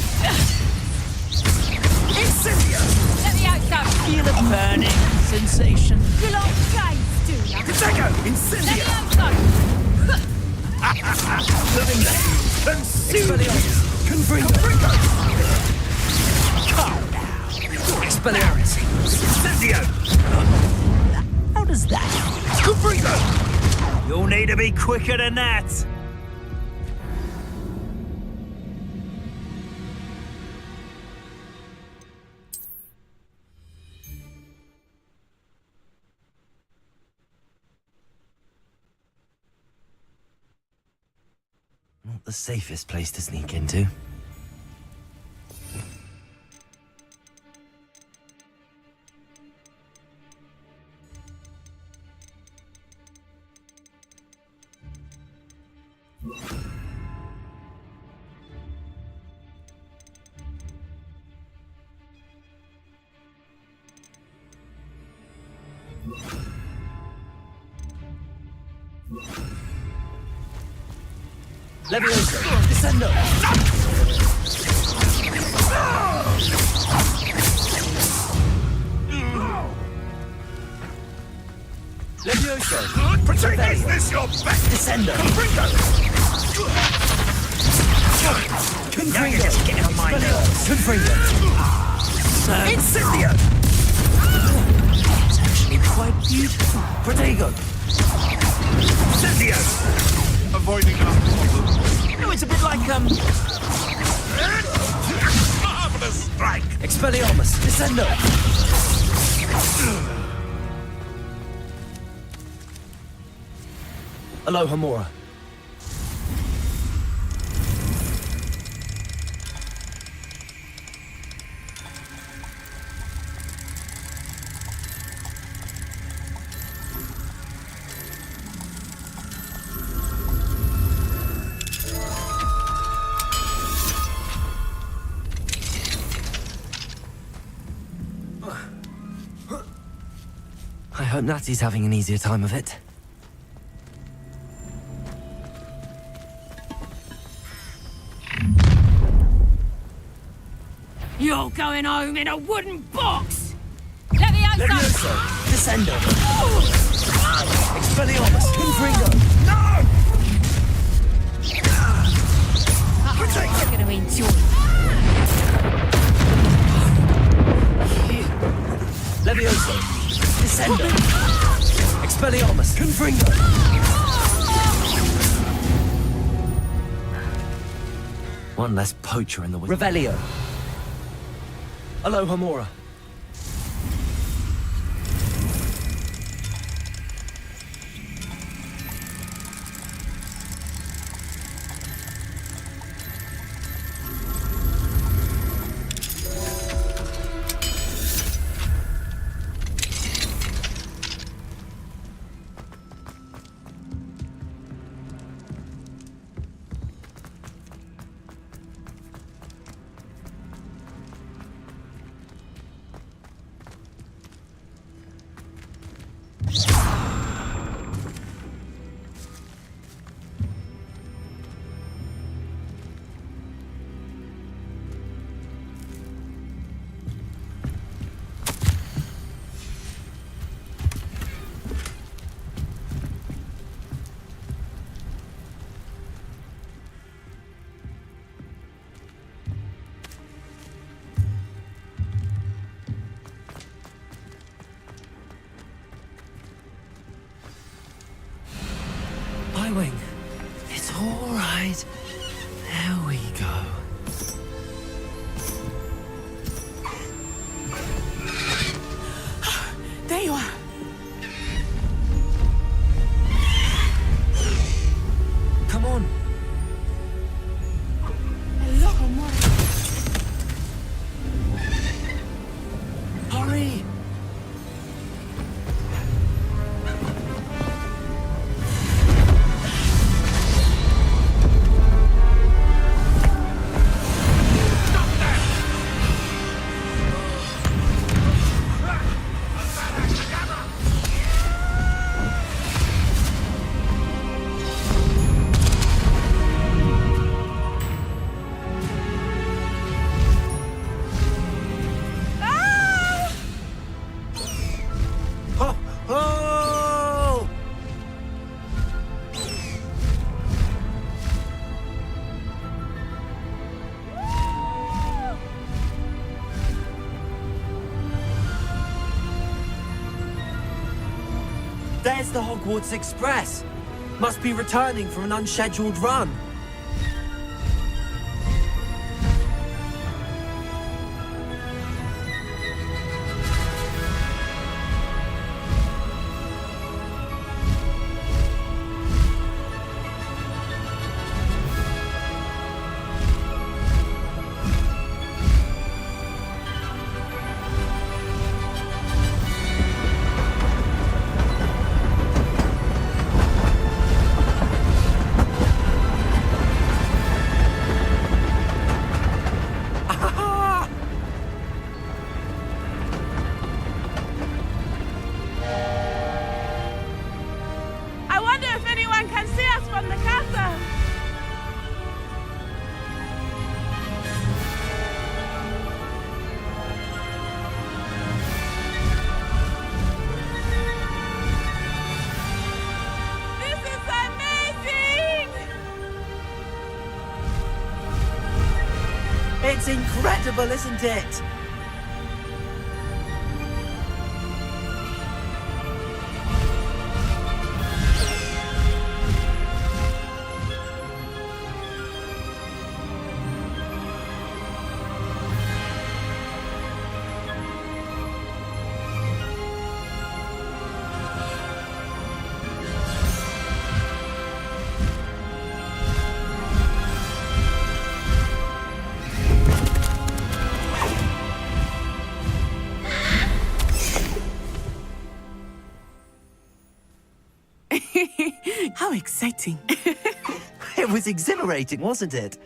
Incendio! Levioso! Feel a burning sensation. You like games, do you? Protego! Incendio! Living there! Expelliarmus! Confringo! Calm down! Expelliarmus! Incendio! How does that? Confringo! You'll need to be quicker than that! Not the safest place to sneak into. Levioso! Descendo! Levioso! Protect! Is this your best? Descendo! Confringo! Now you're just getting on my nerves. Confringo! Incendio! It's actually quite beautiful. Protego! Incendio! Avoiding our problems. No, it's a bit like, Marvelous strike! Expelliarmus! Descendo! Aloha Mora. I hope Natty's having an easier time of it. You're going home in a wooden box! Levioso! Levioso! Descendo! Expelliarmus! Confringo! No! You're going to enjoy. Levioso! Descendo! Expelliarmus! Confringo! One less poacher in the wizard. Revelio! Aloha Mora. There's the Hogwarts Express. Must be returning from an unscheduled run. I wonder if anyone can see us from the castle. This is amazing! It's incredible, isn't it? How exciting. It was exhilarating, wasn't it?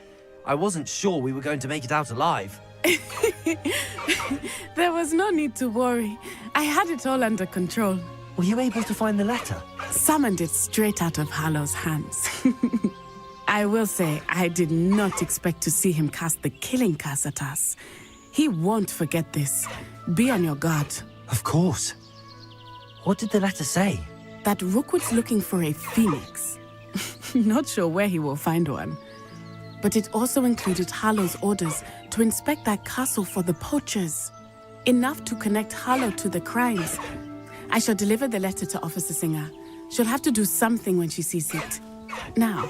I wasn't sure we were going to make it out alive. There was no need to worry. I had it all under control. Were you able to find the letter? Summoned it straight out of Hallow's hands. I will say, I did not expect to see him cast the killing curse at us. He won't forget this. Be on your guard. Of course. What did the letter say? That Rookwood's looking for a phoenix. Not sure where he will find one. But it also included Hallow's orders to inspect that castle for the poachers. Enough to connect Hallow to the crimes. I shall deliver the letter to Officer Singer. She'll have to do something when she sees it. Now,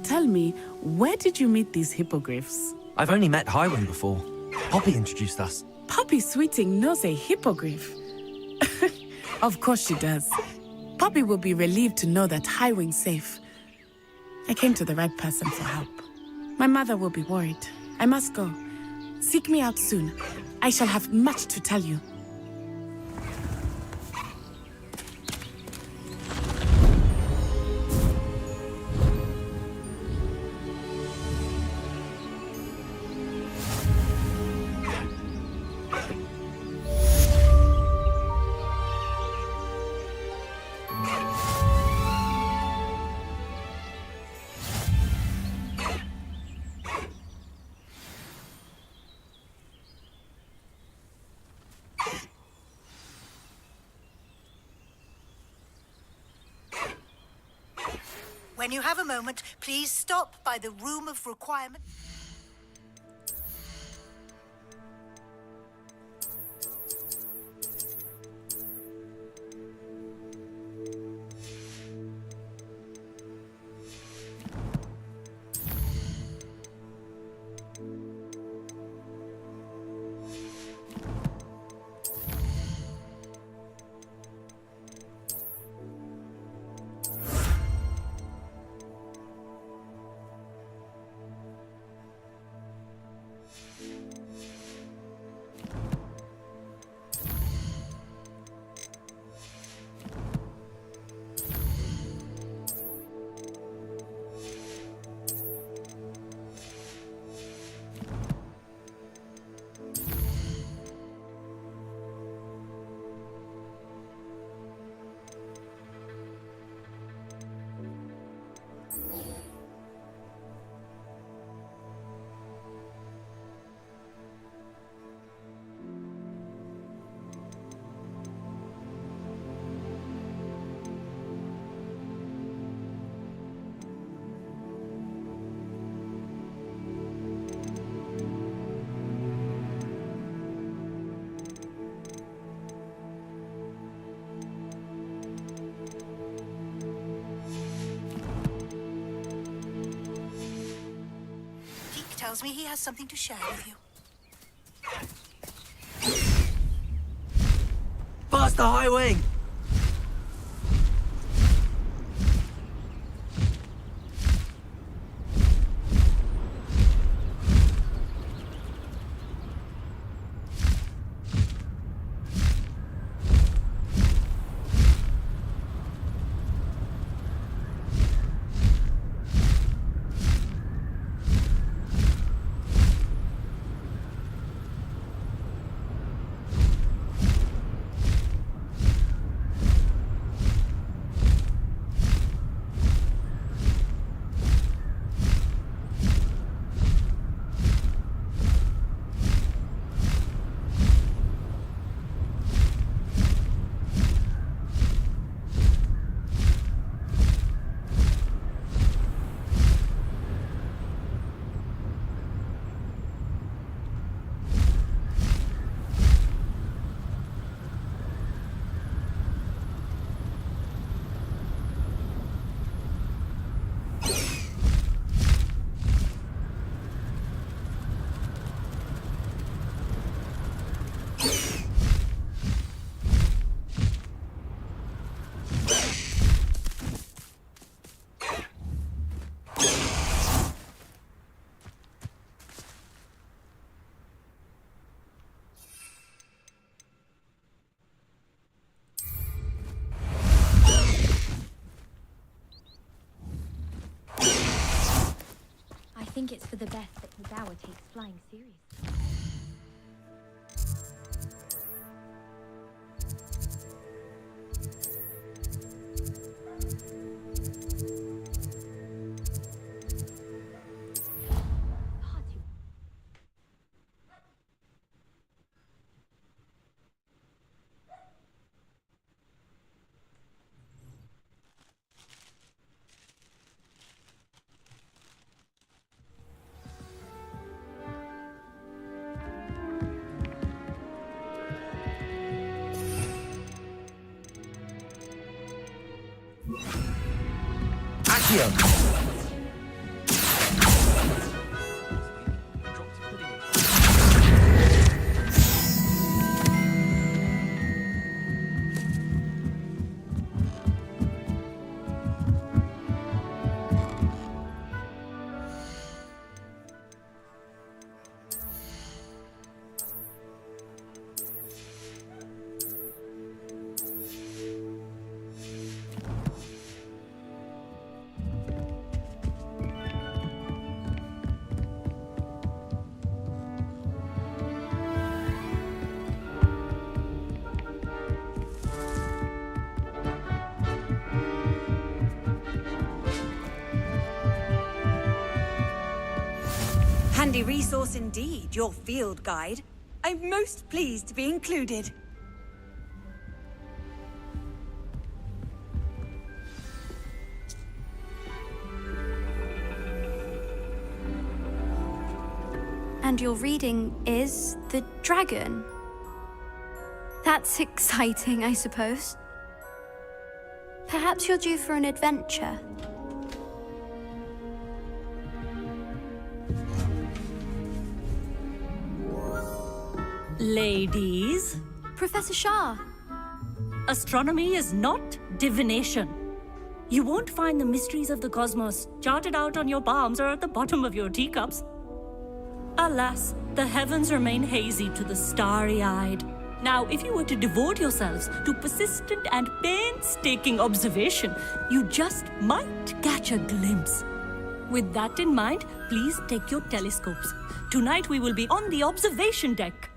tell me, where did you meet these hippogriffs? I've only met Highwind before. Poppy introduced us. Poppy Sweeting knows a hippogriff. Of course she does. Poppy will be relieved to know that Highwing's safe. I came to the right person for help. My mother will be worried. I must go. Seek me out soon. I shall have much to tell you. When you have a moment, please stop by the Room of Requirement. tells me he has something to share with you. Past the highway! I think it's for the best that Hadawa takes flying seriously. Handy resource indeed, your field guide. I'm most pleased to be included. And your reading is the dragon. That's exciting, I suppose. Perhaps you're due for an adventure. Ladies. Professor Shah. Astronomy is not divination. You won't find the mysteries of the cosmos charted out on your palms or at the bottom of your teacups. Alas, the heavens remain hazy to the starry-eyed. Now, if you were to devote yourselves to persistent and painstaking observation, you just might catch a glimpse. With that in mind, please take your telescopes. Tonight we will be on the observation deck.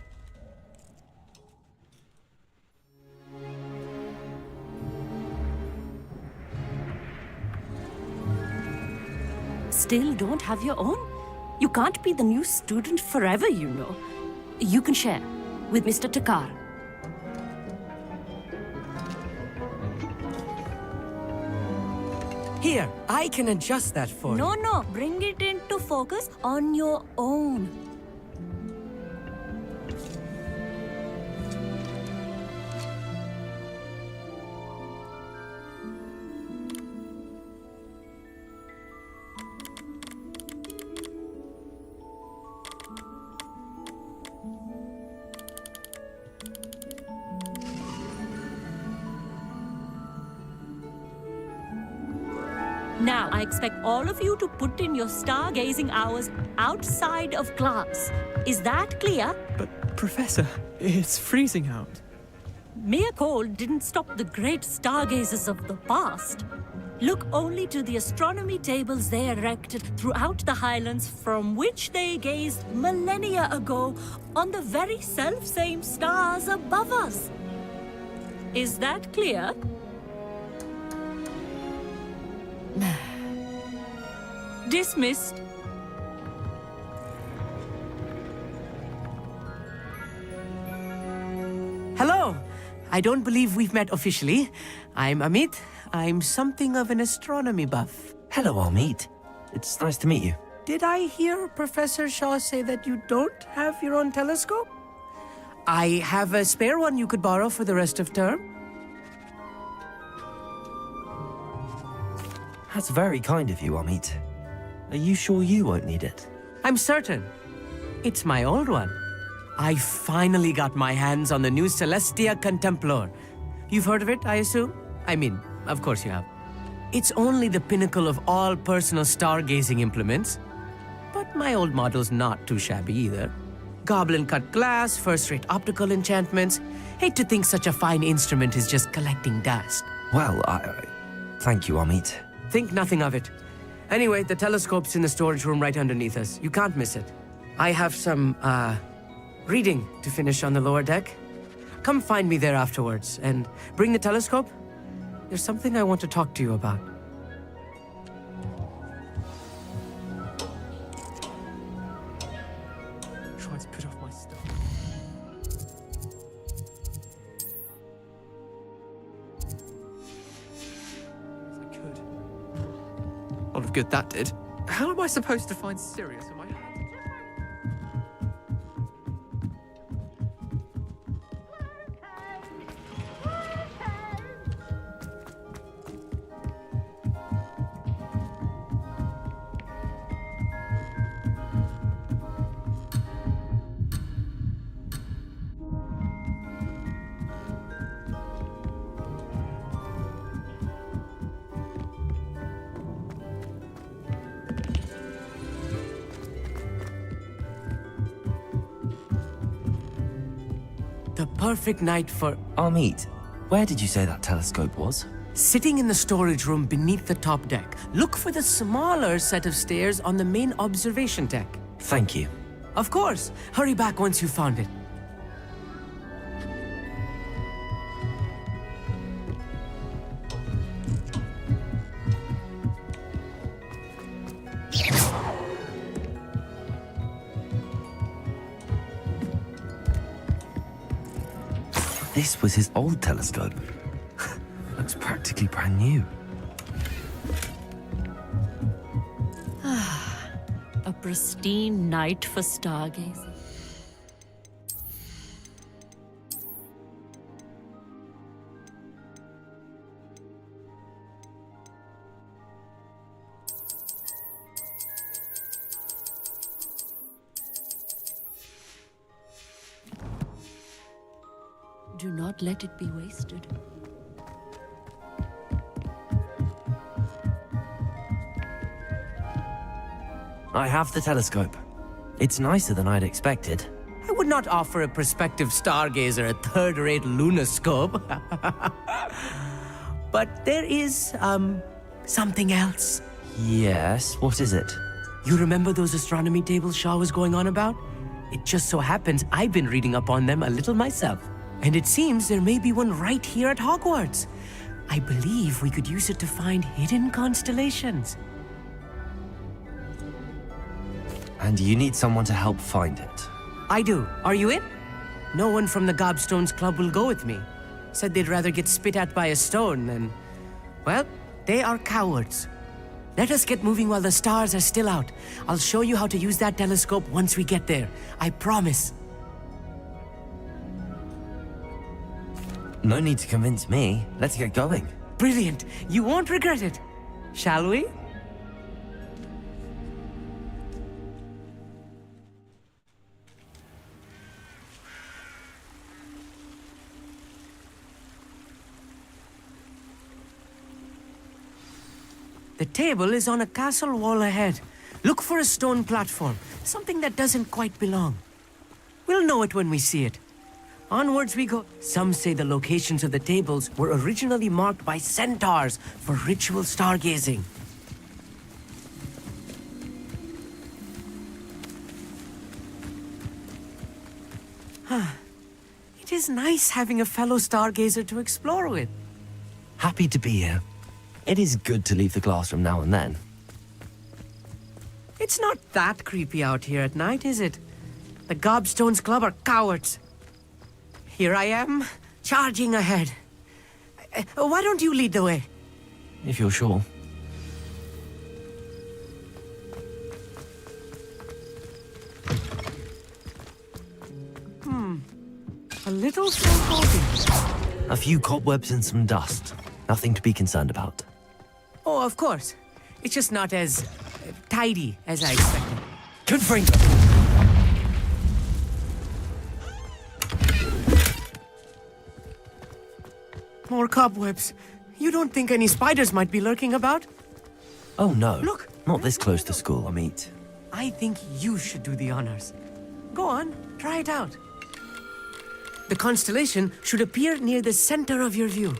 Still don't have your own? You can't be the new student forever, you know. You can share with Mr. Takar. Here, I can adjust that for you. No, bring it into focus on your own. Now, I expect all of you to put in your stargazing hours outside of class. Is that clear? But, Professor, it's freezing out. Mere cold didn't stop the great stargazers of the past. Look only to the astronomy tables they erected throughout the Highlands from which they gazed millennia ago on the very self-same stars above us. Is that clear? Dismissed. Hello! I don't believe we've met officially. I'm Amit. I'm something of an astronomy buff. Hello, Amit. It's nice to meet you. Did I hear Professor Shaw say that you don't have your own telescope? I have a spare one you could borrow for the rest of term. That's very kind of you, Amit. Are you sure you won't need it? I'm certain. It's my old one. I finally got my hands on the new Celestia Contemplar. You've heard of it, I assume? I mean, of course you have. It's only the pinnacle of all personal stargazing implements. But my old model's not too shabby either. Goblin-cut glass, first-rate optical enchantments. Hate to think such a fine instrument is just collecting dust. Well, thank you, Amit. Think nothing of it. Anyway, the telescope's in the storage room right underneath us. You can't miss it. I have some, reading to finish on the lower deck. Come find me there afterwards, and bring the telescope. There's something I want to talk to you about. Try to put off my stuff. As I could. A lot of good that did. How am I supposed to find Sirius in my hand? The perfect night for... Amit, where did you say that telescope was? Sitting in the storage room beneath the top deck. Look for the smaller set of stairs on the main observation deck. Thank you. Of course. Hurry back once you've found it. This was his old telescope. Looks practically brand new. A pristine night for stargazing. Do not let it be wasted. I have the telescope. It's nicer than I'd expected. I would not offer a prospective stargazer a third-rate lunoscope. But there is, something else. Yes, what is it? You remember those astronomy tables Shaw was going on about? It just so happens I've been reading up on them a little myself. And it seems there may be one right here at Hogwarts. I believe we could use it to find hidden constellations. And you need someone to help find it. I do. Are you in? No one from the Gobstones Club will go with me. Said they'd rather get spit at by a stone than... Well, they are cowards. Let us get moving while the stars are still out. I'll show you how to use that telescope once we get there. I promise. No need to convince me. Let's get going. Brilliant. You won't regret it. Shall we? The table is on a castle wall ahead. Look for a stone platform, something that doesn't quite belong. We'll know it when we see it. Onwards we go. Some say the locations of the tables were originally marked by centaurs for ritual stargazing. It is nice having a fellow stargazer to explore with. Happy to be here. It is good to leave the classroom now and then. It's not that creepy out here at night, is it? The Gobstones Club are cowards. Here I am, charging ahead. Why don't you lead the way? If you're sure. A little foreboding. A few cobwebs and some dust. Nothing to be concerned about. Oh, of course. It's just not as tidy as I expected. Confirm. More cobwebs. You don't think any spiders might be lurking about? Oh no. Look. Not this close to school, Amit. I think you should do the honors. Go on, try it out. The constellation should appear near the center of your view.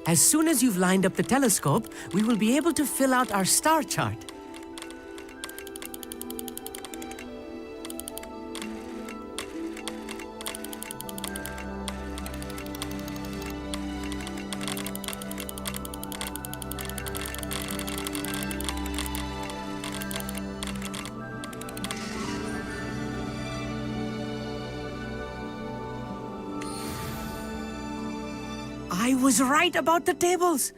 As soon as you've lined up the telescope, we will be able to fill out our star chart. I was right about the tables.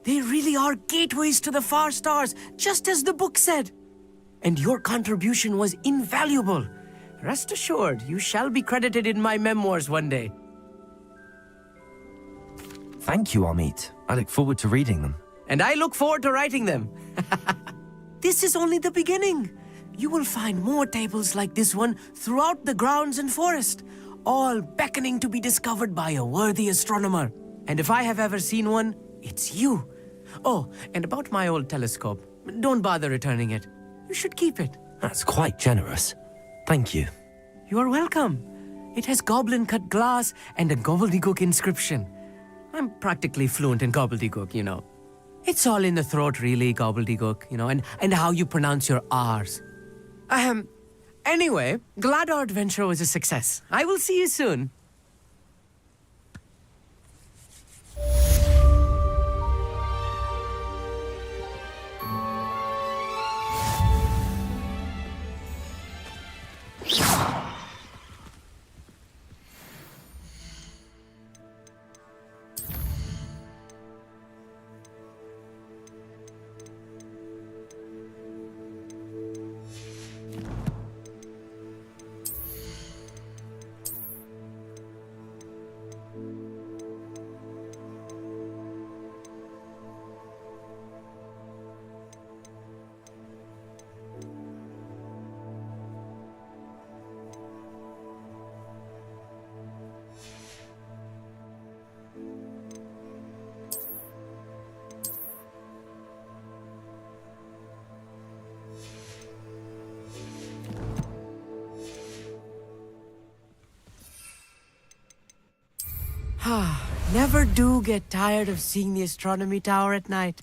They really are gateways to the far stars, just as the book said. And your contribution was invaluable. Rest assured, you shall be credited in my memoirs one day. Thank you, Amit. I look forward to reading them. And I look forward to writing them. This is only the beginning. You will find more tables like this one throughout the grounds and forest, all beckoning to be discovered by a worthy astronomer. And if I have ever seen one, it's you. Oh, and about my old telescope, don't bother returning it. You should keep it. That's quite generous. Thank you. You are welcome. It has goblin-cut glass and a gobbledygook inscription. I'm practically fluent in gobbledygook, you know. It's all in the throat, really, gobbledygook, you know, and how you pronounce your R's. Anyway, glad our adventure was a success. I will see you soon. Never do get tired of seeing the astronomy tower at night.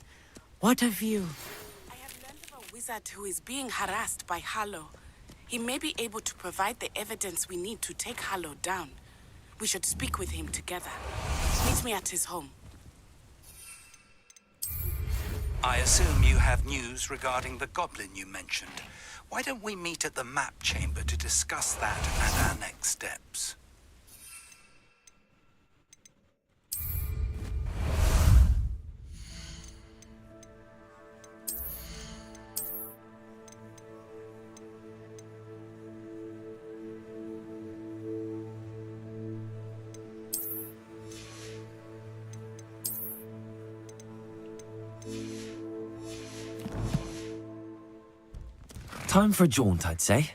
What a view. I have learned of a wizard who is being harassed by Harlow. He may be able to provide the evidence we need to take Harlow down. We should speak with him together. Meet me at his home. I assume you have news regarding the goblin you mentioned. Why don't we meet at the map chamber to discuss that and our next steps? Time for a jaunt, I'd say.